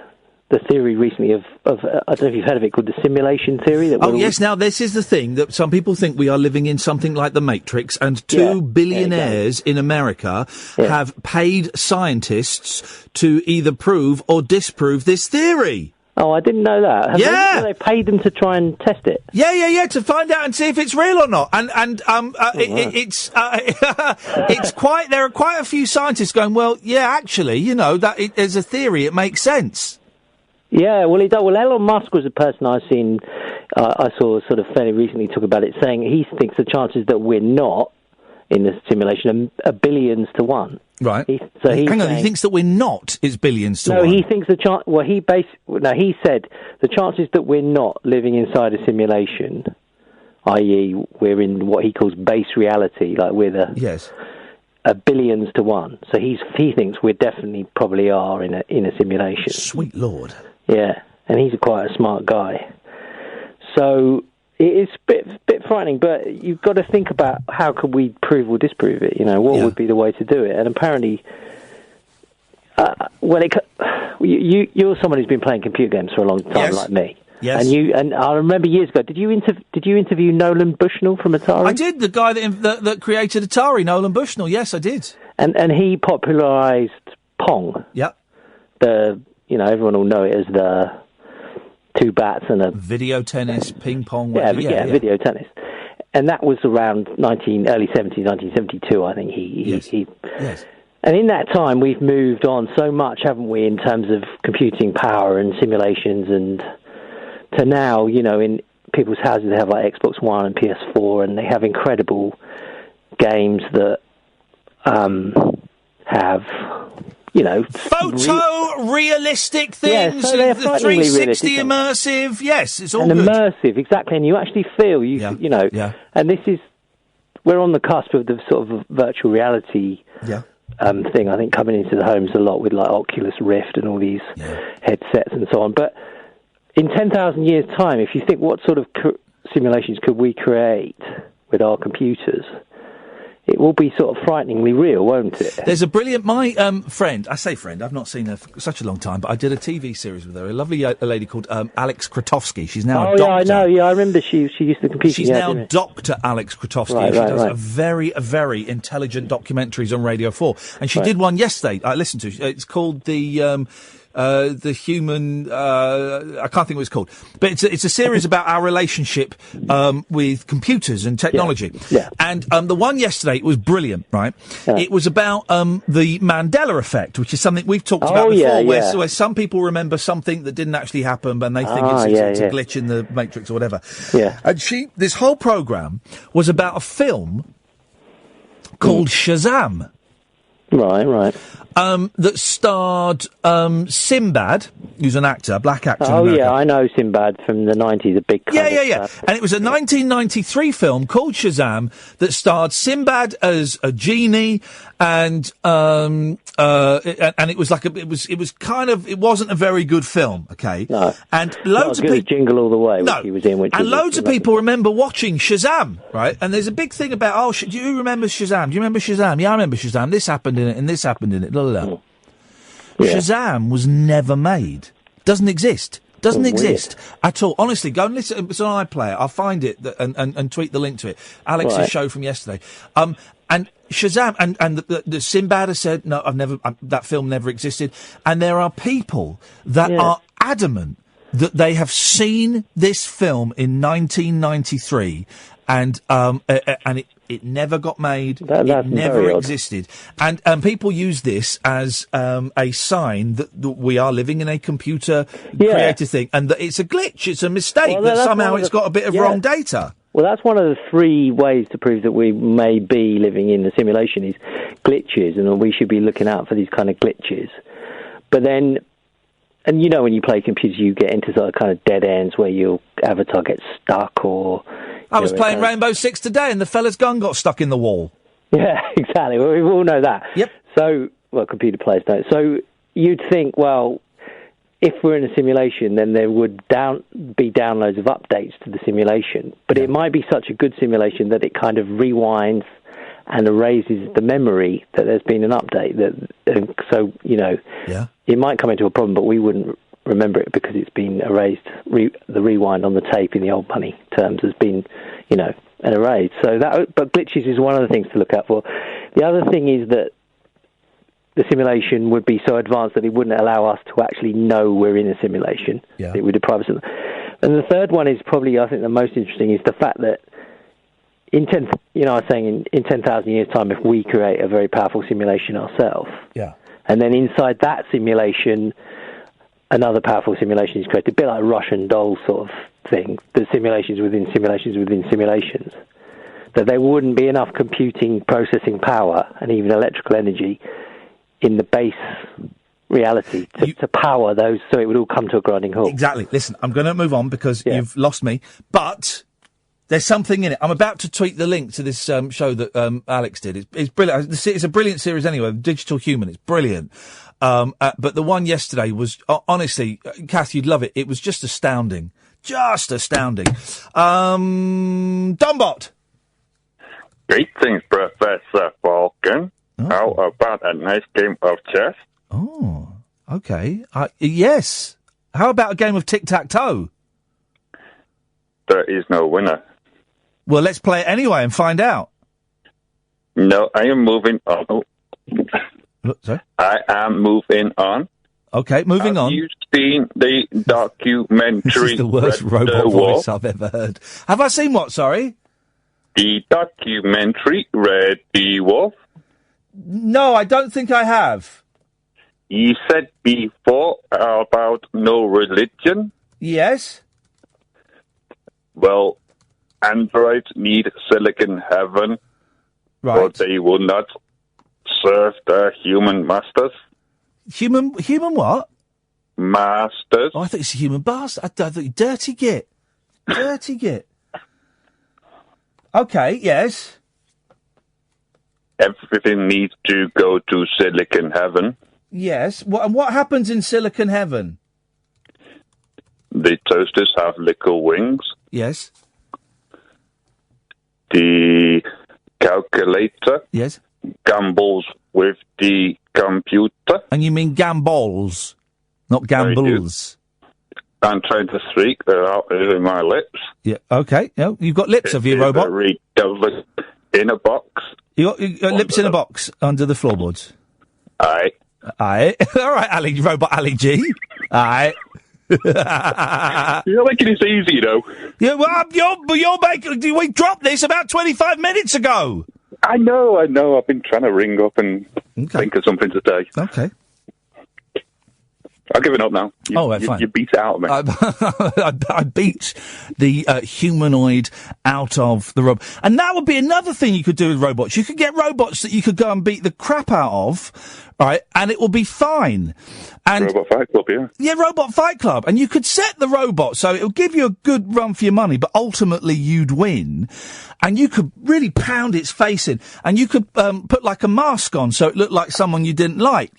E: theory recently of I don't know if you've heard of it, called the simulation theory. That
C: yes, now this is the thing, that some people think we are living in something like the Matrix, and two billionaires in America have paid scientists to either prove or disprove this theory.
E: Oh, I didn't know that. Have they paid them to try and test it?
C: Yeah, to find out and see if it's real or not. It's quite. There are quite a few scientists going, well, yeah, actually, that there's a theory. It makes sense.
E: Yeah, well, Elon Musk was a person I saw sort of fairly recently talk about it, saying he thinks the chances that we're not in the simulation are billions to one.
C: Right. Hang on, he thinks that we're not is billions to one.
E: No, he thinks the chance. Well, he said the chances that we're not living inside a simulation, i.e., we're in what he calls base reality, like we're the are billions to one. So he thinks we definitely probably are in a simulation.
C: Sweet Lord.
E: Yeah, and he's quite a smart guy. So it is a bit frightening, but you've got to think about how could we prove or disprove it. What would be the way to do it? And apparently, you're someone who's been playing computer games for a long time, like me.
C: Yes.
E: And I remember years ago. Did you interview Nolan Bushnell from Atari?
C: I did. The guy that created Atari, Nolan Bushnell. Yes, I did.
E: And he popularised Pong.
C: Yep.
E: Everyone will know it as the two bats and a
C: video tennis, ping pong.
E: Video tennis. And that was around early 70s, 1972, I think.
C: Yes.
E: And in that time, we've moved on so much, haven't we, in terms of computing power and simulations, and to now, in people's houses, they have like Xbox One and PS4, and they have incredible games that have,
C: photo-realistic things,
E: so they're
C: the 360
E: realistic,
C: immersive, yes, it's all
E: and
C: good.
E: Immersive, exactly, and you actually feel, and this is, we're on the cusp of the sort of virtual reality thing, I think, coming into the homes a lot with like Oculus Rift and all these headsets and so on, but in 10,000 years' time, if you think what sort of simulations could we create with our computers, it will be sort of frighteningly real, won't it?
C: There's a brilliant... My friend... I say friend, I've not seen her for such a long time, but I did a TV series with her. A lovely lady called Alex Krotowski. She's now a doctor.
E: Oh, yeah, I know. Yeah, I remember she used to compete.
C: She's now Dr. Alex Krotowski. She does a very, very intelligent documentaries on Radio 4. And she did one yesterday I listened to. It's called the human, I can't think what it's called, but it's a series about our relationship with computers and technology.
E: Yeah.
C: And the one yesterday was brilliant, right? Yeah. It was about the Mandela effect, which is something we've talked about before, where some people remember something that didn't actually happen, and they think it's a glitch in the Matrix or whatever.
E: Yeah.
C: And this whole programme was about a film called Shazam.
E: Right.
C: That starred Sinbad, who's an actor, black actor.
E: Oh, yeah, I know Sinbad from the 90s, a big
C: Yeah. And it was a 1993 film called Shazam that starred Sinbad as a genie, and it was like it wasn't a very good film, okay?
E: No.
C: And loads of people
E: Jingle All the Way, which he was in,
C: loads of people remember watching Shazam, right? And there's a big thing about do you remember Shazam? Do you remember Shazam? Yeah, I remember Shazam. This happened in it, and this happened in it. Blah, blah, blah. Yeah. Shazam was never made. Doesn't exist. Doesn't exist at all. Honestly, go and listen. It's on iPlayer. I'll find it and tweet the link to it. Alex's show from yesterday. And Shazam and the Sinbad has said no. That film never existed. And there are people that are adamant that they have seen this film in 1993, and it never got made. It never existed, and people use this as a sign that we are living in a computer created thing, and that it's a glitch, it's a mistake, that somehow it's got a bit of wrong data.
E: Well, that's one of the 3 ways to prove that we may be living in a simulation is glitches, and we should be looking out for these kind of glitches. But then, and you know, when you play computers, you get into sort of kind of dead ends where your avatar gets stuck, or...
C: I was playing Rainbow Six today, and the fella's gun got stuck in the wall.
E: Yeah, exactly. Well, we all know that.
C: Yep.
E: So, well, computer players don't. So you'd think, well, if we're in a simulation, then there would be downloads of updates to the simulation. But it might be such a good simulation that it kind of rewinds and erases the memory that there's been an update. So, you know, it might come into a problem, but we wouldn't remember it because it's been erased. The rewind on the tape in the old money terms has been, you know, erased. So but glitches is one of the things to look out for. The other thing is that the simulation would be so advanced that it wouldn't allow us to actually know we're in a simulation.
C: Yeah.
E: It would deprive us of. And the third one is probably, I think, the most interesting is the fact that in 10,000 years' time, if we create a very powerful simulation ourselves, and then inside that simulation, another powerful simulation is created, a bit like a Russian doll sort of thing, the simulations within simulations within simulations, that there wouldn't be enough computing processing power and even electrical energy in the base reality to power those, so it would all come to a grinding halt.
C: Exactly. Listen, I'm going to move on because you've lost me, but there's something in it. I'm about to tweet the link to this show that Alex did. It's brilliant. It's a brilliant series anyway, Digital Human. It's brilliant. But the one yesterday was, honestly, Kath, you'd love it. It was just astounding. Just astounding. Dumbot.
H: Greetings, Professor Falcon.
C: Oh.
H: How about a nice game of chess?
C: Oh, okay. Yes. How about a game of tic-tac-toe?
H: There is no winner.
C: Well, let's play it anyway and find out.
H: No, I am moving on. Oh.
C: Sorry?
H: I am moving on.
C: Okay, moving on.
H: Have you seen the documentary?
C: This is the worst robot voice I've ever heard. Have I seen what, sorry?
H: The documentary, Red the Wolf.
C: No, I don't think I have.
H: You said before about no religion.
C: Yes.
H: Well, androids need silicon heaven, or they will not serve their human masters.
C: Human what?
H: Masters.
C: Oh, I thought it's a human bastard. I thought you dirty git. Dirty git. Okay, yes.
H: Everything needs to go to silicon heaven.
C: Yes. What happens in silicon heaven?
H: The toasters have little wings.
C: Yes.
H: The calculator.
C: Yes.
H: Gambles with the computer.
C: And you mean gambols, not gambles?
H: I'm trying to speak. They're out in my lips.
C: Yeah. Okay. Yeah, you've got lips, have you, robot?
H: In a box.
C: You got lips in a box under the floorboards.
H: Aye.
C: Aye. All right, Ali, robot Ali G. Aye.
H: You're making this easy, though.
C: Yeah, well, you're making. We dropped this about 25 minutes ago.
H: I know. I've been trying to ring up and think of something to say.
C: Okay.
H: I'll give it up now.
C: Fine.
H: You beat it out of me.
C: I beat the humanoid out of the robot. And that would be another thing you could do with robots. You could get robots that you could go and beat the crap out of, right, and it will be fine. And
H: Robot Fight Club, yeah.
C: Yeah, Robot Fight Club. And you could set the robot so it'll give you a good run for your money, but ultimately you'd win. And you could really pound its face in. And you could put like a mask on so it looked like someone you didn't like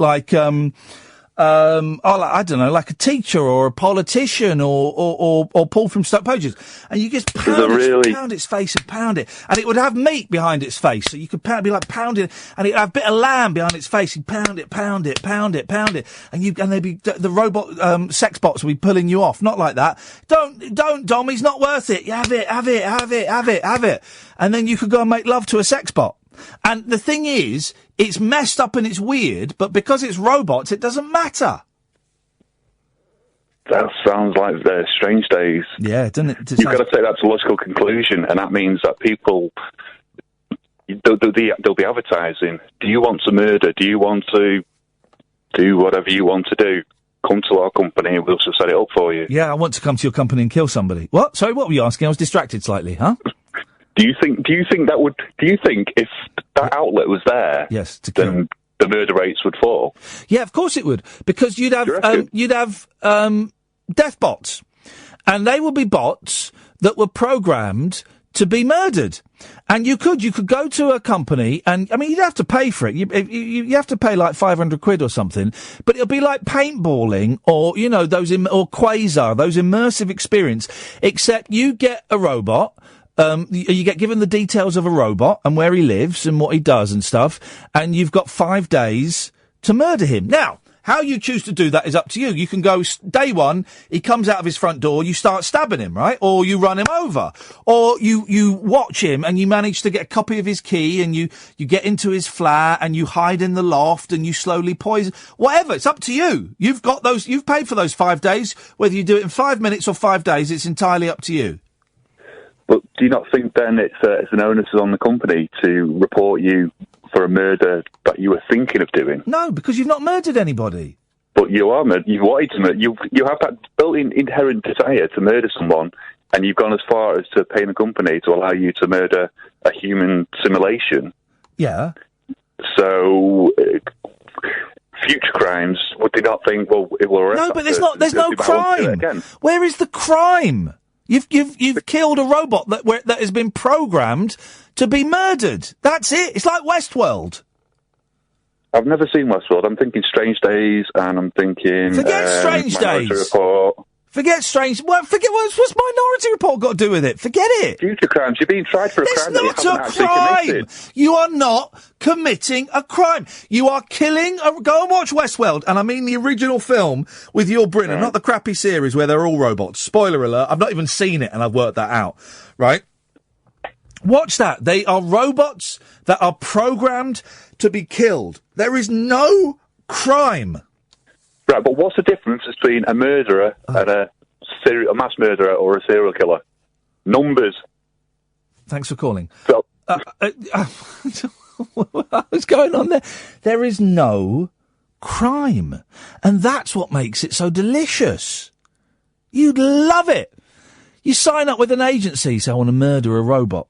C: I don't know, like a teacher or a politician or Paul from Stoke Poges. And you just pound its face and pound it. And it would have meat behind its face. So you could be like pounding, and it'd have a bit of lamb behind its face. You pound it. And they'd be, the robot, sex bots will be pulling you off. Not like that. Don't, Dom, he's not worth it. You have it. And then you could go and make love to a sex bot. And the thing is, it's messed up and it's weird, but because it's robots, it doesn't matter.
H: That sounds like Strange Days.
C: Yeah, doesn't it?
H: You've got to take that to logical conclusion, and that means that people, they'll be advertising. Do you want to murder? Do you want to do whatever you want to do? Come to our company and we'll set it up for you.
C: Yeah, I want to come to your company and kill somebody. What? Sorry, what were you asking? I was distracted slightly, huh?
H: Do you think if that outlet was there,
C: yes,
H: then the murder rates would fall?
C: Yeah, of course it would, because you'd have death bots, and they would be bots that were programmed to be murdered. And you could go to a company, and I mean, you'd have to pay for it. You have to pay like 500 quid or something, but it'll be like paintballing or, you know, or Quasar, those immersive experience, except you get a robot. You get given the details of a robot and where he lives and what he does and stuff, and you've got 5 days to murder him. Now, how you choose to do that is up to you. You can go day one, he comes out of his front door, you start stabbing him, right? Or you run him over. Or you watch him and you manage to get a copy of his key and you get into his flat and you hide in the loft and you slowly poison. Whatever, it's up to you. You've paid for those 5 days. Whether you do it in 5 minutes or 5 days, it's entirely up to you.
H: But do you not think then it's an onus on the company to report you for a murder that you were thinking of doing?
C: No, because you've not murdered anybody.
H: But you are you've wanted to murder. You have that built-in inherent desire to murder someone, and you've gone as far as to paying a company to allow you to murder a human simulation.
C: Yeah.
H: So, future crimes, would they not think, well, it will arrest
C: No, but there's no crime. Where is the crime? You've killed a robot that has been programmed to be murdered. That's it. It's like Westworld.
H: I've never seen Westworld. I'm thinking Strange Days, and I'm thinking...
C: Forget Strange Days.
H: Report.
C: Forget Strange... Well, forget... What's Minority Report got to do with it? Forget it.
H: Future crimes. You're being tried for a crime that you haven't actually committed.
C: You are not committing a crime. You are killing... Go and watch Westworld, and I mean the original film with Yul Brynner, not the crappy series where they're all robots. Spoiler alert, I've not even seen it, and I've worked that out. Right? Watch that. They are robots that are programmed to be killed. There is no crime.
H: Right, but what's the difference between a murderer and a mass murderer or a serial killer? Numbers.
C: Thanks for calling.
H: So,
C: what's going on there? There is no crime. And that's what makes it so delicious. You'd love it. You sign up with an agency, say, I want to murder a robot.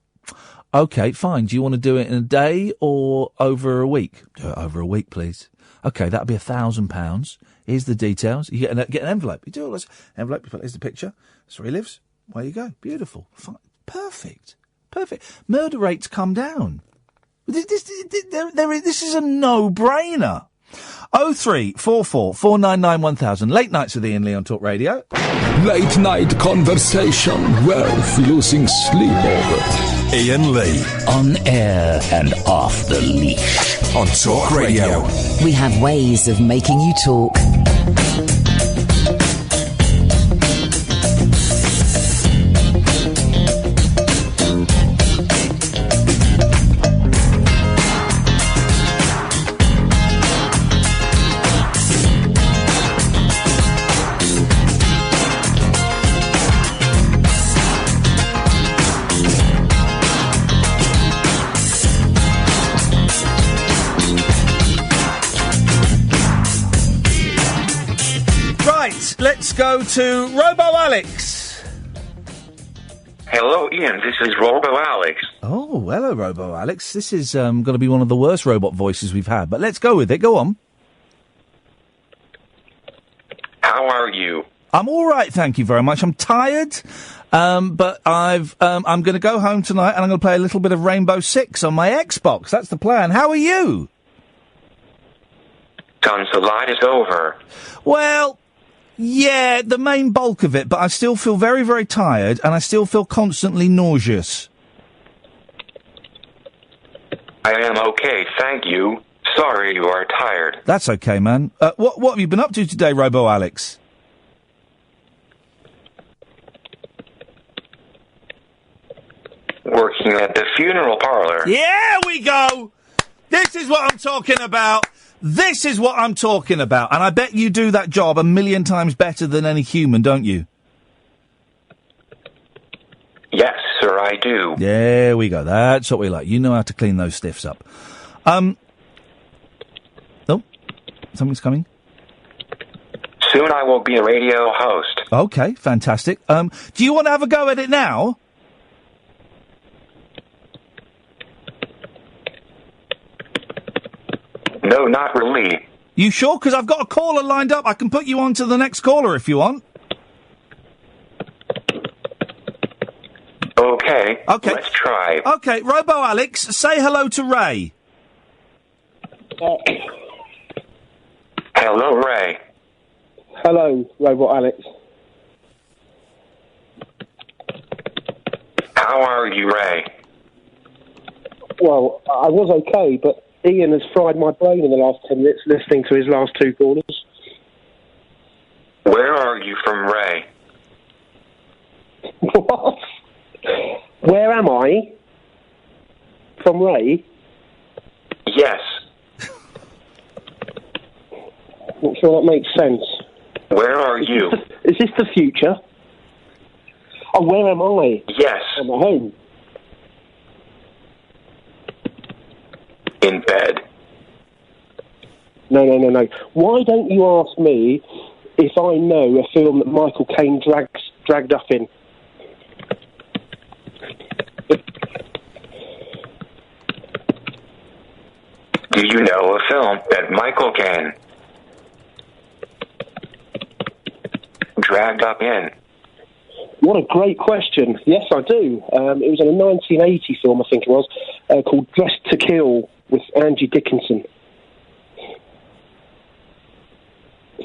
C: OK, fine. Do you want to do it in a day or over a week? Do it over a week, please. OK, that'll be £1,000. Here's the details. You get an envelope. You do all this. Envelope, you here's the picture. That's where he lives. Where you go. Beautiful. Fine. Perfect. Murder rates come down. This is a no-brainer. 0344 499 1000. Late nights with Iain Lee on Talk Radio.
F: Late night conversation worth losing sleep over.
B: Iain Lee.
G: On air and off the leash.
B: On Talk Radio.
A: We have ways of making you talk.
C: Let's go to Robo-Alex.
I: Hello, Ian. This is Robo-Alex.
C: Oh, hello, Robo-Alex. This is going to be one of the worst robot voices we've had, but let's go with it. Go on.
I: How are you?
C: I'm all right, thank you very much. I'm tired, but I'm going to go home tonight and I'm going to play a little bit of Rainbow Six on my Xbox. That's the plan. How are you?
I: Guns, the light is over.
C: Well... yeah, the main bulk of it, but I still feel very, very tired, and I still feel constantly nauseous.
I: I am okay, thank you. Sorry you are tired.
C: That's okay, man. What have you been up to today, Robo-Alex?
I: Working at the funeral parlor.
C: Yeah, we go! This is what I'm talking about. This is what I'm talking about, and I bet you do that job a million times better than any human, don't you?
I: Yes, sir, I do.
C: There we go. That's what we like. You know how to clean those stiffs up. Oh, something's coming.
I: Soon I will be a radio host.
C: Okay, fantastic. Do you want to have a go at it now?
I: No, not really.
C: You sure? Because I've got a caller lined up. I can put you on to the next caller if you want.
I: Okay.
C: Okay.
I: Let's try.
C: Okay, Robo-Alex, say hello to Ray.
I: Hello, Ray.
J: Hello, Robot-Alex.
I: How are you, Ray?
J: Well, I was okay, but Ian has fried my brain in the last 10 minutes listening to his last two callers.
I: Where are you from, Ray?
J: What? Where am I? From Ray?
I: Yes.
J: Not sure that makes sense.
I: Where are you?
J: Is this the future? Oh, where am I?
I: Yes.
J: I'm at home.
I: In bed.
J: No. Why don't you ask me if I know a film that Michael Caine dragged up in?
I: Do you know a film that Michael Caine dragged up in?
J: What a great question. Yes, I do. It was in a 1980 film, I think it was, called Dressed to Kill with Angie Dickinson.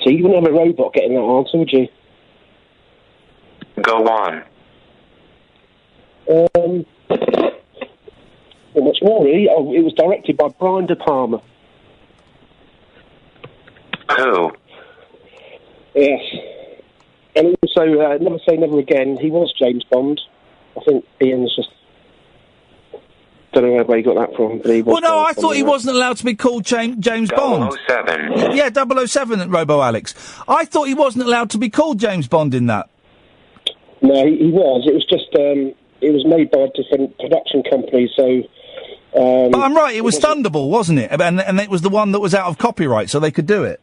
J: So you wouldn't have a robot getting that answer, would you?
I: Go on.
J: Not much more, really. Oh, it was directed by Brian De Palma.
I: Who?
J: Yes. And also, Never Say Never Again, he was James Bond. I think Ian's just... Don't know where he got that from. But he was
C: I thought he wasn't allowed to be called James Bond.
I: 007.
C: Yeah, 007, Robo-Alex. I thought he wasn't allowed to be called James Bond in that.
J: No, he was. It was just... it was made by different production companies, so...
C: but I'm right, it was Thunderball, wasn't it? And it was the one that was out of copyright, so they could do it.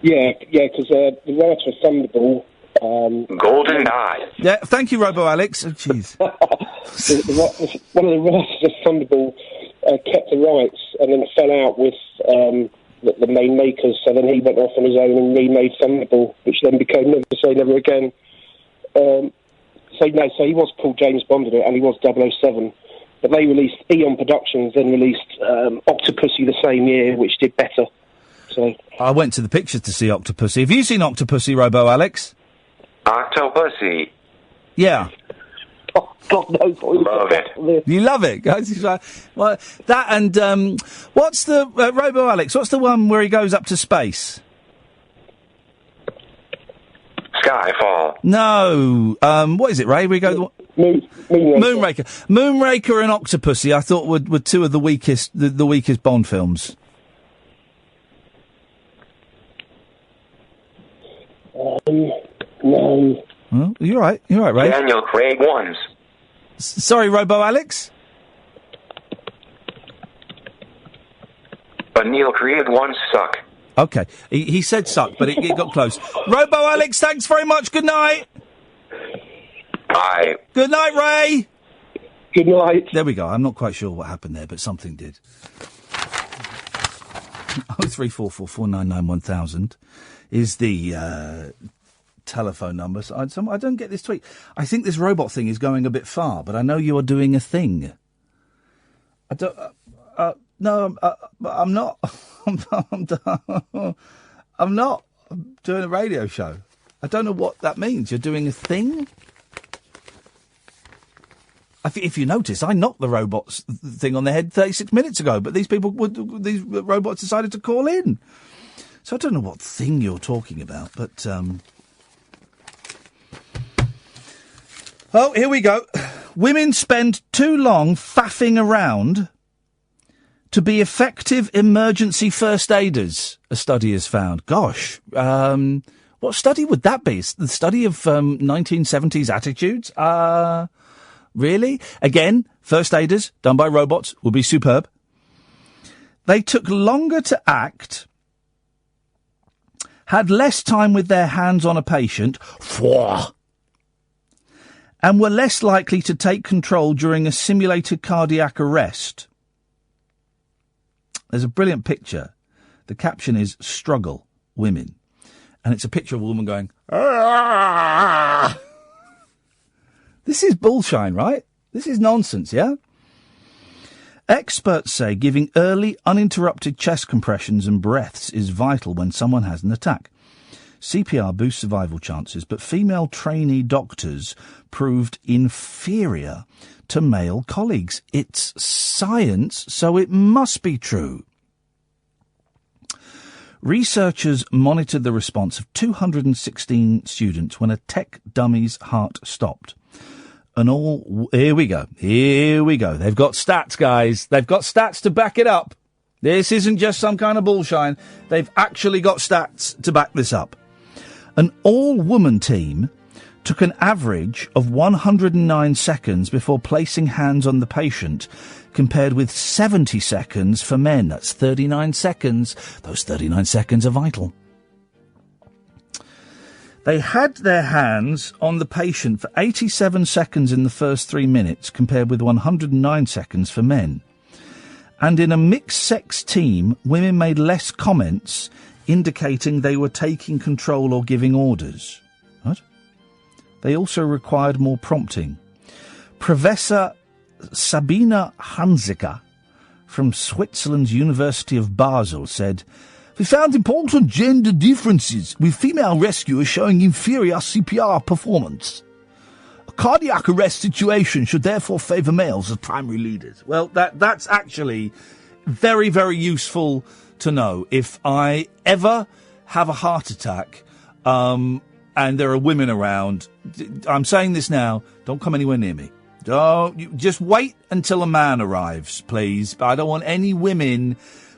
J: Yeah, because the writer of Thunderball...
I: Golden Eye.
C: Yeah, thank you, Robo-Alex. Oh, jeez.
J: One of the writers of Thunderball kept the rights and then fell out with the main makers, so then he went off on his own and remade Thunderball, which then became Never Say Never Again. So he was called James Bond in it, and he was 007. But they released, Eon Productions then released Octopussy the same year, which did better. So
C: I went to the pictures to see Octopussy. Have you seen Octopussy, Robo-Alex?
I: Octopussy.
C: Yeah.
J: Oh, God knows.
I: Love it.
C: You love it? Well, that and, what's the, Robo-Alex, what's the one where he goes up to space?
I: Skyfall.
C: No. What is it, Ray? We go... Moonraker. Moonraker and Octopussy, I thought, were two of the weakest Bond films.
J: No.
C: Well, you're right, Ray.
I: Daniel Craig ones.
C: Sorry, Robo-Alex?
I: But Neil Craig ones suck.
C: Okay, he said suck, but it got close. Robo-Alex, thanks very much, good night.
I: Bye.
C: Good night, Ray.
J: Good night.
C: There we go, I'm not quite sure what happened there, but something did. 03444991000 is the telephone number. So I don't get this tweet. I think this robot thing is going a bit far, but I know you are doing a thing. I don't... no, I'm not. I'm not doing a radio show. I don't know what that means. You're doing a thing? If you notice, I knocked the robots thing on their head 36 minutes ago, but these robots decided to call in. So I don't know what thing you're talking about, but... Oh, here we go. Women spend too long faffing around to be effective emergency first aiders, a study has found. Gosh, what study would that be? The study of 1970s attitudes? Really? Again, first aiders done by robots would be superb. They took longer to act, had less time with their hands on a patient, and were less likely to take control during a simulated cardiac arrest. There's a brilliant picture. The caption is "Struggle, Women." And it's a picture of a woman going, "Argh!" This is bullshine, right? This is nonsense, yeah? Experts say giving early, uninterrupted chest compressions and breaths is vital when someone has an attack. CPR boosts survival chances, but female trainee doctors proved inferior to male colleagues. It's science, so it must be true. Researchers monitored the response of 216 students when a tech dummy's heart stopped. And here we go. They've got stats, guys. They've got stats to back it up. This isn't just some kind of bullshine. They've actually got stats to back this up. An all-woman team took an average of 109 seconds before placing hands on the patient, compared with 70 seconds for men. That's 39 seconds. Those 39 seconds are vital. They had their hands on the patient for 87 seconds in the first 3 minutes, compared with 109 seconds for men. And in a mixed-sex team, women made less comments, indicating they were taking control or giving orders. What? They also required more prompting. Professor Sabina Hanziker from Switzerland's University of Basel said, "We found important gender differences, with female rescuers showing inferior CPR performance. A cardiac arrest situation should therefore favour males as primary leaders." Well, that's actually very, very useful to know. If I ever have a heart attack, and there are women around, I'm saying this now, don't come anywhere near me. Just wait until a man arrives, please. I don't want any women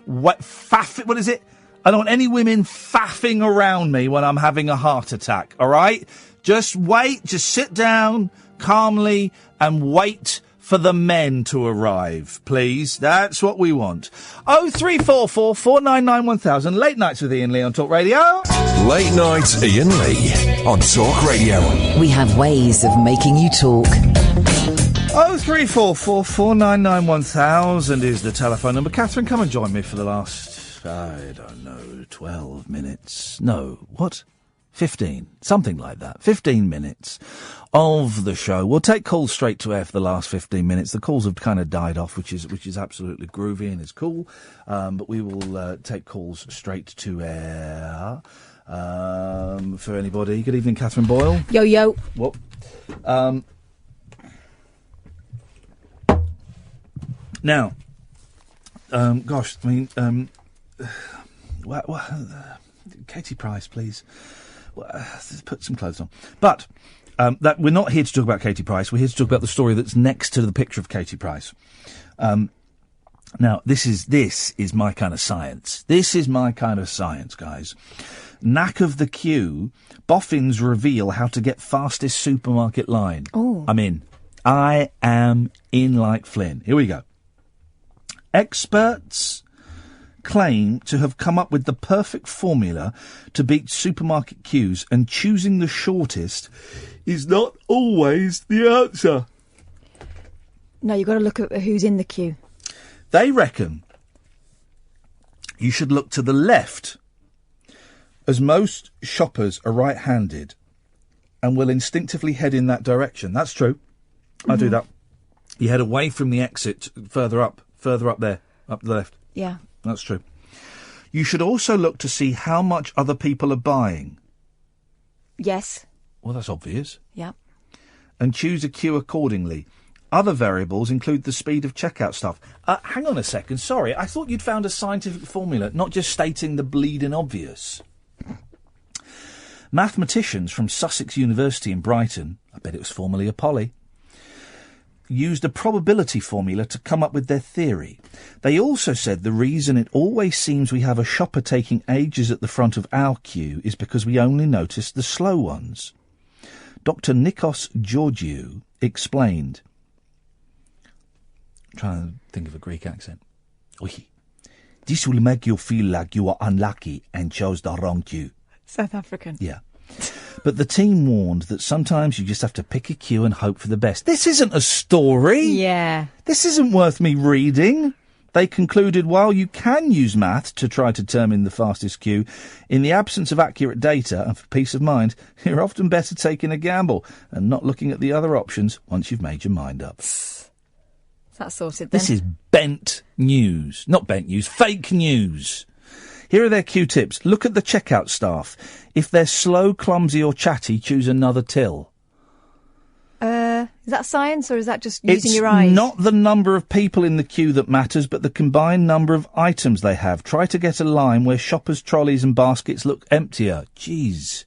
C: I don't want any women faffing around me when I'm having a heart attack, all right? Just wait, just sit down calmly and wait for the men to arrive, please. That's what we want. 0344 499 1000. Late Nights with Iain Lee on Talk Radio.
B: Late Night Iain Lee on Talk Radio.
A: We have ways of making you talk.
C: 0344 499 1000 is the telephone number. Catherine, come and join me for the last, I don't know, 12 minutes. No, what? 15. Something like that. 15 minutes of the show. We'll take calls straight to air for the last 15 minutes. The calls have kind of died off, which is absolutely groovy and is cool. But we will take calls straight to air for anybody. Good evening, Catherine Boyle.
K: Yo, yo.
C: What? Now, gosh, I mean, Katie Price, please. Let's put some clothes on. But that we're not here to talk about Katie Price. We're here to talk about the story that's next to the picture of Katie Price. Now, this is my kind of science. This is my kind of science, guys. Knack of the queue. Boffins reveal how to get fastest supermarket line.
K: Oh.
C: I'm in. I am in like Flynn. Here we go. Experts claim to have come up with the perfect formula to beat supermarket queues, and choosing the shortest is not always the answer.
K: No, you've got to look at who's in the queue.
C: They reckon you should look to the left, as most shoppers are right-handed and will instinctively head in that direction. That's true. I do that. You head away from the exit further up there, up the left.
K: Yeah.
C: That's true. You should also look to see how much other people are buying.
K: Yes.
C: Well, that's obvious.
K: Yeah.
C: And choose a queue accordingly. Other variables include the speed of checkout staff. Hang on a second. Sorry, I thought you'd found a scientific formula, not just stating the bleeding obvious. Mathematicians from Sussex University in Brighton, I bet it was formerly a poly, used a probability formula to come up with their theory. They also said the reason it always seems we have a shopper taking ages at the front of our queue is because we only notice the slow ones. Dr. Nikos Georgiou explained. I'm trying to think of a Greek accent. Oy. This will make you feel like you are unlucky and chose the wrong queue.
K: South African.
C: Yeah. But the team warned that sometimes you just have to pick a queue and hope for the best. This isn't a story.
K: Yeah.
C: This isn't worth me reading. They concluded while you can use math to try to determine the fastest queue, in the absence of accurate data and for peace of mind, you're often better taking a gamble and not looking at the other options once you've made your mind up.
K: That's sorted then.
C: This is bent news. Not bent news, fake news. Here are their Q tips. Look at the checkout staff. If they're slow, clumsy or chatty, choose another till.
K: Is that science or is that just using your eyes?
C: It's not the number of people in the queue that matters, but the combined number of items they have. Try to get a line where shoppers' trolleys and baskets look emptier. Jeez.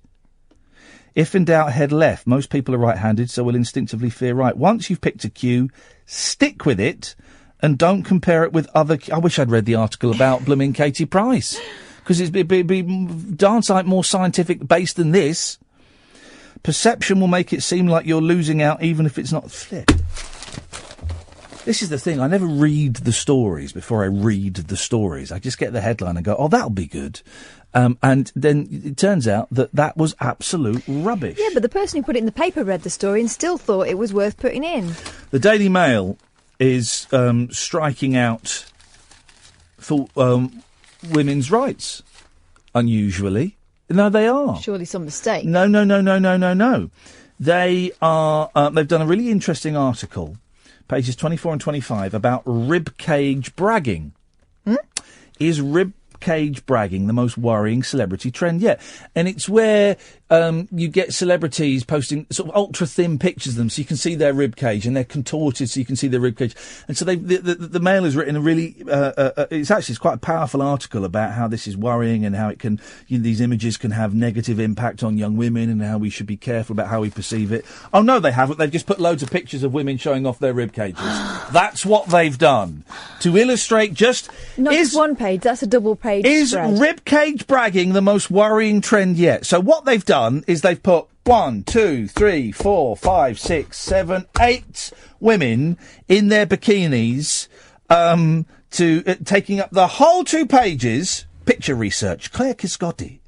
C: If in doubt, head left. Most people are right-handed, so will instinctively veer right. Once you've picked a queue, stick with it and don't compare it with other... I wish I'd read the article about blooming Katie Price, because it'd be darn sight more scientific based than this. Perception will make it seem like you're losing out even if it's not. Flip. This is the thing. I never read the stories before I read the stories. I just get the headline and go, oh, that'll be good. And then it turns out that was absolute rubbish.
K: Yeah, but the person who put it in the paper read the story and still thought it was worth putting in.
C: The Daily Mail is striking out for women's rights, unusually. No, they are.
K: Surely some mistake.
C: No. They are. They've done a really interesting article, pages 24 and 25, about rib cage bragging. Is rib cage bragging the most worrying celebrity trend yet? And it's where you get celebrities posting sort of ultra thin pictures of them, so you can see their rib cage, and they're contorted, so you can see their rib cage. And so the Mail has written a really it's quite a powerful article about how this is worrying and how it can these images can have negative impact on young women and how we should be careful about how we perceive it. Oh no, they haven't. They've just put loads of pictures of women showing off their rib cages. That's what they've done to illustrate. Just
K: one page. That's a double page.
C: Is
K: spread.
C: Rib cage bragging the most worrying trend yet? So what they've done is they've put 1, 2, 3, 4, 5, 6, 7, 8 women in their bikinis, taking up the whole 2 pages. Picture research, Claire Kiscotti.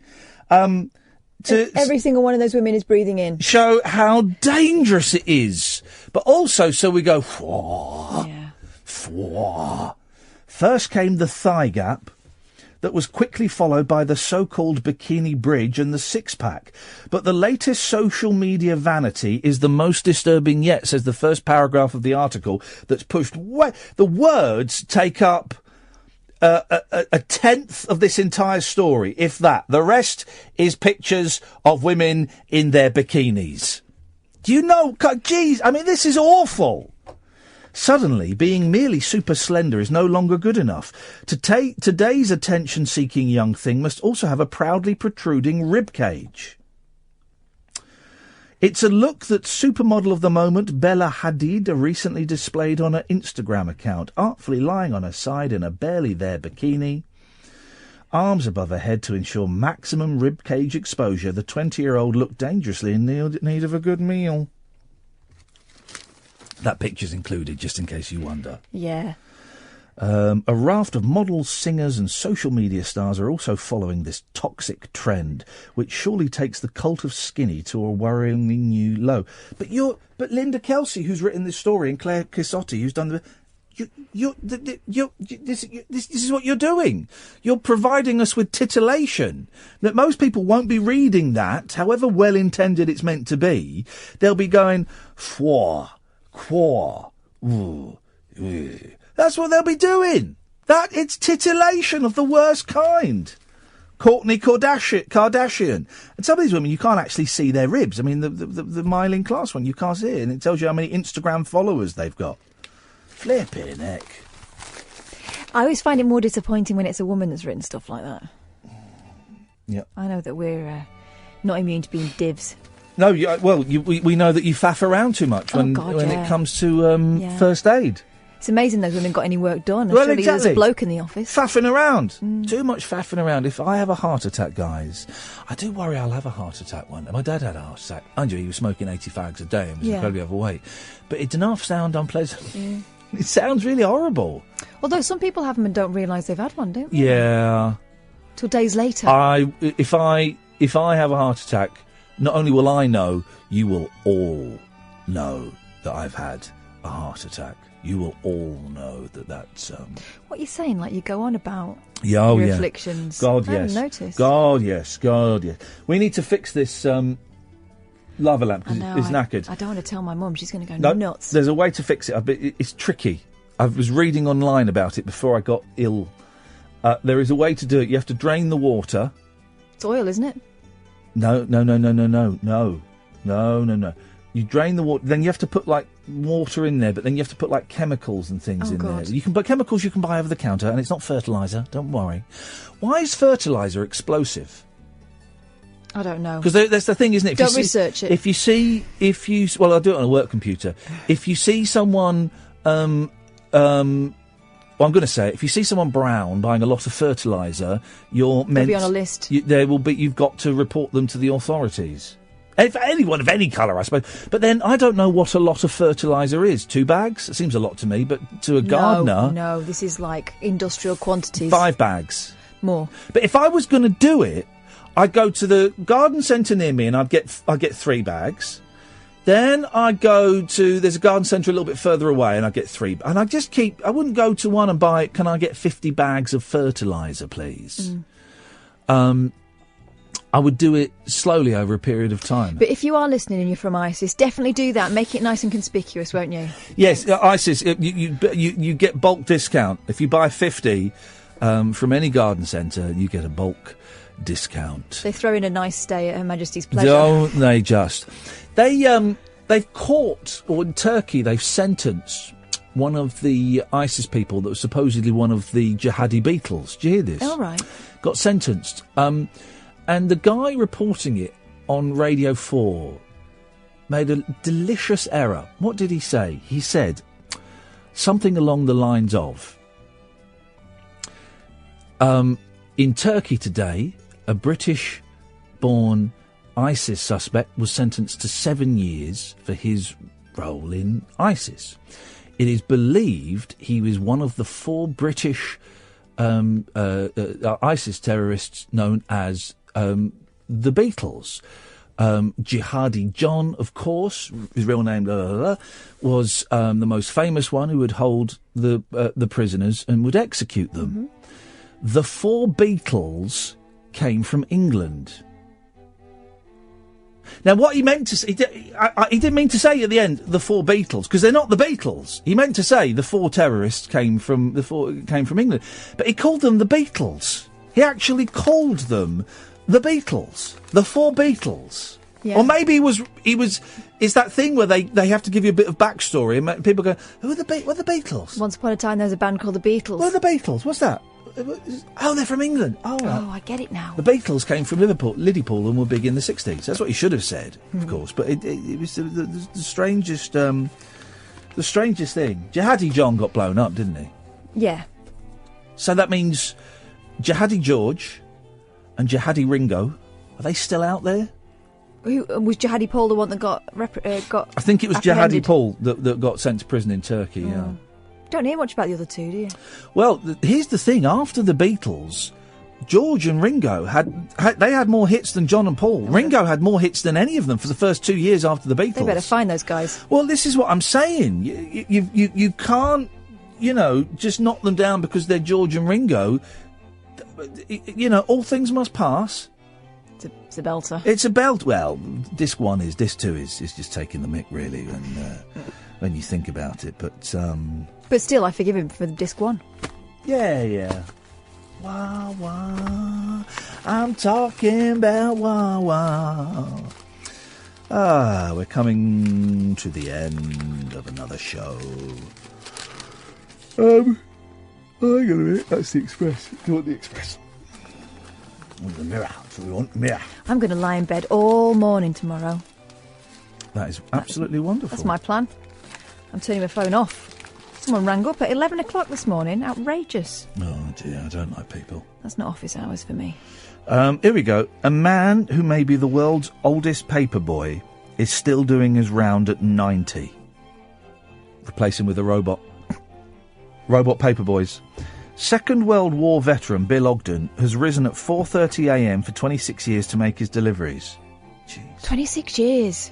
K: Every single one of those women is breathing in.
C: Show how dangerous it is, but also so we go. First came the thigh gap. That was quickly followed by the so-called bikini bridge and the six-pack. But the latest social media vanity is the most disturbing yet, says the first paragraph of the article that's pushed way. The words take up a tenth of this entire story, if that. The rest is pictures of women in their bikinis. Do you know? Geez, I mean, this is awful. Suddenly, being merely super slender is no longer good enough. Today's attention-seeking young thing must also have a proudly protruding rib cage. It's a look that supermodel of the moment Bella Hadid recently displayed on her Instagram account, artfully lying on her side in a barely-there bikini. Arms above her head to ensure maximum rib cage exposure, the 20-year-old looked dangerously in need of a good meal. That picture's included, just in case you wonder.
K: Yeah.
C: A raft of models, singers and social media stars are also following this toxic trend, which surely takes the cult of skinny to a worryingly new low. But Linda Kelsey, who's written this story, and Claire Kissotti, who's done this is what you're doing. You're providing us with titillation. That most people won't be reading that, however well intended it's meant to be. They'll be going, that's what they'll be doing. It's titillation of the worst kind. Kourtney Kardashian. And some of these women, you can't actually see their ribs. I mean, the Myling Class one, you can't see it, and it tells you how many Instagram followers they've got. Flipping heck.
K: I always find it more disappointing when it's a woman that's written stuff like that.
C: Yeah.
K: I know that we're not immune to being divs.
C: No, we know that you faff around too much when it comes to first aid.
K: It's amazing those women got any work done.
C: Well,
K: Surely
C: exactly.
K: There's a bloke in the office.
C: Faffing around. Too much faffing around. If I have a heart attack, guys, I do worry I'll have a heart attack one day. My dad had a heart attack. Mind you, he was smoking 80 fags a day and was incredibly overweight. But it did not sound unpleasant.
K: Yeah.
C: It sounds really horrible.
K: Although some people have them and don't realise they've had one, don't they?
C: Yeah.
K: Till days later.
C: If I have a heart attack, not only will I know, you will all know that I've had a heart attack. You will all know that that's...
K: What are you saying? Like you go on about
C: your
K: afflictions?
C: God,
K: I
C: yes.
K: haven't noticed.
C: God, yes. God, yes. We need to fix this lava lamp because it's knackered.
K: I don't want to tell my mum. She's going to go nuts.
C: There's a way to fix it. It's tricky. I was reading online about it before I got ill. There is a way to do it. You have to drain the water.
K: It's oil, isn't it?
C: No. You drain the water, then you have to put water in there, but then you have to put chemicals and things there. But chemicals you can buy over the counter, and it's not fertiliser. Don't worry. Why is fertiliser explosive?
K: I don't know.
C: Because that's the thing, isn't it?
K: Don't research it.
C: Well, I'll do it on a work computer. If you see someone, I'm going to say it. If you see someone brown buying a lot of fertiliser, you're meant...
K: They'll be on a list.
C: You've got to report them to the authorities. If anyone of any colour, I suppose. But then I don't know what a lot of fertiliser is. 2 bags? It seems a lot to me, but to a gardener...
K: No, this is like industrial quantities.
C: 5 bags.
K: More.
C: But if I was going to do it, I'd go to the garden centre near me and I'd get 3 bags. Then I'd go to... There's a garden centre a little bit further away and I'd get 3. And I'd just keep... I wouldn't go to one and buy... Can I get 50 bags of fertiliser, please? I would do it slowly over a period of time.
K: But if you are listening and you're from ISIS, definitely do that. Make it nice and conspicuous, won't you?
C: Yes, ISIS, you get bulk discount. If you buy 50 from any garden centre, you get a bulk discount.
K: They throw in a nice stay at Her Majesty's pleasure.
C: Don't they just? They've caught, or in Turkey, they've sentenced one of the ISIS people that was supposedly one of the jihadi Beatles. Did you hear this?
K: All right.
C: Got sentenced. And the guy reporting it on Radio 4 made a delicious error. What did he say? He said something along the lines of, in Turkey today, a British-born ISIS suspect was sentenced to 7 years for his role in ISIS. It is believed he was one of the 4 British ISIS terrorists known as the Beatles. Jihadi John, of course, his real name was the most famous one who would hold the prisoners and would execute them. Mm-hmm. The 4 Beatles came from England. Now, what he meant to say, he didn't mean to say at the end the 4 Beatles, because they're not the Beatles. He meant to say the 4 terrorists came from England, but he called them the Beatles. He actually called them the Beatles, the 4 Beatles. Yeah. Or maybe it's that thing where they have to give you a bit of backstory and people go, what are the Beatles?
K: Once upon a time there was a band called the Beatles.
C: What are the Beatles? What's that? Oh, they're from England. Oh, right.
K: Oh, I get it now.
C: The Beatles came from Liverpool and were big in the 60s. That's what he should have said, of course. But it was the strangest thing. Jihadi John got blown up, didn't he?
K: Yeah.
C: So that means Jihadi George and Jihadi Ringo, are they still out there?
K: Who was Jihadi-Paul the one that got
C: I think it was Jihadi-Paul that got sent to prison in Turkey, yeah.
K: Don't hear much about the other 2, do you?
C: Well, here's the thing. After the Beatles, George and Ringo had more hits than John and Paul. Ringo had more hits than any of them for the first 2 years after the Beatles.
K: They better find those guys.
C: Well, this is what I'm saying. You can't, just knock them down because they're George and Ringo. All things must pass.
K: It's a belter.
C: It's a belt. Well, disc 1 is. Disc 2 is just taking the mick, really, when you think about it.
K: But still, I forgive him for the disc 1.
C: Yeah. Wah, wah. I'm talking about wah, wah. We're coming to the end of another show. Hang on a minute. That's the Express. Do you want the Express? I want the Mirror. Do we want the Mirror?
K: I'm going to lie in bed all morning tomorrow.
C: That is absolutely wonderful.
K: That's my plan. I'm turning my phone off. Someone rang up at 11 o'clock this morning. Outrageous.
C: Oh, dear, I don't like people.
K: That's not office hours for me.
C: Here we go. A man who may be the world's oldest paperboy is still doing his round at 90. Replace him with a robot. Robot paperboys. Second World War veteran Bill Ogden has risen at 4:30am for 26 years to make his deliveries. Jeez.
K: 26 years.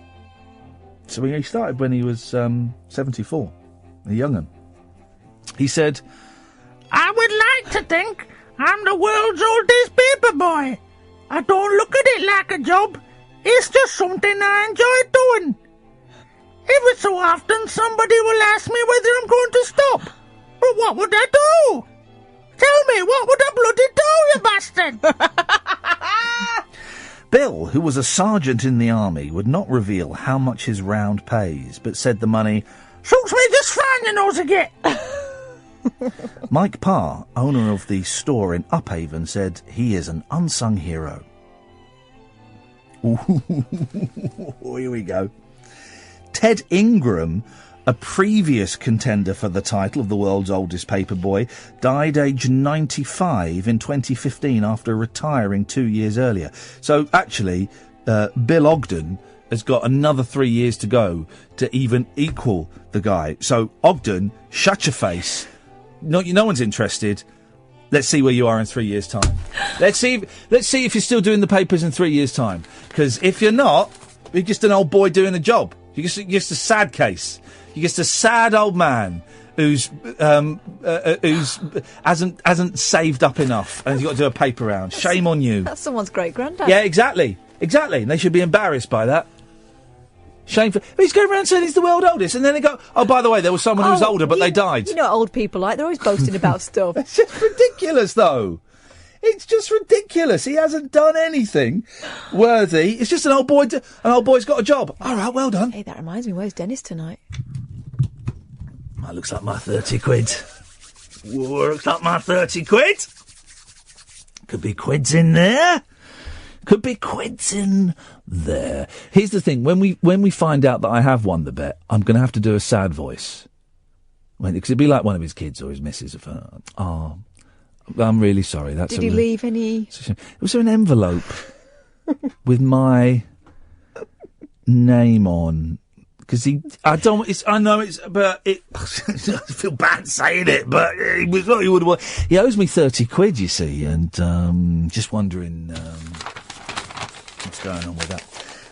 C: So he started when he was 74, a young'un. He said,
N: I would like to think I'm the world's oldest paperboy. I don't look at it like a job. It's just something I enjoy doing. Every so often somebody will ask me whether I'm going to stop. But what would I do? Tell me, what would I bloody do, you bastard?
C: Bill, who was a sergeant in the army, would not reveal how much his round pays, but said the money
N: suits me just fine, you know, to get.
C: Mike Parr, owner of the store in Uphaven, said he is an unsung hero. Ooh, here we go. Ted Ingram, a previous contender for the title of the world's oldest paperboy, died aged 95 in 2015 after retiring 2 years earlier. So, actually, Bill Ogden has got another 3 years to go to even equal the guy. So, Ogden, shut your face. No one's interested. Let's see where you are in 3 years' time. Let's see if you're still doing the papers in 3 years' time. Because if you're not, you're just an old boy doing a job. You're just a sad case. You're just a sad old man who's hasn't saved up enough and he's got to do a paper round. Shame on you.
K: That's someone's great granddad.
C: Yeah, exactly. And they should be embarrassed by that. Shameful. He's going around saying he's the world oldest, and then they go, oh, by the way, there was someone who was older, but they died.
K: You know what old people like? They're always boasting about stuff.
C: It's just ridiculous, though. It's just ridiculous. He hasn't done anything worthy. It's just an old boy. An old boy's got a job. All right, well done.
K: Hey, that reminds me. Where's Dennis tonight?
C: That looks like my 30 quid. Looks like my 30 quid. Could be quids in there. Could be quids in there. Here's the thing. When we find out that I have won the bet, I'm going to have to do a sad voice. Because it'd be like one of his kids or his missus. Oh, I'm really sorry.
K: Did he leave any?
C: Was there an envelope with my name on? Because I feel bad saying it, but it was what he would want. He owes me 30 quid, you see, and just wondering what's going on with that.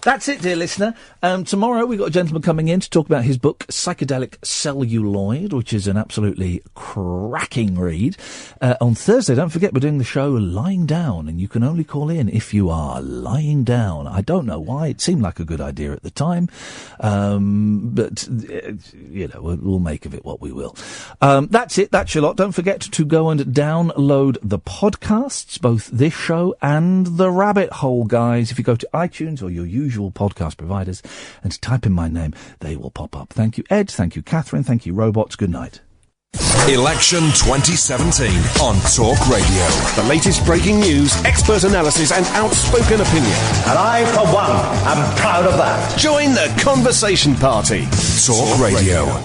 C: That's it, dear listener. Tomorrow we've got a gentleman coming in to talk about his book, Psychedelic Celluloid, which is an absolutely cracking read. On Thursday, don't forget, we're doing the show Lying Down, and you can only call in if you are lying down. I don't know why. It seemed like a good idea at the time. But we'll make of it what we will. That's it. That's your lot. Don't forget to go and download the podcasts, both this show and The Rabbit Hole, guys. If you go to iTunes or your usual podcast providers and type in my name, they will pop up. Thank you, Ed. Thank you, Catherine. Thank you, robots. Good night.
B: Election 2017 on Talk Radio.
V: The latest breaking news, expert analysis and outspoken opinion.
W: And I, for one, am proud of that.
V: Join the conversation party.
B: Talk Radio.